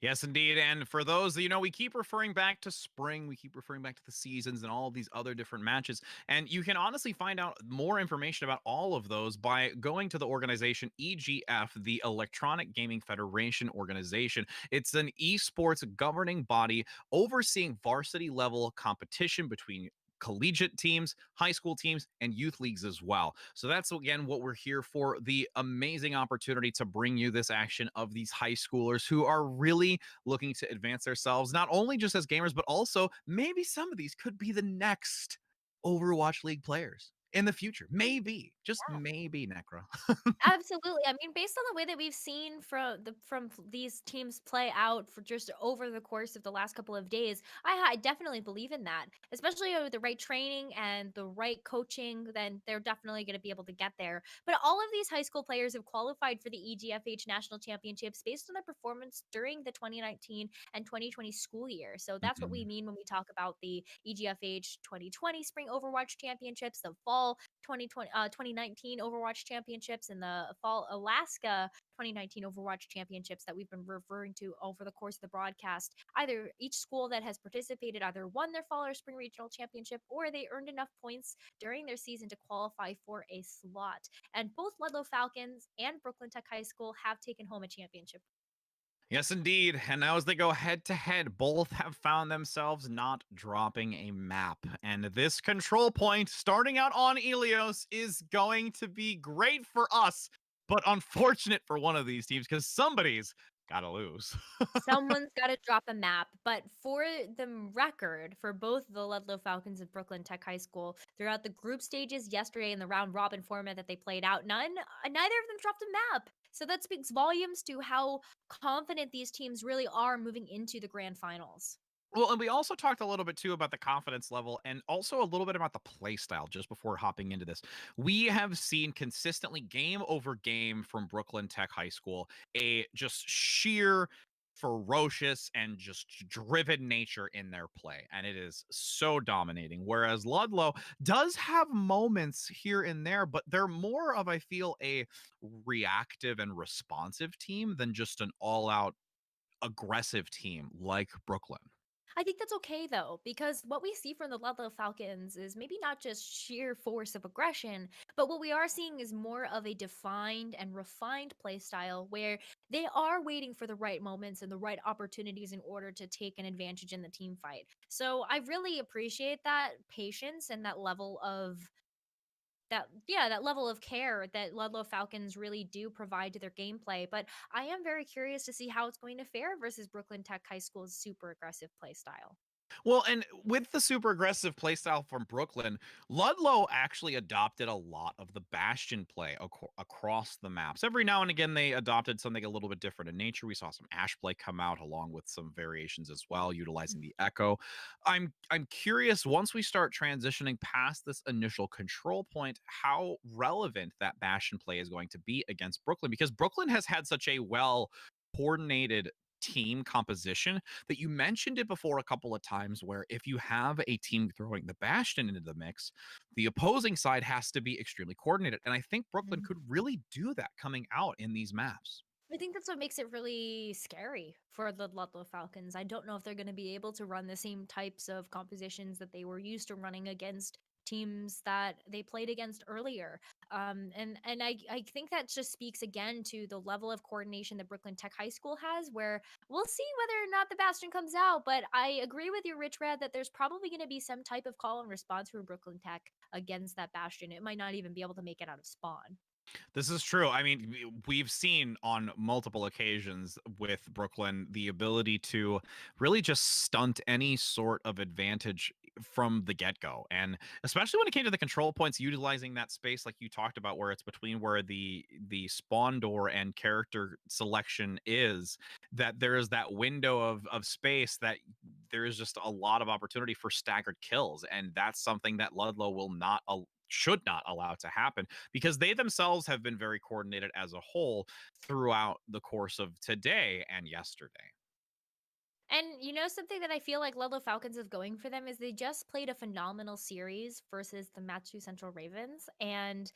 Yes, indeed. And for those, we keep referring back to spring, we keep referring back to the seasons and all these other different matches. And you can honestly find out more information about all of those by going to the organization EGF, the Electronic Gaming Federation organization. It's an esports governing body overseeing varsity level competition between collegiate teams, high school teams, and youth leagues as well. So that's again what we're here for, the amazing opportunity to bring you this action of these high schoolers who are really looking to advance themselves, not only just as gamers, but also maybe some of these could be the next Overwatch League players in the future. Maybe, just maybe, Necra. Absolutely. I mean, based on the way that we've seen these teams play out for just over the course of the last couple of days, I definitely believe in that. Especially with the right training and the right coaching, then they're definitely going to be able to get there. But all of these high school players have qualified for the EGFH National Championships based on their performance during the 2019 and 2020 school year. So that's what we Mhm. mean when we talk about the EGFH 2020 Spring Overwatch Championships, the Fall 2019 Overwatch Championships, and the Fall Alaska 2019 Overwatch Championships that we've been referring to over the course of the broadcast. Either each school that has participated either won their Fall or Spring Regional Championship, or they earned enough points during their season to qualify for a slot. And both Ludlow Falcons and Brooklyn Tech High School have taken home a championship. Yes, indeed. And now, as they go head to head, both have found themselves not dropping a map. And this control point, starting out on Elios, is going to be great for us, but unfortunate for one of these teams because somebody's got to lose. Someone's got to drop a map. But for the record, for both the Ludlow Falcons and Brooklyn Tech High School, throughout the group stages yesterday in the round robin format that they played out, neither of them dropped a map. So that speaks volumes to how confident these teams really are moving into the grand finals. Well, and we also talked a little bit too about the confidence level and also a little bit about the play style just before hopping into this. We have seen consistently game over game from Brooklyn Tech High School a just sheer ferocious and just driven nature in their play, and it is so dominating, whereas Ludlow does have moments here and there, but they're more of, I feel, a reactive and responsive team than just an all-out aggressive team like Brooklyn. I think that's okay though, because what we see from the Ludlow Falcons is maybe not just sheer force of aggression, but what we are seeing is more of a defined and refined play style where they are waiting for the right moments and the right opportunities in order to take an advantage in the team fight. So I really appreciate that patience and that level of care that Ludlow Falcons really do provide to their gameplay. But I am very curious to see how it's going to fare versus Brooklyn Tech High School's super aggressive play style. Well, and with the super aggressive playstyle from Brooklyn, Ludlow actually adopted a lot of the Bastion play across the maps. Every now and again, they adopted something a little bit different in nature. We saw some Ash play come out along with some variations as well, utilizing the Echo. I'm curious once we start transitioning past this initial control point, how relevant that Bastion play is going to be against Brooklyn because Brooklyn has had such a well coordinated team composition that you mentioned it before a couple of times where if you have a team throwing the Bastion into the mix, the opposing side has to be extremely coordinated. And I think Brooklyn could really do that coming out in these maps. I think that's what makes it really scary for the Ludlow Falcons. I don't know if they're going to be able to run the same types of compositions that they were used to running against teams that they played against earlier. And I think that just speaks again to the level of coordination that Brooklyn Tech High School has, where we'll see whether or not the Bastion comes out. But I agree with you, Rich Rad, that there's probably going to be some type of call and response from Brooklyn Tech against that Bastion. It might not even be able to make it out of spawn. This is true. I mean, we've seen on multiple occasions with Brooklyn the ability to really just stunt any sort of advantage from the get-go. And especially when it came to the control points, utilizing that space like you talked about, where it's between where the spawn door and character selection is, that there is that window of space that there is just a lot of opportunity for staggered kills. And that's something that Ludlow will not should not allow to happen because they themselves have been very coordinated as a whole throughout the course of today and yesterday. And you know something that I feel like Ludlow Falcons is going for them is they just played a phenomenal series versus the Matsu Central Ravens, and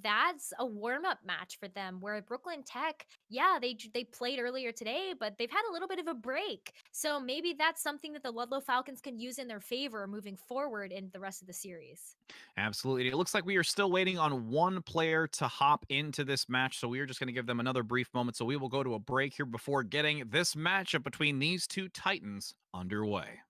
that's a warm-up match for them. Where Brooklyn Tech, yeah, they played earlier today, but they've had a little bit of a break. So maybe that's something that the Ludlow Falcons can use in their favor moving forward in the rest of the series. Absolutely. It looks like we are still waiting on one player to hop into this match. So we are just going to give them another brief moment. So we will go to a break here before getting this matchup between these two Titans underway.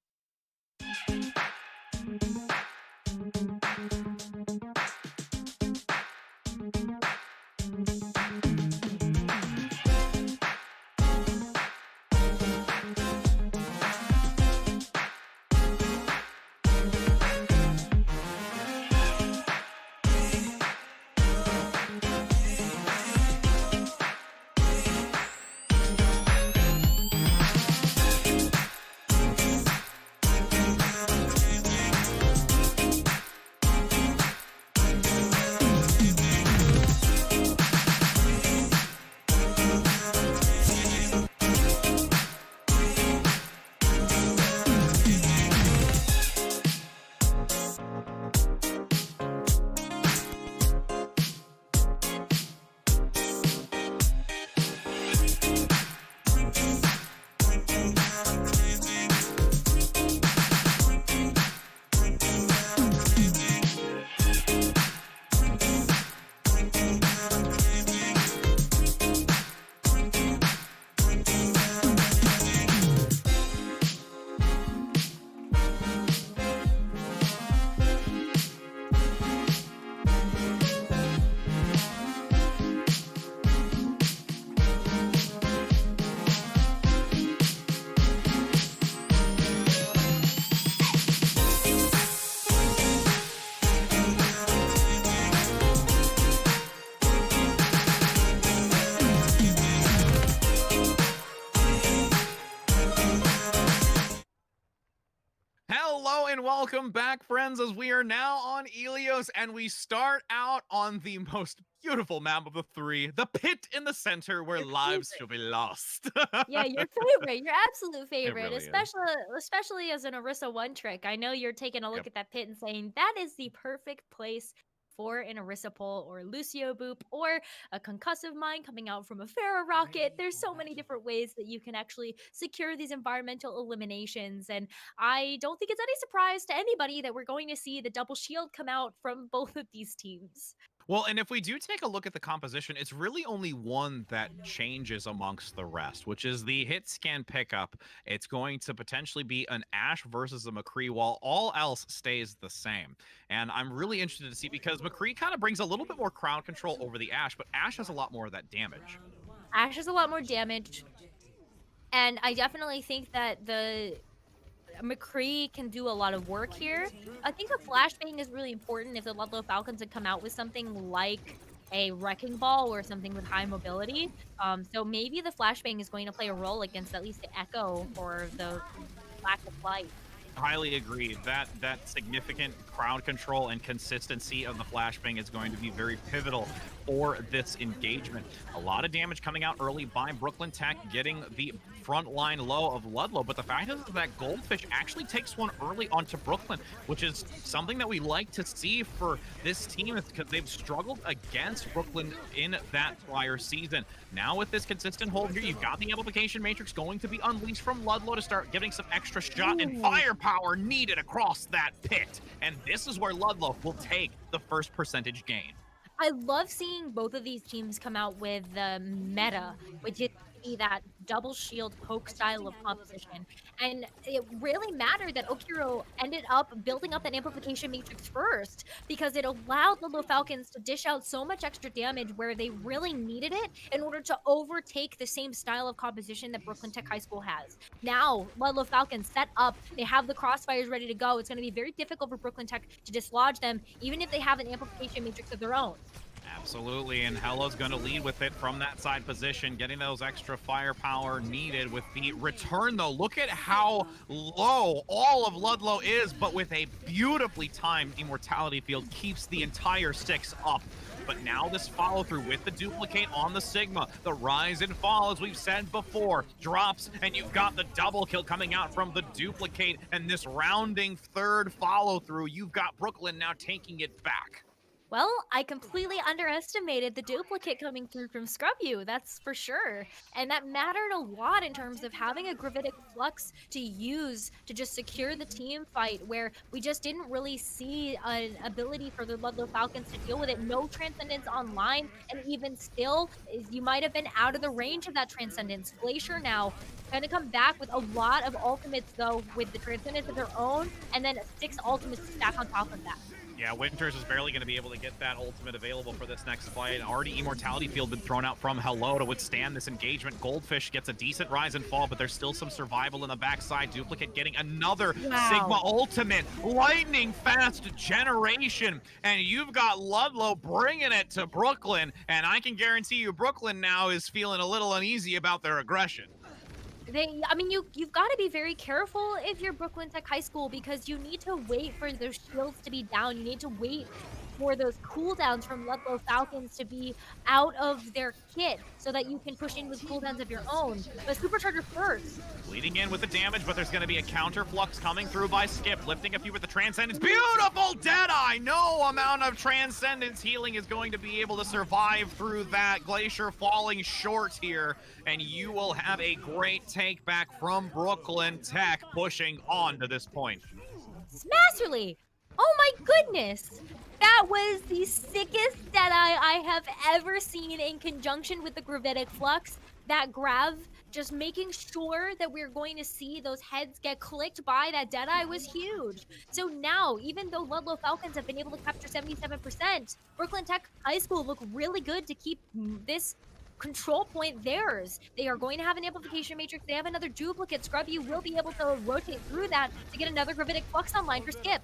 Hello and welcome back, friends, as we are now on Elios and we start out on the most beautiful map of the three, the pit in the center where Your lives favorite. should be lost. Yeah, your favorite, your absolute It favorite, really is. especially as an Orisa one trick. I know you're taking a look Yep. at that pit and saying that is the perfect place for an Orisa pole or Lucio boop or a concussive mine coming out from a Pharaoh rocket. There's so many different ways that you can actually secure these environmental eliminations. And I don't think it's any surprise to anybody that we're going to see the double shield come out from both of these teams. Well, and if we do take a look at the composition, it's really only one that changes amongst the rest, which is the hit scan pickup. It's going to potentially be an Ash versus a McCree, while all else stays the same. And I'm really interested to see because McCree kind of brings a little bit more crowd control over the Ash, but Ash has a lot more of that damage. Ash has a lot more damage. And I definitely think that McCree can do a lot of work here. I think a flashbang is really important if the Ludlow Falcons had come out with something like a wrecking ball or something with high mobility. So maybe the flashbang is going to play a role against at least the Echo for the lack of light. Highly agreed. That significant crowd control and consistency of the flashbang is going to be very pivotal for this engagement. A lot of damage coming out early by Brooklyn Tech, getting the front line low of Ludlow, but the fact is that Goldfish actually takes one early onto Brooklyn, which is something that we like to see for this team because they've struggled against Brooklyn in that prior season. Now with this consistent hold here, you've got the amplification matrix going to be unleashed from Ludlow to start getting some extra shot and Ooh. firepower needed across that pit. And this is where Ludlow will take the first percentage gain. I love seeing both of these teams come out with the meta, which is to be that double shield poke style of composition. And it really mattered that Okiro ended up building up that amplification matrix first because it allowed the Little Falcons to dish out so much extra damage where they really needed it in order to overtake the same style of composition that Brooklyn Tech High School has. Now, Ludlow Falcons set up, they have the crossfires ready to go. It's going to be very difficult for Brooklyn Tech to dislodge them, even if they have an amplification matrix of their own. Absolutely, and Hello's going to lead with it from that side position, getting those extra firepower needed with the return, though. Look at how low all of Ludlow is, but with a beautifully timed Immortality Field keeps the entire six up. But now this follow-through with the duplicate on the Sigma, the rise and fall, as we've said before, drops, and you've got the double kill coming out from the duplicate, and this rounding third follow-through, you've got Brooklyn now taking it back. Well, I completely underestimated the duplicate coming through from Scrub You, that's for sure. And that mattered a lot in terms of having a gravitic flux to use to just secure the team fight, where we just didn't really see an ability for the Ludlow Falcons to deal with it. No Transcendence online, and even still, you might have been out of the range of that Transcendence. Glacier now gonna come back with a lot of ultimates, though, with the Transcendence of their own, and then 6 ultimates to stack on top of that. Yeah, Winters is barely going to be able to get that ultimate available for this next fight. Already Immortality Field been thrown out from Hello to withstand this engagement. Goldfish gets a decent rise and fall, but there's still some survival in the backside. Duplicate getting another Sigma ultimate. Lightning fast generation. And you've got Ludlow bringing it to Brooklyn. And I can guarantee you Brooklyn now is feeling a little uneasy about their aggression. I mean, you've got to be very careful if you're Brooklyn Tech High School because you need to wait for those shields to be down. You need to wait for those cooldowns from Ludlow Falcons to be out of their kit so that you can push in with cooldowns of your own. But Supercharger first. Leading in with the damage, but there's going to be a counter flux coming through by Skip, lifting a few with the Transcendence. Beautiful Deadeye! No amount of Transcendence healing is going to be able to survive through that. Glacier falling short here, and you will have a great take back from Brooklyn Tech pushing on to this point. Smasherly! Oh my goodness! That was the sickest Deadeye I have ever seen in conjunction with the Gravitic Flux. That Grav, just making sure that we're going to see those heads get clicked by that Deadeye was huge. So now, even though Ludlow Falcons have been able to capture 77%, Brooklyn Tech High School look really good to keep this control point theirs. They are going to have an amplification matrix. They have another duplicate. Scrub, you will be able to rotate through that to get another Gravitic Flux online for Skip.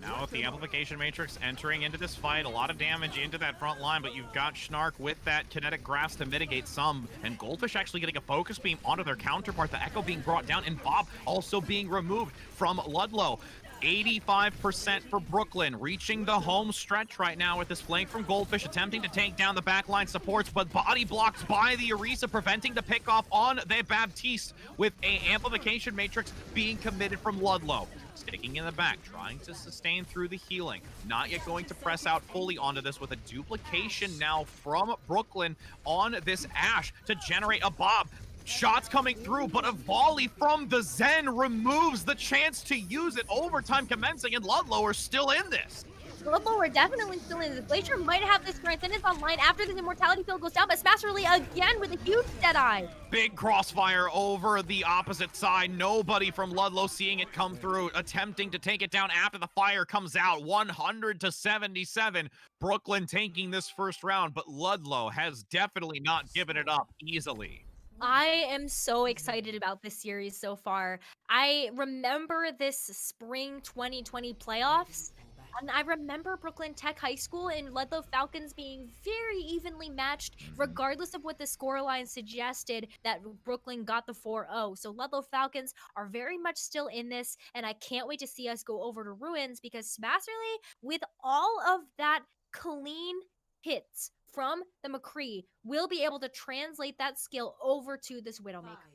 Now with the amplification matrix entering into this fight, a lot of damage into that front line, but you've got Schnark with that kinetic grasp to mitigate some, and Goldfish actually getting a focus beam onto their counterpart, the Echo being brought down, and Bob also being removed from Ludlow. 85% for Brooklyn, reaching the home stretch right now with this flank from Goldfish, attempting to take down the backline supports, but body blocked by the Orisa, preventing the pickoff on the Baptiste, with a amplification matrix being committed from Ludlow. Sticking in the back, trying to sustain through the healing. Not yet going to press out fully onto this with a duplication now from Brooklyn on this Ash to generate a Bob. Shots coming through, but a volley from the Zen removes the chance to use it. Overtime commencing, and Ludlow are still in this. Ludlow are definitely still in this. Glacier might have this Transcendence online after this Immortality Field goes down, but Smasherly again with a huge Deadeye. Big crossfire over the opposite side. Nobody from Ludlow seeing it come through, attempting to take it down after the fire comes out. 100-77. Brooklyn taking this first round, but Ludlow has definitely not given it up easily. I am so excited about this series so far. I remember this spring 2020 playoffs, and I remember Brooklyn Tech High School and Ludlow Falcons being very evenly matched, Mhm. regardless of what the scoreline suggested that Brooklyn got the 4-0. So Ludlow Falcons are very much still in this, and I can't wait to see us go over to Ruins because Smasserly, with all of that clean hits from the McCree will be able to translate that skill over to this Widowmaker.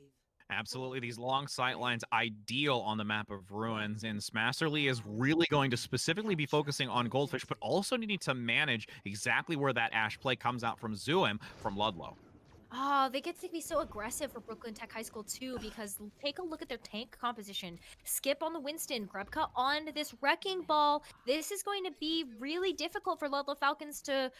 Absolutely, these long sight lines ideal on the map of ruins, and Smasserly is really going to specifically be focusing on Goldfish, but also needing to manage exactly where that Ash play comes out from Zuim from Ludlow. Oh, they get to be so aggressive for Brooklyn Tech High School too, because take a look at their tank composition. Skip on the Winston, Grebka on this Wrecking Ball. This is going to be really difficult for Ludlow Falcons to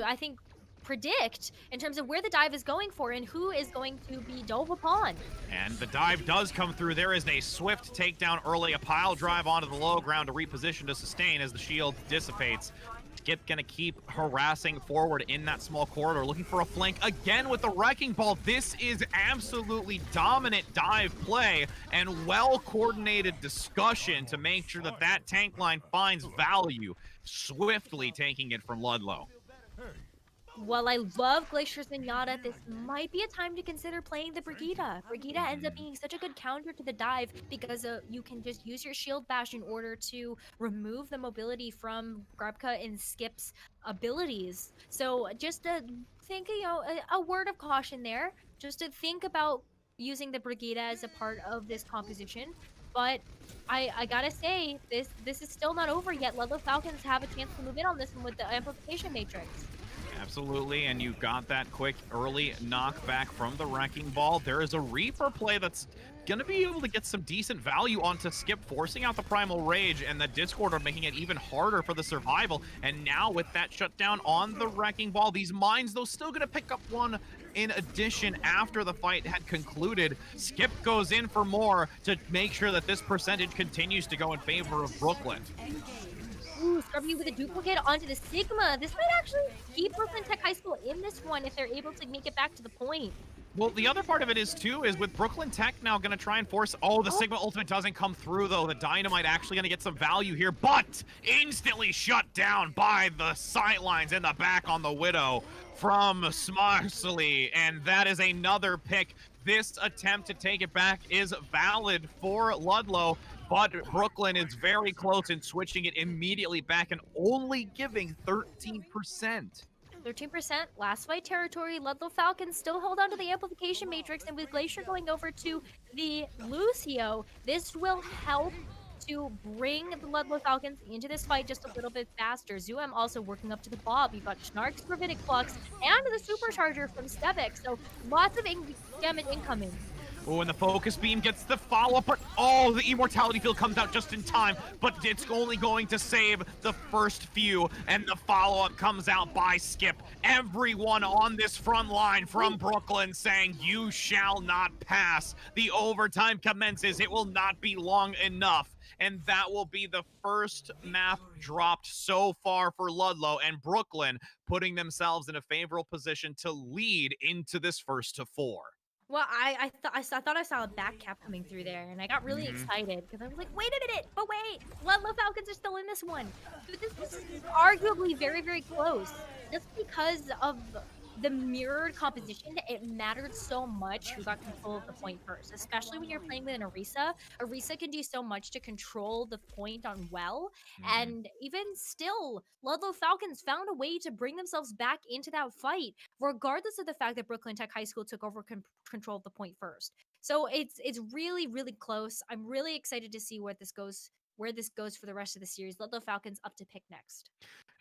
I think predict in terms of where the dive is going for and who is going to be dove upon. And the dive does come through. There is a swift takedown early, a pile drive onto the low ground to reposition to sustain as the shield dissipates. Skip gonna keep harassing forward in that small corridor, looking for a flank again with the Wrecking Ball. This is absolutely dominant dive play and well-coordinated discussion to make sure that that tank line finds value, swiftly taking it from Ludlow. While I love Glacier Zenyatta, this might be a time to consider playing the Brigida. Brigida ends up Mhm. being such a good counter to the dive because you can just use your shield bash in order to remove the mobility from Grabka and Skip's abilities. So just to think, a word of caution there, just to think about using the Brigida as a part of this composition. But I gotta say, this is still not over yet. Ludlow Falcons have a chance to move in on this one with the amplification matrix. Absolutely, and you got that quick early knockback from the Wrecking Ball. There is a Reaper play that's going to be able to get some decent value onto Skip, forcing out the Primal Rage, and the Discord are making it even harder for the survival. And now with that shutdown on the Wrecking Ball, these mines, though, still going to pick up one in addition after the fight had concluded. Skip goes in for more to make sure that this percentage continues to go in favor of Brooklyn. Ooh, Scrubby with a duplicate onto the Sigma. This might actually keep Brooklyn Tech High School in this one if they're able to make it back to the point. Well, the other part of it is, too, is with Brooklyn Tech now going to try and force... Oh, the Oh, Sigma Ultimate doesn't come through, though. The Dynamite actually going to get some value here, but instantly shut down by the sightlines in the back on the Widow from Smarsley, and that is another pick. This attempt to take it back is valid for Ludlow, but Brooklyn is very close in switching it immediately back and only giving 13%. 13% last fight territory. Ludlow Falcons still hold on to the amplification matrix, and with Glacier going over to the Lucio, this will help to bring the Ludlow Falcons into this fight just a little bit faster. Zuem also working up to the Bob. You've got Snark's Gravitic Flux and the Supercharger from Stevik, so lots of damage incoming. Oh, and the focus beam gets the follow-up, but oh, the immortality field comes out just in time, but it's only going to save the first few, and the follow-up comes out by Skip. Everyone on this front line from Brooklyn saying, you shall not pass. The overtime commences. It will not be long enough. And that will be the first map dropped so far for Ludlow, and Brooklyn putting themselves in a favorable position to lead into this first to four. Well, I thought I saw a back cap coming through there, and I got really Mhm. excited because I was like, "Wait a minute! But wait, Ludlow Falcons are still in this one." But this is arguably very, very close, just because of the mirrored composition. It mattered so much who got control of the point first, especially when you're playing with an Orisa. Orisa can do so much to control the point on well, Mhm. and even still, Ludlow Falcons found a way to bring themselves back into that fight regardless of the fact that Brooklyn Tech High School took over control of the point first. So it's really really close. I'm really excited to see where this goes for the rest of the series. Let the Falcons up to pick next.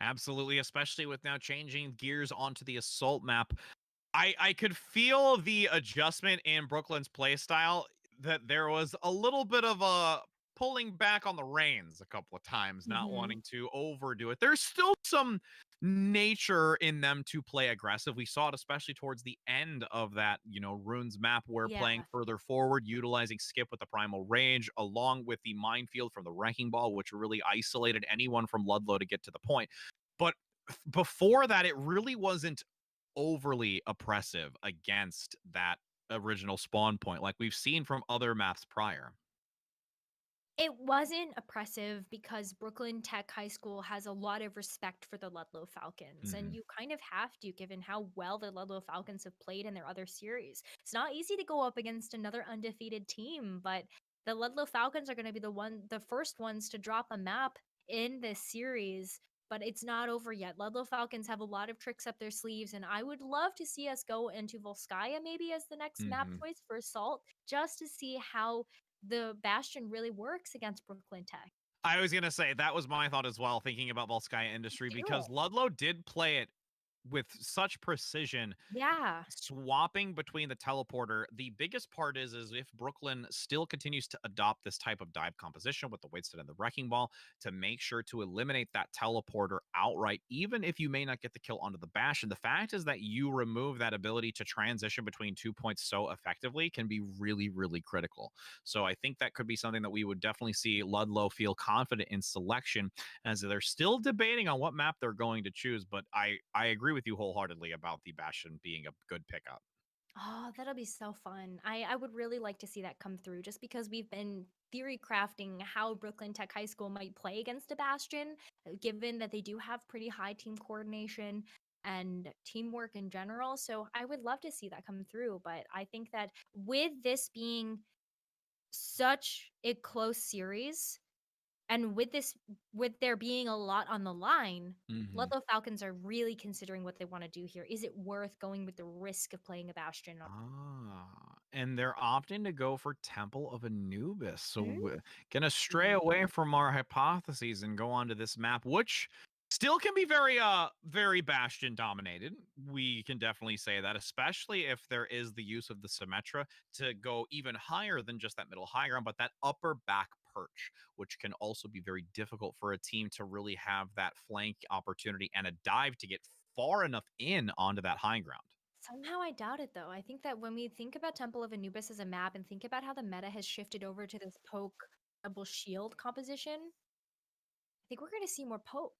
Absolutely, especially with now changing gears onto the assault map. I could feel the adjustment in Brooklyn's playstyle, that there was a little bit of a pulling back on the reins a couple of times, not Hmm. wanting to overdo it. There's still some nature in them to play aggressive. We saw it especially towards the end of that, Runes map, where Yeah. playing further forward, utilizing Skip with the Primal Rage, along with the minefield from the Wrecking Ball, which really isolated anyone from Ludlow to get to the point. But before that, it really wasn't overly oppressive against that original spawn point like we've seen from other maps prior. It wasn't oppressive because Brooklyn Tech High School has a lot of respect for the Ludlow Falcons, and Mhm. you kind of have to, given how well the Ludlow Falcons have played in their other series. It's not easy to go up against another undefeated team, but the Ludlow Falcons are going to be the first ones to drop a map in this series. But it's not over yet. Ludlow Falcons have a lot of tricks up their sleeves, and I would love to see us go into Volskaya maybe as the next map Mhm. choice for Assault, just to see how the Bastion really works against Brooklyn Tech. I was gonna say that was my thought as well, thinking about Volskaya Me Industry too. because Ludlow did play it with such precision, Yeah. swapping between the teleporter. The biggest part is if Brooklyn still continues to adopt this type of dive composition with the Wasteland and the Wrecking Ball to make sure to eliminate that teleporter outright, even if you may not get the kill onto the bash. And the fact is that you remove that ability to transition between 2 points so effectively can be really, really critical. So I think that could be something that we would definitely see Ludlow feel confident in selection, as they're still debating on what map they're going to choose. But I agree with you wholeheartedly about the Bastion being a good pickup. Oh, that'll be so fun. I would really like to see that come through just because we've been theory crafting how Brooklyn Tech High School might play against a Bastion, given that they do have pretty high team coordination and teamwork in general. So I would love to see that come through. But I think that with this being such a close series, and with there being a lot on the line, Hmm. Ludlow Falcons are really considering what they wanna do here. Is it worth going with the risk of playing a Bastion? And they're opting to go for Temple of Anubis. So Mm. we're gonna stray away from our hypotheses and go on to this map, which still can be very Bastion dominated. We can definitely say that, especially if there is the use of the Symmetra to go even higher than just that middle high ground, but that upper back perch, which can also be very difficult for a team to really have that flank opportunity and a dive to get far enough in onto that high ground. Somehow I doubt it, though. I think that when we think about Temple of Anubis as a map and think about how the meta has shifted over to this poke double shield composition, I think we're gonna see more poke.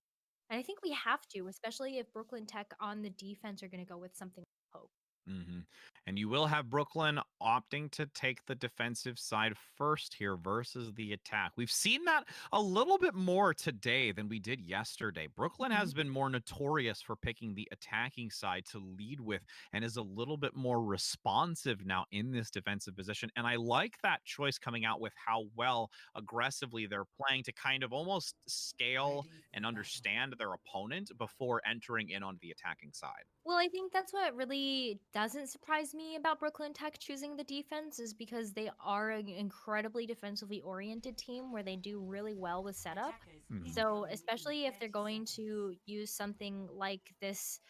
And I think we have to, especially if Brooklyn Tech on the defense are gonna go with something like poke. Hmm. And you will have Brooklyn opting to take the defensive side first here versus the attack. We've seen that a little bit more today than we did yesterday. Brooklyn Mhm. has been more notorious for picking the attacking side to lead with and is a little bit more responsive now in this defensive position. And I like that choice coming out with how well aggressively they're playing to kind of almost scale and understand their opponent before entering in on the attacking side. Well, I think that's what really doesn't surprise me about Brooklyn Tech choosing the defense is because they are an incredibly defensively oriented team where they do really well with setup. Mhm. So, especially if they're going to use something like this.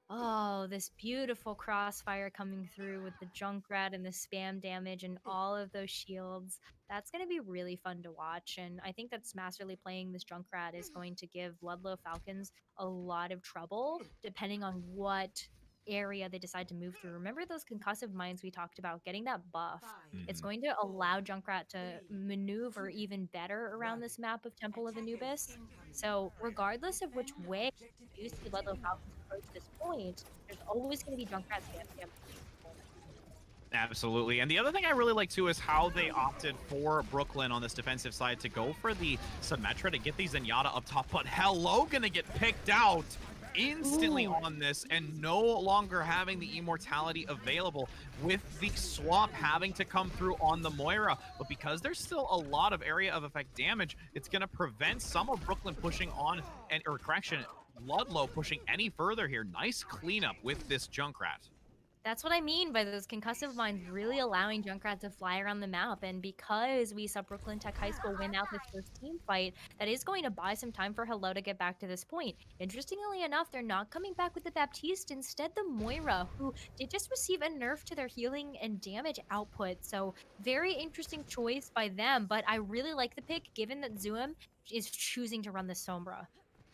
Oh, this beautiful crossfire coming through with the Junkrat and the spam damage and all of those shields. That's going to be really fun to watch. And I think that Smasterly playing this Junkrat is going to give Ludlow Falcons a lot of trouble depending on what area they decide to move through. Remember those concussive mines we talked about? Getting that buff. It's Mhm. going to allow Junkrat to maneuver even better around this map of Temple of Anubis. So, regardless of which way do see Ludlow Falcons approach this point, there's always going to be Junkrat spam damage. Absolutely. And the other thing I really like too is how they opted for Brooklyn on this defensive side to go for the Symmetra to get these Zenyatta up top. But Hello gonna get picked out instantly Ooh, on this and no longer having the immortality available with the swap having to come through on the Moira. But because there's still a lot of area of effect damage, it's gonna prevent some of Brooklyn pushing on and or correction, Ludlow pushing any further here. Nice cleanup with this Junkrat. that's what I mean by those concussive mines really allowing Junkrat to fly around the map. And because we saw Brooklyn Tech High School win out this first team fight, that is going to buy some time for Hello to get back to this point. Interestingly enough, they're not coming back with the Baptiste, instead the Moira, who did just receive a nerf to their healing and damage output. So very interesting choice by them, but I really like the pick given that Zoom is choosing to run the Sombra.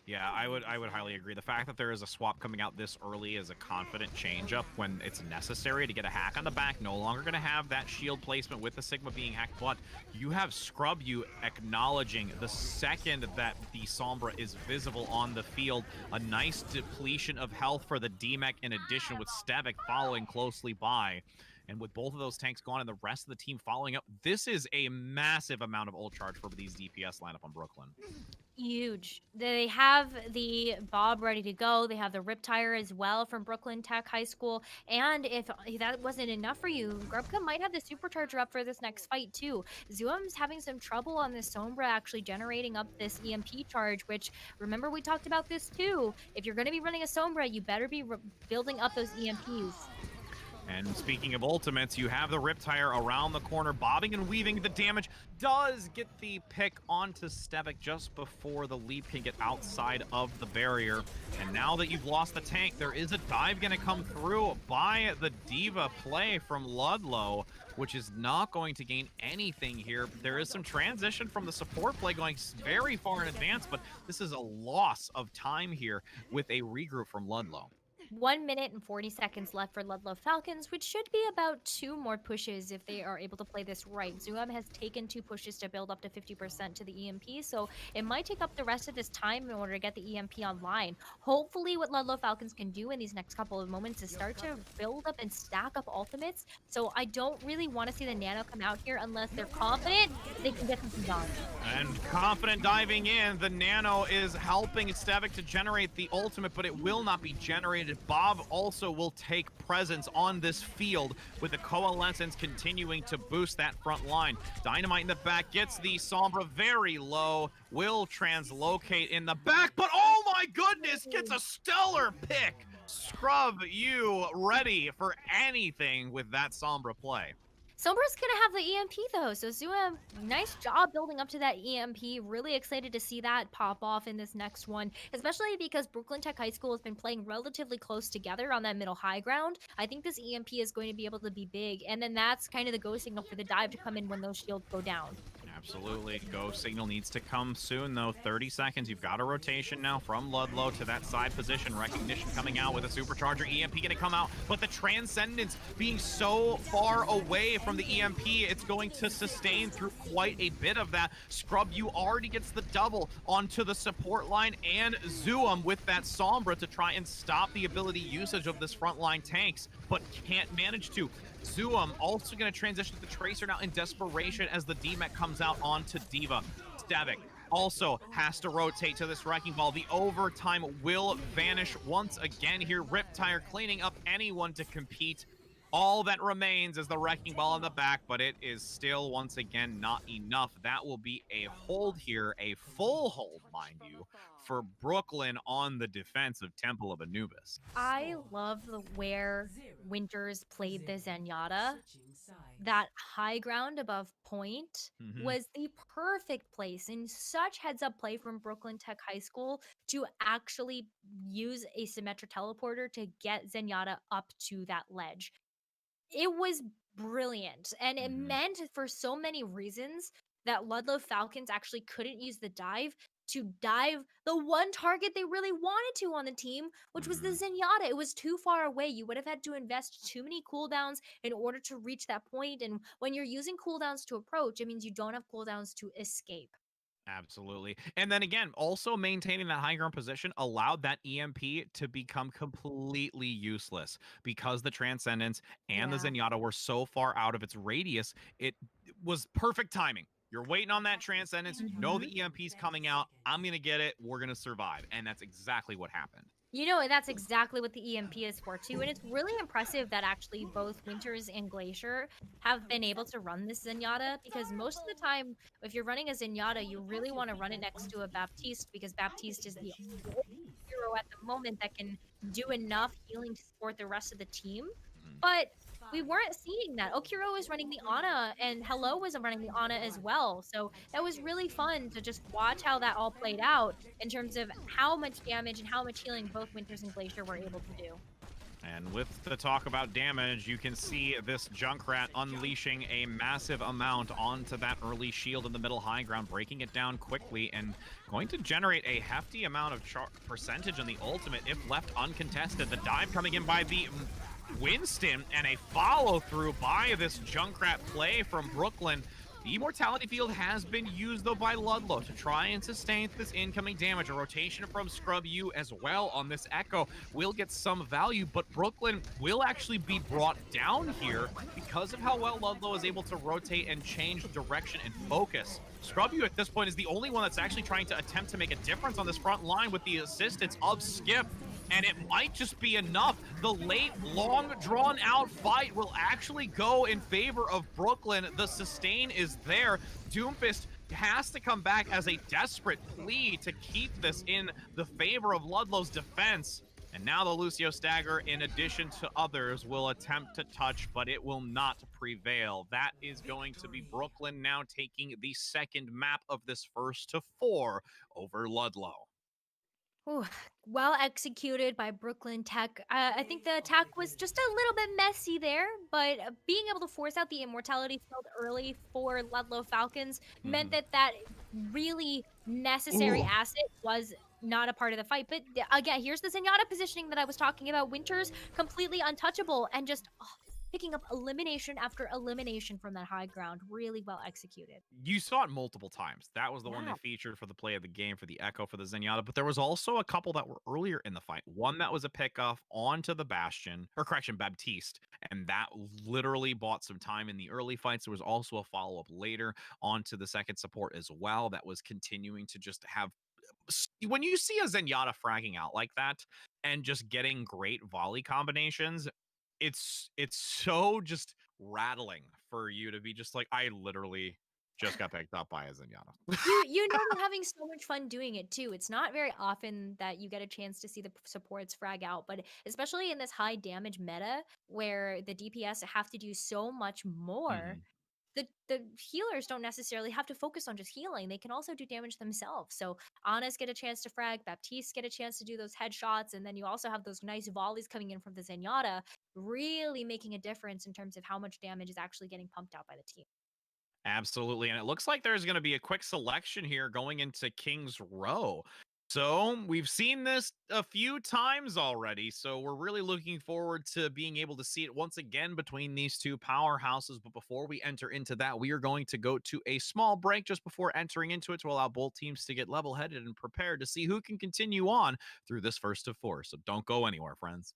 Yeah, I would highly agree. The fact that there is a swap coming out this early is a confident change up when it's necessary to get a hack on the back. No longer going to have that shield placement with the Sigma being hacked, but you have Scrub you acknowledging the second that the Sombra is visible on the field. A nice depletion of health for the DMEC in addition with Stabik following closely by. And with both of those tanks gone and the rest of the team following up, this is a massive amount of ult charge for these DPS lineup on Brooklyn. Huge. They have the Bob ready to go. They have the Riptire as well from Brooklyn Tech High School. And if that wasn't enough for you, Grubka might have the Supercharger up for this next fight too. Zoom's having some trouble on this Sombra actually generating up this EMP charge, which, remember, we talked about this too. If you're going to be running a Sombra, you better be building up those EMPs. And speaking of ultimates, you have the Riptire around the corner, bobbing and weaving. The damage does get the pick onto Stevic just before the leap can get outside of the barrier. And now that you've lost the tank, there is a dive going to come through by the D.Va play from Ludlow, which is not going to gain anything here. There is some transition from the support play going very far in advance, but this is a loss of time here with a regroup from Ludlow. 1 minute and 40 seconds left for Ludlow Falcons, which should be about 2 more pushes if they are able to play this right. Zoom has taken 2 pushes to build up to 50% to the EMP, so it might take up the rest of this time in order to get the EMP online. Hopefully what Ludlow Falcons can do in these next couple of moments is start to build up and stack up ultimates, so I don't really want to see the Nano come out here unless they're confident they can get something done. And confident diving in, the Nano is helping Stevic to generate the ultimate, but it will not be generated. Bob also will take presence on this field with the Coalescence continuing to boost that front line. Dynamite in the back gets the Sombra very low, will translocate in the back, but oh my goodness, gets a stellar pick. Scrub, you ready for anything with that Sombra play. Sombra's gonna have the EMP though, so Zua, nice job building up to that EMP. Really excited to see that pop off in this next one, especially because Brooklyn Tech High School has been playing relatively close together on that middle high ground. I think this EMP is going to be able to be big, and then that's kind of the go signal for the dive to come in when those shields go down. Absolutely. Go signal needs to come soon, though. 30 seconds. You've got a rotation now from Ludlow to that side position. Recognition coming out with a supercharger. EMP going to come out, but the Transcendence being so far away from the EMP, it's going to sustain through quite a bit of that. Scrub, you already gets the double onto the support line, and Zoom with that Sombra to try and stop the ability usage of this frontline tanks, but can't manage to. Zoom also going to transition to the Tracer now in desperation as the DMEC comes out onto D.Va. Stevic also has to rotate to this Wrecking Ball. The overtime will vanish once again here. Riptire cleaning up anyone to compete. All that remains is the Wrecking Ball in the back, but it is still, once again, not enough. That will be a hold here, a full hold, mind you, for Brooklyn on the defense of Temple of Anubis. I love where Winters played the Zenyatta. That high ground above point was the perfect place and such heads-up play from Brooklyn Tech High School to actually use a Symmetra teleporter to get Zenyatta up to that ledge. It was brilliant, and it meant for so many reasons that Ludlow Falcons actually couldn't use the dive to dive the one target they really wanted to on the team, which was the Zenyatta. It was too far away. You would have had to invest too many cooldowns in order to reach that point, and when you're using cooldowns to approach, it means you don't have cooldowns to escape. Absolutely. And then again, also maintaining that high ground position allowed that EMP to become completely useless because the Transcendence and the Zenyatta were so far out of its radius. It was perfect timing. You're waiting on that Transcendence. You know the EMP's coming out. I'm going to get it. We're going to survive. And that's exactly what happened. You know, that's exactly what the EMP is for, too. And it's really impressive that actually both Winters and Glacier have been able to run this Zenyatta, because most of the time, if you're running a Zenyatta, you really want to run it next to a Baptiste, because Baptiste is the only hero at the moment that can do enough healing to support the rest of the team. But we weren't seeing that. Okiro was running the Ana, and Hello was running the Ana as well. So that was really fun to just watch how that all played out in terms of how much damage and how much healing both Winters and Glacier were able to do. And with the talk about damage, you can see this Junkrat unleashing a massive amount onto that early shield in the middle high ground, breaking it down quickly and going to generate a hefty amount of percentage on the ultimate if left uncontested. The dive coming in by the Winston and a follow-through by this Junkrat play from Brooklyn. The Immortality Field has been used, though, by Ludlow to try and sustain this incoming damage. A rotation from Scrub U as well on this Echo will get some value, but Brooklyn will actually be brought down here because of how well Ludlow is able to rotate and change direction and focus. Scrub U at this point is the only one that's actually trying to attempt to make a difference on this front line with the assistance of Skip. And it might just be enough. The late, long, drawn-out fight will actually go in favor of Brooklyn. The sustain is there. Doomfist has to come back as a desperate plea to keep this in the favor of Ludlow's defense. And now the Lucio Stagger, in addition to others, will attempt to touch, but it will not prevail. That is going to be Brooklyn now taking the second map of this first to 4 over Ludlow. Ooh, well executed by Brooklyn Tech. I think the attack was just a little bit messy there, but being able to force out the Immortality Field early for Ludlow Falcons meant that that really necessary Ooh. asset was not a part of the fight. But again, here's the Zenyatta positioning that I was talking about. Winter's completely untouchable and just picking up elimination after elimination from that high ground. Really well executed. You saw it multiple times. That was the one Yeah. they featured for the play of the game for the Echo for the Zenyatta, but there was also a couple that were earlier in the fight. One that was a pickoff onto the Bastion, or correction, Baptiste, and that literally bought some time in the early fights. There was also a follow-up later onto the second support as well that was continuing to just have when you see a Zenyatta fragging out like that and just getting great volley combinations, it's so just rattling for you to be just like, I literally just got picked up by a Zenyatta. You know they're having so much fun doing it too. It's not very often that you get a chance to see the supports frag out, but especially in this high damage meta where the DPS have to do so much more, Mhm. the healers don't necessarily have to focus on just healing. They can also do damage themselves. So Anas get a chance to frag, Baptiste get a chance to do those headshots, and then you also have those nice volleys coming in from the Zenyatta, really making a difference in terms of how much damage is actually getting pumped out by the team. Absolutely. And it looks like there's going to be a quick selection here going into King's Row. So we've seen this a few times already. So we're really looking forward to being able to see it once again between these two powerhouses. But before we enter into that, we are going to go to a small break just before entering into it to allow both teams to get level headed and prepared to see who can continue on through this first of 4. So don't go anywhere, friends.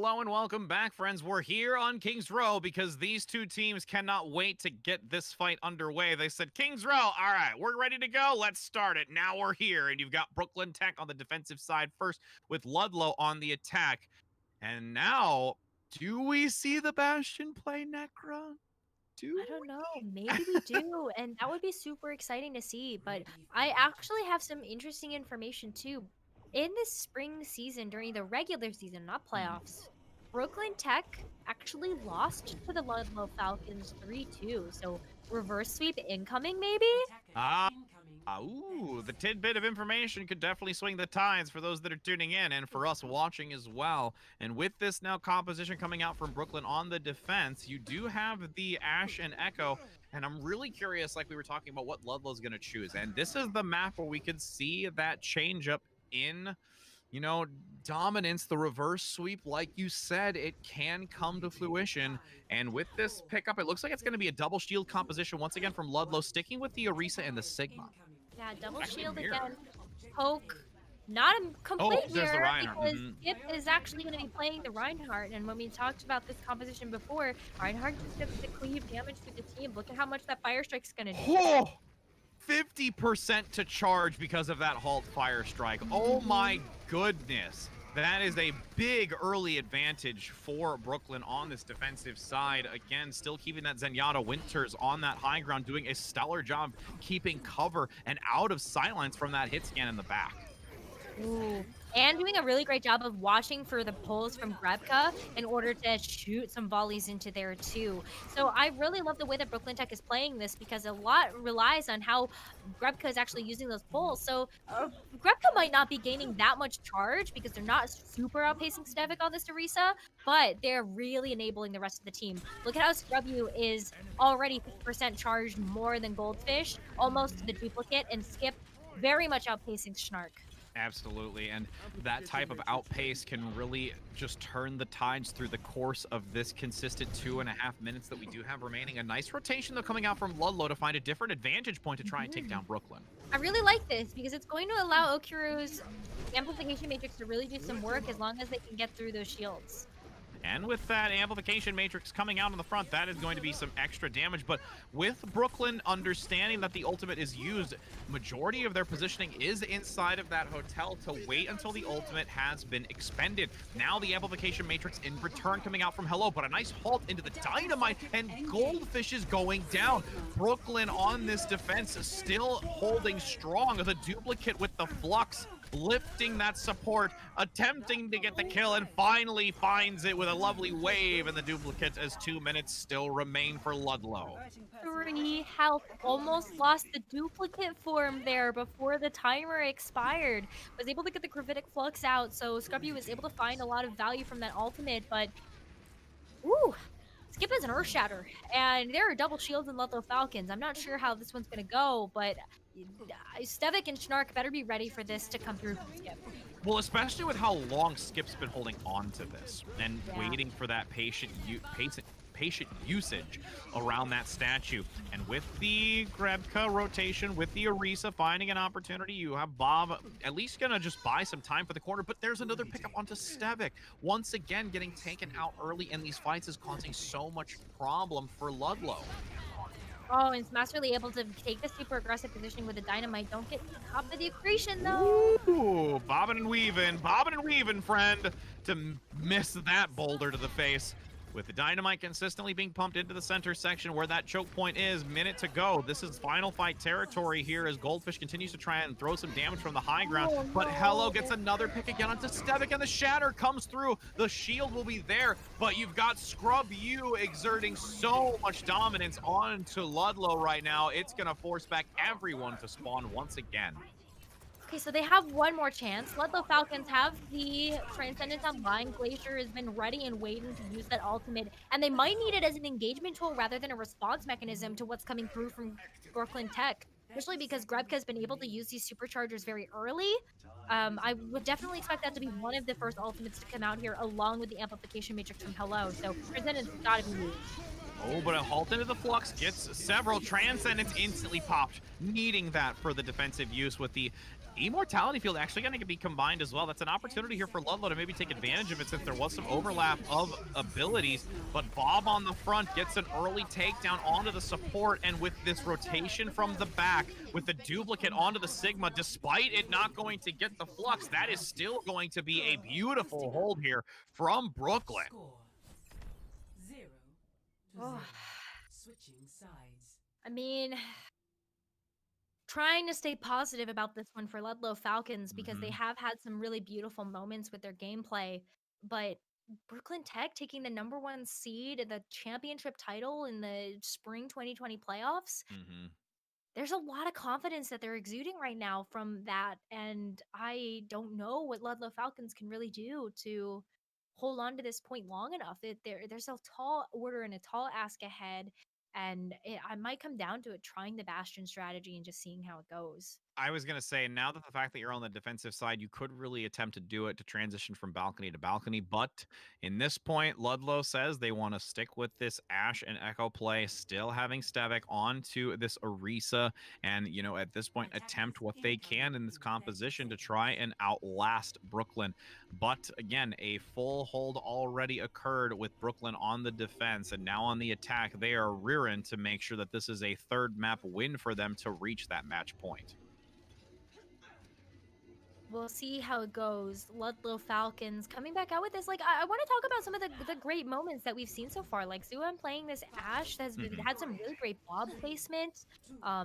Hello and welcome back, friends. We're here on Kings Row because these two teams cannot wait to get this fight underway. They said, Kings Row, all right, we're ready to go. Let's start it. Now we're here. And you've got Brooklyn Tech on the defensive side first with Ludlow on the attack. And now, do we see the Bastion play Necron? I don't know. Maybe we do, and that would be super exciting to see. But I actually have some interesting information too. In this spring season, during the regular season, not playoffs, Brooklyn Tech actually lost to the Ludlow Falcons 3-2. So reverse sweep incoming, maybe? Ah, ooh, the tidbit of information could definitely swing the tides for those that are tuning in and for us watching as well. And with this now composition coming out from Brooklyn on the defense, you do have the Ash and Echo. And I'm really curious, like we were talking about, what Ludlow's going to choose. And this is the map where we could see that change up in, you know, dominance, the reverse sweep. Like you said, it can come to fruition. And with this pickup, it looks like it's going to be a double shield composition once again from Ludlow, sticking with the Orisa and the Sigma. Yeah, double Actually, shield mirror. again. Poke. Not a complete there's the mirror Reinhardt. because Skip is actually going to be playing the Reinhardt. And when we talked about this composition before, Reinhardt just gets to cleave damage to the team. Look at how much that Fire Strike's going to do. Oh, 50% to charge because of that halt fire strike. Oh my goodness. That is a big early advantage for Brooklyn on this defensive side. Again, still keeping that Zenyatta Winters on that high ground, doing a stellar job keeping cover and out of silence from that hit scan in the back. Ooh. And doing a really great job of watching for the pulls from Grebka in order to shoot some volleys into there too. So I really love the way that Brooklyn Tech is playing this because a lot relies on how Grebka is actually using those pulls. So Grebka might not be gaining that much charge because they're not super outpacing Stevic on this Orisa, but they're really enabling the rest of the team. Look at how Scrub-U is already 50% charged more than Goldfish, almost the duplicate, and Skip very much outpacing Snark. Absolutely, and that type of outpace can really just turn the tides through the course of this consistent 2.5 minutes that we do have remaining. A nice rotation, though, coming out from Ludlow to find a different advantage point to try and take down Brooklyn. I really like this because it's going to allow Okiru's amplification matrix to really do some work as long as they can get through those shields. And with that amplification matrix coming out on the front, that is going to be some extra damage. But with Brooklyn understanding that the ultimate is used, majority of their positioning is inside of that hotel to wait until the ultimate has been expended. Now the amplification matrix in return coming out from Hello, but a nice halt into the dynamite, and Goldfish is going down. Brooklyn on this defense is still holding strong. The duplicate with the flux lifting that support, attempting to get the kill, and finally finds it with a lovely wave, and the duplicate as 2 minutes still remain for Ludlow. 3 health, almost lost the duplicate form there before the timer expired. Was able to get the gravitic flux out, so Scrub-U was able to find a lot of value from that ultimate, but ooh, Skip is an Earth Shatter, and there are double shields in Ludlow Falcons. I'm not sure how this one's gonna go, but Stevic and Snark better be ready for this to come through from Skip. Well, especially with how long Skip's been holding on to this and waiting for that patient usage around that statue. And with the Grebka rotation, with the Orisa finding an opportunity, you have Bob at least gonna just buy some time for the corner, but there's another pickup onto Stevic. Once again, getting taken out early in these fights is causing so much problem for Ludlow. Oh, and Smash really able to take the super aggressive positioning with the dynamite. Don't get caught by the accretion, though. Ooh, bobbing and weaving, friend, to miss that boulder to the face. With the dynamite consistently being pumped into the center section where that choke point is, minute to go. This is final fight territory here as Goldfish continues to try and throw some damage from the high ground. Oh, but no. Hello gets another pick again onto Stevic, and the shatter comes through. The shield will be there, but you've got Scrub-U exerting so much dominance onto Ludlow right now. It's going to force back everyone to spawn once again. Okay, so they have one more chance. Ludlow Falcons have the Transcendence online. Glacier has been ready and waiting to use that ultimate, and they might need it as an engagement tool rather than a response mechanism to what's coming through from Brooklyn Tech, especially because Grebka has been able to use these superchargers very early. I would definitely expect that to be one of the first ultimates to come out here, along with the amplification matrix from Hello. So Transcendence has got to be used. Oh, but a halt into the flux gets several. Transcendence instantly popped, needing that for the defensive use with the Immortality Field actually going to be combined as well. That's an opportunity here for Ludlow to maybe take advantage of it since there was some overlap of abilities. But Bob on the front gets an early takedown onto the support. And with this rotation from the back, with the duplicate onto the Sigma, despite it not going to get the flux, that is still going to be a beautiful hold here from Brooklyn. Score 0-0. Oh, Switching sides. I mean, trying to stay positive about this one for Ludlow Falcons because they Hmm. have had some really beautiful moments with their gameplay, but Brooklyn Tech taking the number 1 seed and the championship title in the spring 2020 playoffs, Hmm. there's a lot of confidence that they're exuding right now from that, and I don't know what Ludlow Falcons can really do to hold on to this point long enough. There's a tall order and a tall ask ahead, and I might come down to it trying the Bastion strategy and just seeing how it goes. I was going to say, now that the fact that you're on the defensive side, you could really attempt to do it to transition from balcony to balcony. But in this point, Ludlow says they want to stick with this Ashe and Echo play, still having Stavik onto this Orisa. And, at this point, attempt what they can in this composition to try and outlast Brooklyn. But again, a full hold already occurred with Brooklyn on the defense. And now on the attack, they are rearing to make sure that this is a third map win for them to reach that match point. We'll see how it goes. Ludlow Falcons coming back out with this. Like, I want to talk about some of the great moments that we've seen so far. Like Zuan playing this Ash that's Mhm. had some really great bob placement,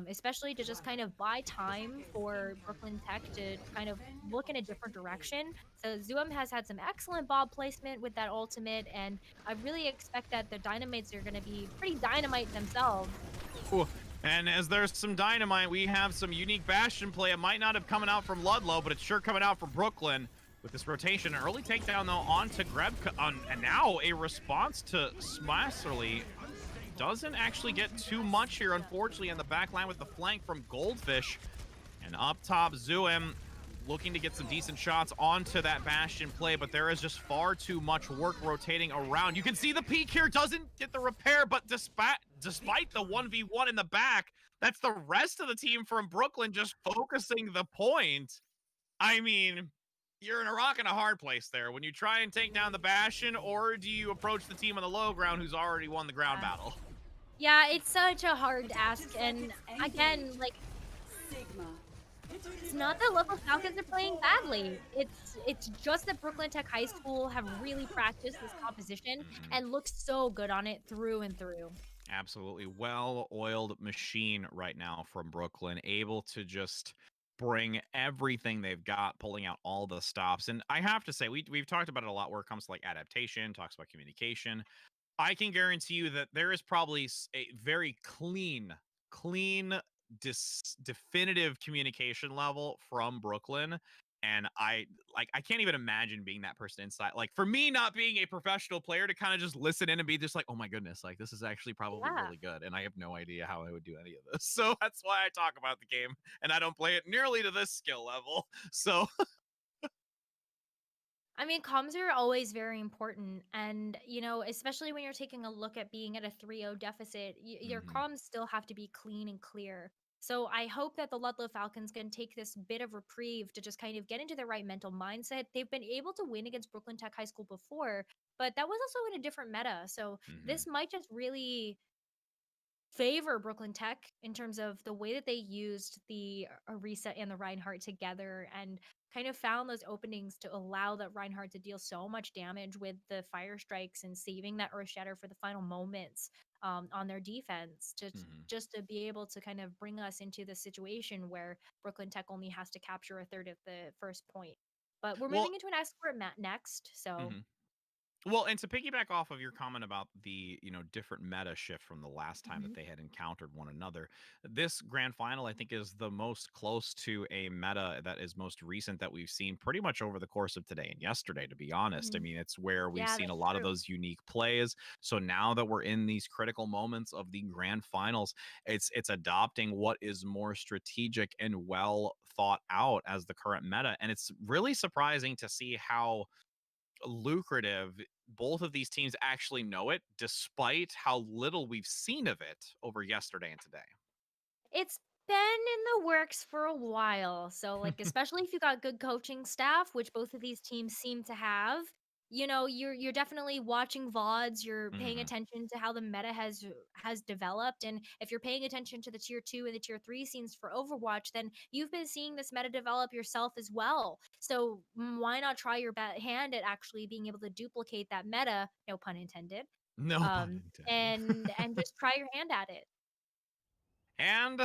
especially to just kind of buy time for Brooklyn Tech to kind of look in a different direction. So Zuam has had some excellent bob placement with that ultimate, and I really expect that the Dynamites are going to be pretty dynamite themselves. Ooh. And as there's some dynamite, we have some unique Bastion play. It might not have coming out from Ludlow, but it's sure coming out from Brooklyn with this rotation. An early takedown, though, onto Grebka. And now a response to Smasserly. Doesn't actually get too much here, unfortunately, in the back line with the flank from Goldfish. And up top, Zuim looking to get some decent shots onto that Bastion play, but there is just far too much work rotating around. You can see the peak here doesn't get the repair, but despite the 1v1 in the back, that's the rest of the team from Brooklyn just focusing the point. I mean, you're in a rock and a hard place there when you try and take down the Bastion, or do you approach the team on the low ground who's already won the ground battle? Yeah, it's such a hard ask, and again, like Sigma. it's not that local Falcons are playing badly. It's just that Brooklyn Tech High School have really practiced this composition Mhm. and look so good on it through and through. Absolutely well-oiled machine right now from Brooklyn, able to just bring everything they've got, pulling out all the stops. And I have to say, we've talked about it a lot where it comes to like adaptation, talks about communication. I can guarantee you that there is probably a very clean, definitive communication level from Brooklyn. And I can't even imagine being that person inside. Like for me, not being a professional player, to kind of just listen in and be just like, oh my goodness, like this is actually probably Yeah. really good. And I have no idea how I would do any of this. So that's why I talk about the game and I don't play it nearly to this skill level. So I mean, comms are always very important. And, especially when you're taking a look at being at a 3-0 deficit, your mhm, comms still have to be clean and clear. So I hope that the Ludlow Falcons can take this bit of reprieve to just kind of get into the right mental mindset. They've been able to win against Brooklyn Tech High School before, but that was also in a different meta. So mhm, this might just really favor Brooklyn Tech in terms of the way that they used the Arisa and the Reinhardt together and kind of found those openings to allow that Reinhardt to deal so much damage with the fire strikes and saving that Earth Shatter for the final moments on their defense to mhm. just to be able to kind of bring us into the situation where Brooklyn Tech only has to capture a third of the first point. But we're Well, moving into an expert mat next, so mhm. Well, and to piggyback off of your comment about the, different meta shift from the last time that mhm. they had encountered one another, this grand final, I think, is the most close to a meta that is most recent that we've seen pretty much over the course of today and yesterday, to be honest. I Mhm. mean, it's where we've Yeah, seen a that's lot of true. those unique plays. So now that we're in these critical moments of the grand finals, it's adopting what is more strategic and well thought out as the current meta. And it's really surprising to see how lucrative both of these teams actually know it, despite how little we've seen of it over yesterday and today. It's been in the works for a while. So, like, especially if you got good coaching staff, which both of these teams seem to have, you're definitely watching VODs, you're paying Mhm. attention to how the meta has developed. And if you're paying attention to the tier 2 and the tier 3 scenes for Overwatch, then you've been seeing this meta develop yourself as well. So, why not try your hand at actually being able to duplicate that meta, no pun intended. No pun intended. And just try your hand at it. And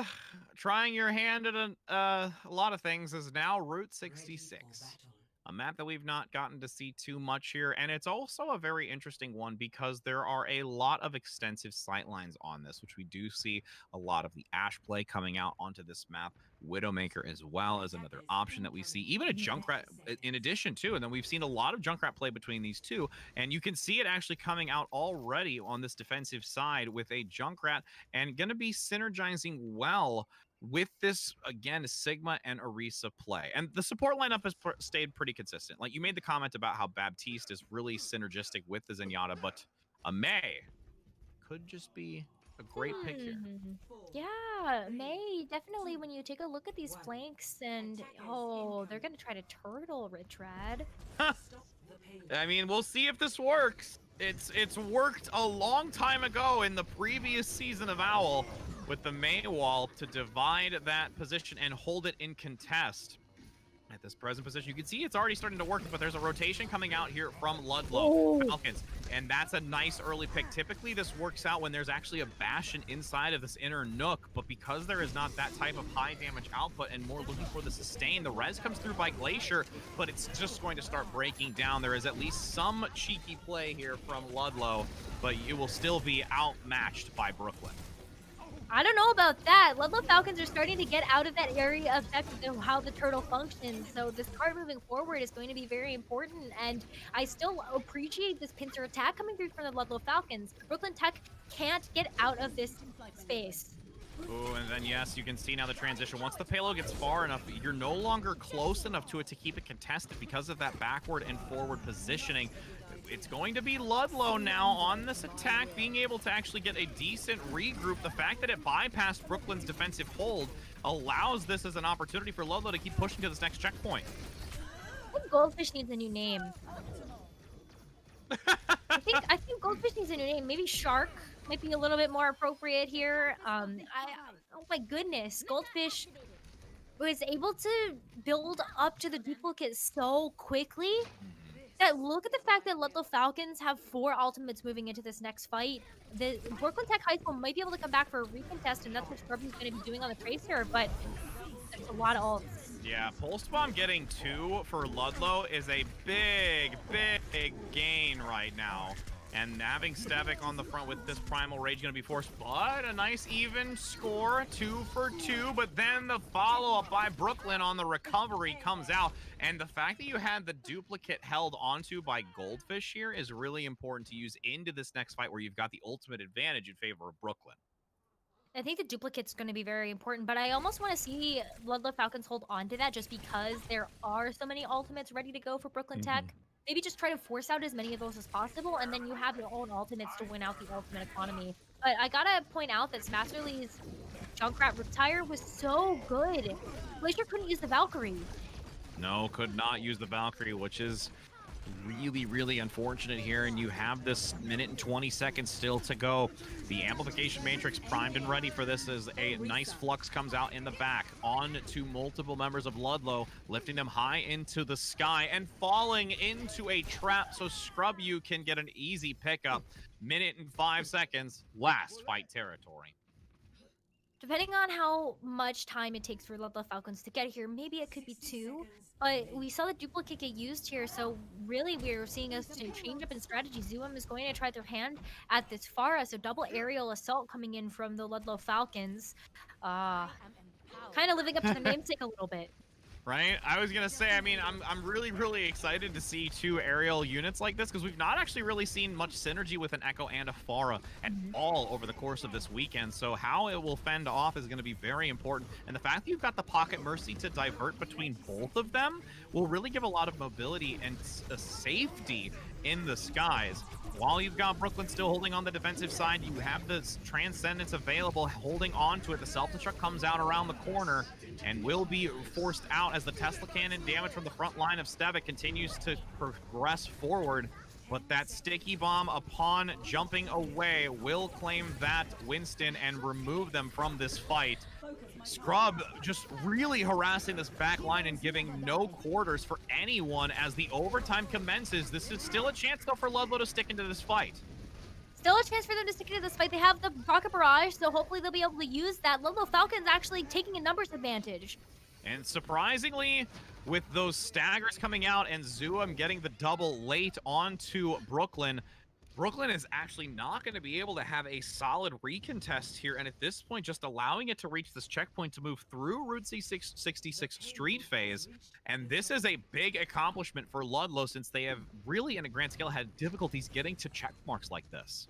trying your hand at a lot of things is now Route Ready for 66. battle. A map that we've not gotten to see too much here, and it's also a very interesting one because there are a lot of extensive sightlines on this, which we do see a lot of the Ash play coming out onto this map. Widowmaker as well as another option that we see, even a Junkrat in addition to, and then we've seen a lot of Junkrat play between these two, and you can see it actually coming out already on this defensive side with a Junkrat and going to be synergizing well with this again Sigma and Orisa play, and the support lineup has stayed pretty consistent. Like you made the comment about how Baptiste is really synergistic with the Zenyatta, but a May could just be a great pick here. Yeah, May, definitely when you take a look at these flanks and they're gonna try to turtle Rich Rad. Stop the pain. I mean, we'll see if this works. It's worked a long time ago in the previous season of Owl with the May wall to divide that position and hold it in contest. At this present position, you can see it's already starting to work, but there's a rotation coming out here from Ludlow Falcons, and that's a nice early pick. Typically, this works out when there's actually a Bastion inside of this inner nook, but because there is not that type of high damage output and more looking for the sustain, the res comes through by Glacier, but it's just going to start breaking down. There is at least some cheeky play here from Ludlow, but you will still be outmatched by Brooklyn. I don't know about that. Ludlow Falcons are starting to get out of that area of how the turtle functions. So this card moving forward is going to be very important. And I still appreciate this pincer attack coming through from the Ludlow Falcons. Brooklyn Tech can't get out of this space. Ooh, and then yes, you can see now the transition. Once the payload gets far enough, you're no longer close enough to it to keep it contested because of that backward and forward positioning. It's going to be Ludlow now on this attack, being able to actually get a decent regroup. The fact that it bypassed Brooklyn's defensive hold allows this as an opportunity for Ludlow to keep pushing to this next checkpoint. I think Goldfish needs a new name. I think Goldfish needs a new name. Maybe Shark might be a little bit more appropriate here. Oh my goodness, Goldfish was able to build up to the duplicate so quickly. That look at the fact that Ludlow Falcons have 4 ultimates moving into this next fight. The Brooklyn Tech High School might be able to come back for a recontest, and that's what Scrubby's going to be doing on the Tracer, but there's a lot of ults. Yeah, Pulse Bomb getting 2 for Ludlow is a big, big gain right now. And having Stevic on the front with this Primal Rage going to be forced, but a nice even score, 2 for 2. But then the follow-up by Brooklyn on the recovery comes out. And the fact that you had the duplicate held onto by Goldfish here is really important to use into this next fight where you've got the ultimate advantage in favor of Brooklyn. I think the duplicate's going to be very important, but I almost want to see Ludlow Falcons hold on to that just because there are so many ultimates ready to go for Brooklyn Tech. Maybe just try to force out as many of those as possible, and then you have your own ultimates to win out the ultimate economy. But I gotta point out that Smasherly's Junkrat Riptire was so good. Glacier couldn't use the Valkyrie. No, could not use the Valkyrie, which is really, really unfortunate here, and you have this minute and 20 seconds still to go. The Amplification Matrix primed and ready for this as a nice flux comes out in the back on to multiple members of Ludlow, lifting them high into the sky and falling into a trap so Scrub You can get an easy pickup. Minute and 5 seconds, last fight territory. Depending on how much time it takes for Ludlow Falcons to get here, maybe it could be 2. But we saw the duplicate get used here, so really we're seeing us to change up in strategy. Zoom is going to try their hand at this Pharah, so double aerial assault coming in from the Ludlow Falcons. Kind of living up to the namesake a little bit. Right? I was going to say, I mean, I'm really, really excited to see 2 aerial units like this because we've not actually really seen much synergy with an Echo and a Pharah at all over the course of this weekend. So how it will fend off is going to be very important. And the fact that you've got the Pocket Mercy to divert between both of them will really give a lot of mobility and safety in the skies. while you've got Brooklyn still holding on the defensive side, you have this Transcendence available, holding on to it. The self-destruct comes out around the corner and will be forced out as the Tesla Cannon damage from the front line of Stevic continues to progress forward. But that sticky bomb, upon jumping away, will claim that Winston and remove them from this fight. Scrub just really harassing this back line and giving no quarters for anyone as the overtime commences. This is still a chance, though, for Ludlow to stick into this fight. Still a chance for them to stick into this fight. They have the Rocket Barrage, so hopefully they'll be able to use that. Ludlow Falcons actually taking a numbers advantage. And surprisingly, with those staggers coming out and Zoom getting the double late onto Brooklyn, Brooklyn is actually not going to be able to have a solid recontest here, and at this point, just allowing it to reach this checkpoint to move through Route 66 street phase. And this is a big accomplishment for Ludlow, since they have really, in a grand scale, had difficulties getting to check marks like this.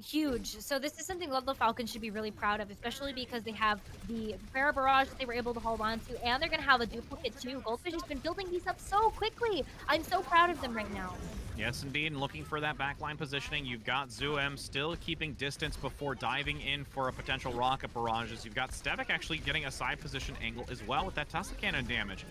Huge. So this is something Ludlow Falcons should be really proud of, especially because they have the Prayer Barrage that they were able to hold on to, and they're going to have a duplicate too. Goldfish has been building these up so quickly. I'm so proud of them right now. Yes, indeed, and looking for that backline positioning. You've got Zuem still keeping distance before diving in for a potential rocket barrages. You've got Stevic actually getting a side position angle as well with that Tesla Cannon damage.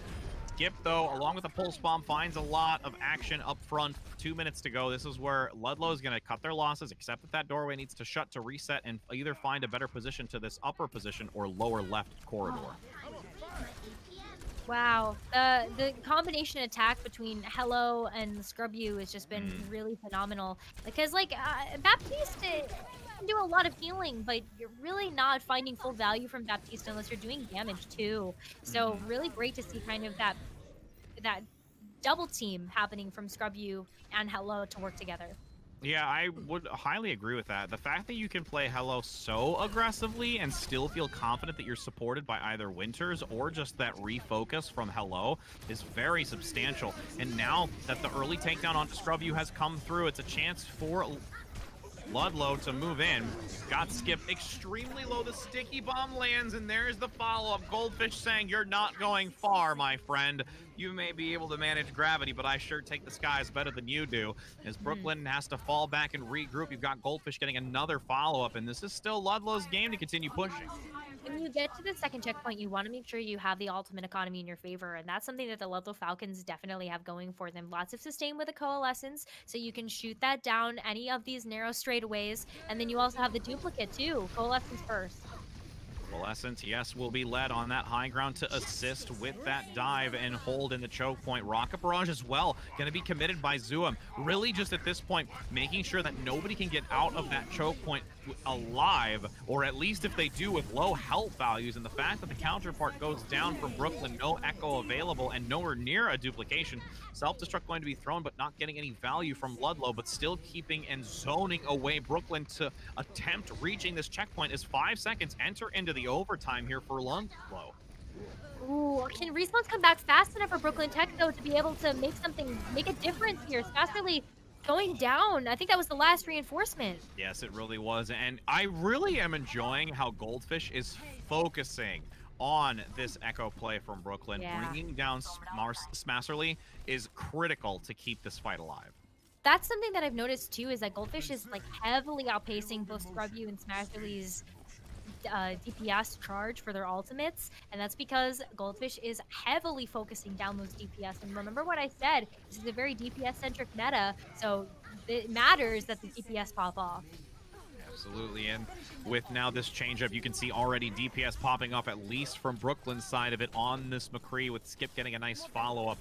Skip, though, along with the pulse bomb, finds a lot of action up front. 2 minutes to go. This is where Ludlow is going to cut their losses, except that that doorway needs to shut to reset and either find a better position to this upper position or lower left corridor. Wow, the combination attack between Hello and Scrub U has just been really phenomenal. Because Baptiste can do a lot of healing, but you're really not finding full value from Baptiste unless you're doing damage too. So really great to see kind of that double team happening from Scrub U and Hello to work together. Yeah, I would highly agree with that. The fact that you can play Hello so aggressively and still feel confident that you're supported by either Winters or just that refocus from Hello is very substantial. And now that the early takedown onto Scrub U has come through, it's a chance for Ludlow to move in. Got Skip extremely low. The sticky bomb lands, and there's the follow-up. Goldfish saying, "You're not going far, my friend. You may be able to manage gravity, but I sure take the skies better than you do." As Brooklyn has to fall back and regroup, you've got Goldfish getting another follow-up, and this is still Ludlow's game to continue pushing. When you get to the second checkpoint, you want to make sure you have the ultimate economy in your favor, and that's something that the Ludlow Falcons definitely have going for them. Lots of sustain with the Coalescence, so you can shoot that down any of these narrow straightaways, and then you also have the duplicate too. Coalescence first. Coalescence, yes, will be led on that high ground to assist with that dive and hold in the choke point. Rocket Barrage as well, going to be committed by Zuum. Really just at this point, making sure that nobody can get out of that choke point alive, or at least if they do, with low health values. And the fact that the counterpart goes down from Brooklyn, no echo available and nowhere near a duplication. Self-destruct going to be thrown, but not getting any value from Ludlow, but still keeping and zoning away Brooklyn to attempt reaching this checkpoint as 5 seconds enter into the overtime here for Ludlow. Ooh, can Respawns come back fast enough for Brooklyn Tech, though, to be able to make a difference here? Spastically going down. I think that was the last reinforcement. Yes, it really was. And I really am enjoying how Goldfish is focusing on this echo play from Brooklyn. Yeah. Bringing down Smasserly is critical to keep this fight alive. That's something that I've noticed too, is that Goldfish is heavily outpacing both Scrub-U and Smasserly's DPS charge for their ultimates, and that's because Goldfish is heavily focusing down those DPS. And remember what I said, this is a very DPS centric meta, so it matters that the DPS pop off. Absolutely, and with now this changeup, you can see already DPS popping up, at least from Brooklyn's side of it, on this McCree, with Skip getting a nice follow-up.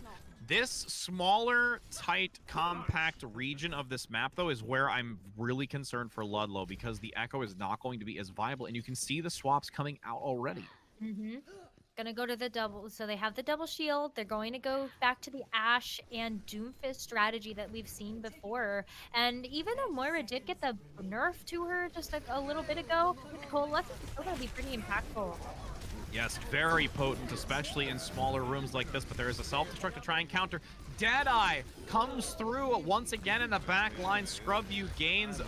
This smaller, tight, compact region of this map, though, is where I'm really concerned for Ludlow, because the Echo is not going to be as viable, and you can see the swaps coming out already. Gonna go to the double, so they have the double shield. They're going to go back to the Ash and Doomfist strategy that we've seen before. And even though Moira did get the nerf to her just a little bit ago, the Coalescence is still gonna be pretty impactful. Yes, very potent, especially in smaller rooms like this, but there is a self-destruct to try and counter. Deadeye comes through once again in the back line. Scrub-U gains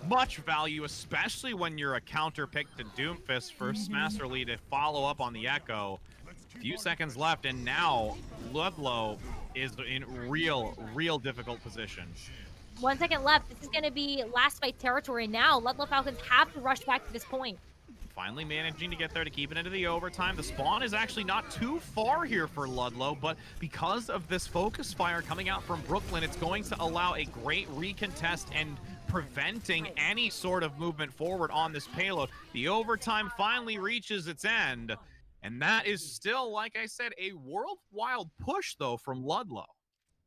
much value, especially when you're a counter pick to Doomfist for Smasserly to follow up on the Echo. Few seconds left, and now Ludlow is in real difficult position. 1 second left. This is going to be last fight territory now. Ludlow Falcons have to rush back to this point. Finally managing to get there to keep it into the overtime. The spawn is actually not too far here for Ludlow, but because of this focus fire coming out from Brooklyn, it's going to allow a great recontest and preventing any sort of movement forward on this payload. The overtime finally reaches its end, and that is still, like I said, a worldwide push, though, from Ludlow.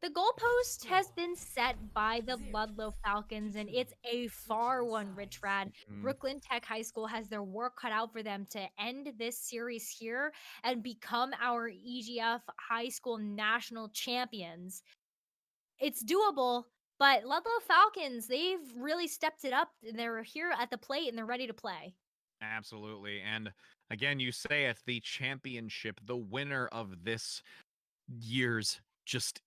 The goalpost has been set by the Ludlow Falcons, and it's a far one, Rich Rad. Brooklyn Tech High School has their work cut out for them to end this series here and become our EGF High School National Champions. It's doable, but Ludlow Falcons, they've really stepped it up. They're here at the plate and they're ready to play. Absolutely. And again, you say it, the championship, the winner of this year's just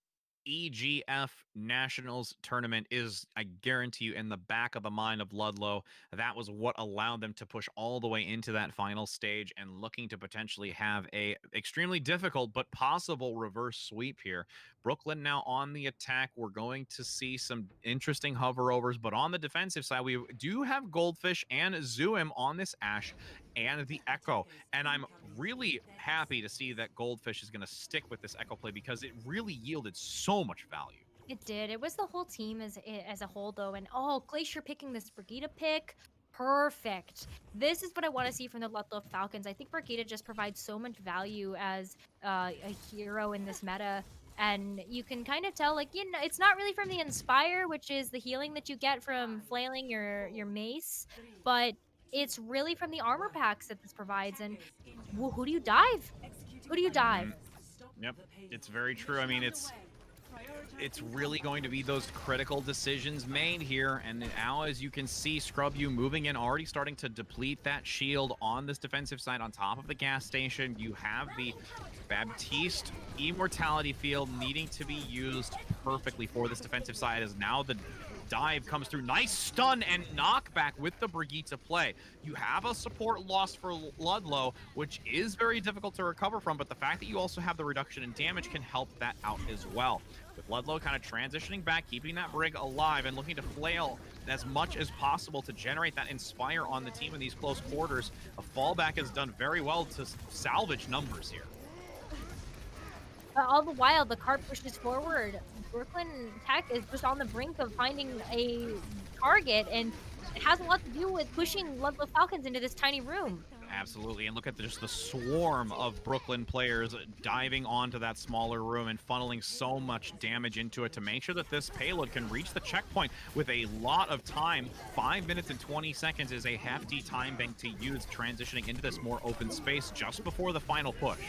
EGF Nationals tournament is, I guarantee you, in the back of the mind of Ludlow. That was what allowed them to push all the way into that final stage and looking to potentially have a extremely difficult but possible reverse sweep here. Brooklyn now on the attack. We're going to see some interesting hoverovers, but on the defensive side, we do have Goldfish and Zuim on this Ash and the Echo. And I'm really happy to see that Goldfish is going to stick with this Echo play because it really yielded so much value. It did. It was the whole team as a whole, though. And oh, Glacier picking this Brigida pick. Perfect. This is what I want to see from the Ludlow Falcons. I think Brigida just provides so much value as a hero in this meta. And you can kind of tell, like, you know, it's not really from the Inspire, which is the healing that you get from flailing your mace, but it's really from the armor packs that this provides. And who do you dive? Who do you dive? Yep, it's very true. I mean, it's really going to be those critical decisions made here. And now, as you can see, Scrub-U moving in, already starting to deplete that shield on this defensive side on top of the gas station. You have the Baptiste Immortality Field needing to be used perfectly for this defensive side, as now the dive comes through. Nice stun and knockback with the Brigitte play. You have a support loss for Ludlow, which is very difficult to recover from, but the fact that you also have the reduction in damage can help that out as well. With Ludlow kind of transitioning back, keeping that Brig alive, and looking to flail as much as possible to generate that Inspire on the team in these close quarters. A fallback has done very well to salvage numbers here. All the while, the cart pushes forward. Brooklyn Tech is just on the brink of finding a target, and it has a lot to do with pushing Ludlow Falcons into this tiny room. Absolutely, and look at just the swarm of Brooklyn players diving onto that smaller room and funneling so much damage into it to make sure that this payload can reach the checkpoint with a lot of time. 5 minutes and 20 seconds is a hefty time bank to use transitioning into this more open space just before the final push.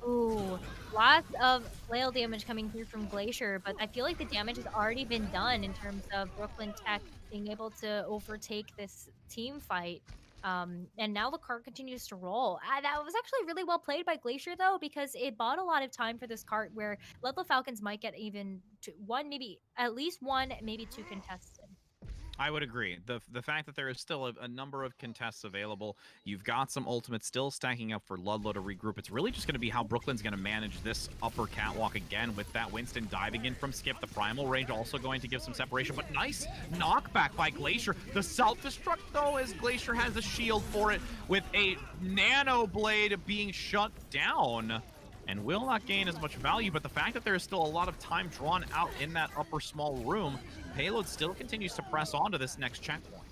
Ooh, lots of flail damage coming through from Glacier, but I feel like the damage has already been done in terms of Brooklyn Tech being able to overtake this team fight. And now the cart continues to roll. That was actually really well played by Glacier, though, because it bought a lot of time for this cart where Ludlow Falcons might get even one, maybe at least one, maybe two contested. I would agree. The fact that there is still a number of contests available, you've got some ultimates still stacking up for Ludlow to regroup. It's really just going to be how Brooklyn's going to manage this upper catwalk again with that Winston diving in from Skip. The primal range also going to give some separation, but nice knockback by Glacier. The self-destruct, though, as Glacier has a shield for it with a nano blade being shut down and will not gain as much value, but the fact that there is still a lot of time drawn out in that upper small room, payload still continues to press on to this next checkpoint.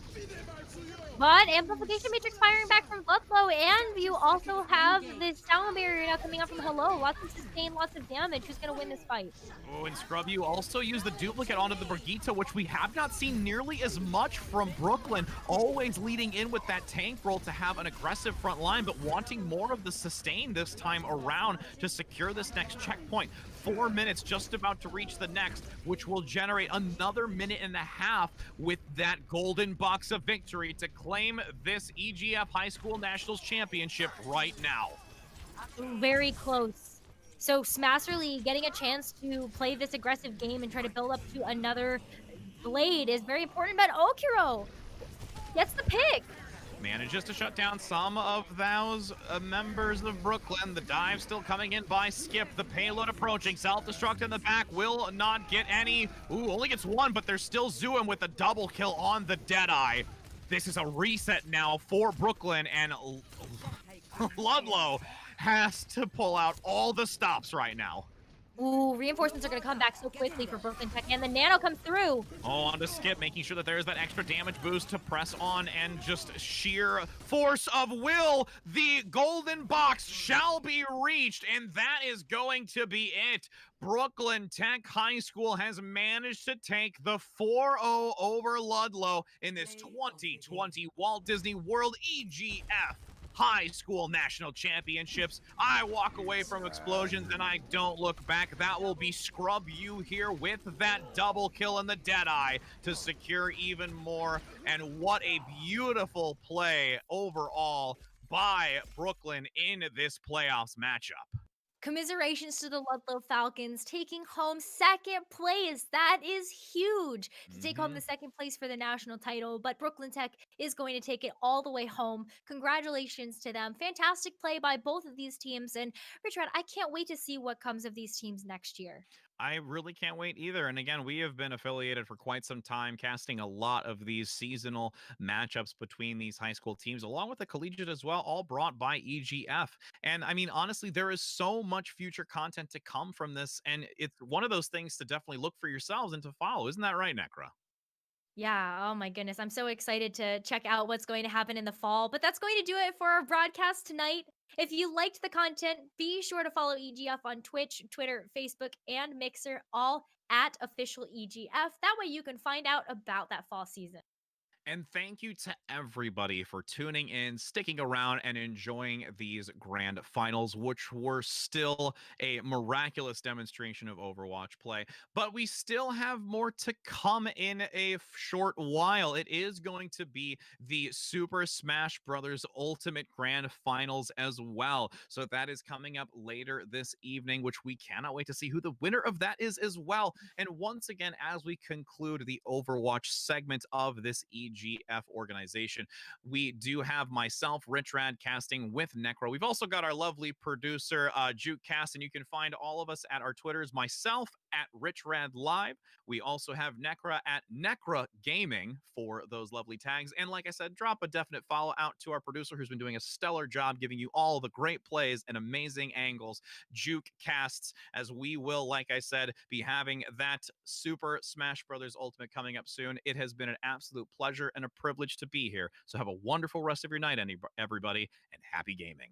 But Amplification Matrix firing back from Ludlow, and you also have the sound barrier now coming up from Hello. Lots of sustain, lots of damage. Who's going to win this fight? Oh, and Scrub-U also used the duplicate onto the Brigitte, which we have not seen nearly as much from Brooklyn. Always leading in with that tank roll to have an aggressive front line, but wanting more of the sustain this time around to secure this next checkpoint. 4 minutes just about to reach the next, which will generate another minute and a half with that golden box of victory to claim this EGF High School Nationals Championship right now. Very close. So Smasserly getting a chance to play this aggressive game and try to build up to another blade is very important, but Okuro gets the pick. Manages to shut down some of those members of Brooklyn. The dive still coming in by Skip. The payload approaching. Self-destruct in the back will not get any. Ooh, only gets one, but there's still Zoom with a double kill on the Deadeye. This is a reset now for Brooklyn, and Ludlow has to pull out all the stops right now. Ooh, reinforcements are going to come back so quickly for Brooklyn Tech, and the Nano comes through. Oh, on to Skip, making sure that there's that extra damage boost to press on, and just sheer force of will, the golden box shall be reached, and that is going to be it. Brooklyn Tech High School has managed to take the 4-0 over Ludlow in this 2020 Walt Disney World EGF High School National Championships. I walk away from explosions and I don't look back. That will be Scrub You here with that double kill in the Deadeye to secure even more. And what a beautiful play overall by Brooklyn in this playoffs matchup. Commiserations to the Ludlow Falcons taking home second place. That is huge to take home the second place for the national title, but Brooklyn Tech is going to take it all the way home. Congratulations to them. Fantastic play by both of these teams. And Richard, I can't wait to see what comes of these teams next year. I really can't wait either. And again, we have been affiliated for quite some time, casting a lot of these seasonal matchups between these high school teams, along with the collegiate as well, all brought by EGF. And I mean, honestly, there is so much future content to come from this. And it's one of those things to definitely look for yourselves and to follow. Isn't that right, Necra? Yeah, oh my goodness. I'm so excited to check out what's going to happen in the fall. But that's going to do it for our broadcast tonight. If you liked the content, be sure to follow EGF on Twitch, Twitter, Facebook, and Mixer, all at official EGF. That way you can find out about that fall season. And thank you to everybody for tuning in, sticking around, and enjoying these grand finals, which were still a miraculous demonstration of Overwatch play. But we still have more to come in a short while. It is going to be the Super Smash Bros. Ultimate Grand Finals as well. So that is coming up later this evening, which we cannot wait to see who the winner of that is as well. And once again, as we conclude the Overwatch segment of this EGF organization, we do have myself, Rich Rad, casting with Necro. We've also got our lovely producer, Juke Cast, and you can find all of us at our Twitters. Myself at Rich Rad Live. We also have Necra at Necra Gaming for those lovely tags. And like I said, drop a definite follow out to our producer who's been doing a stellar job giving you all the great plays and amazing angles, Juke Casts, as we will, like I said, be having that Super Smash Brothers Ultimate coming up soon. It has been an absolute pleasure and a privilege to be here. So have a wonderful rest of your night, everybody, and happy gaming.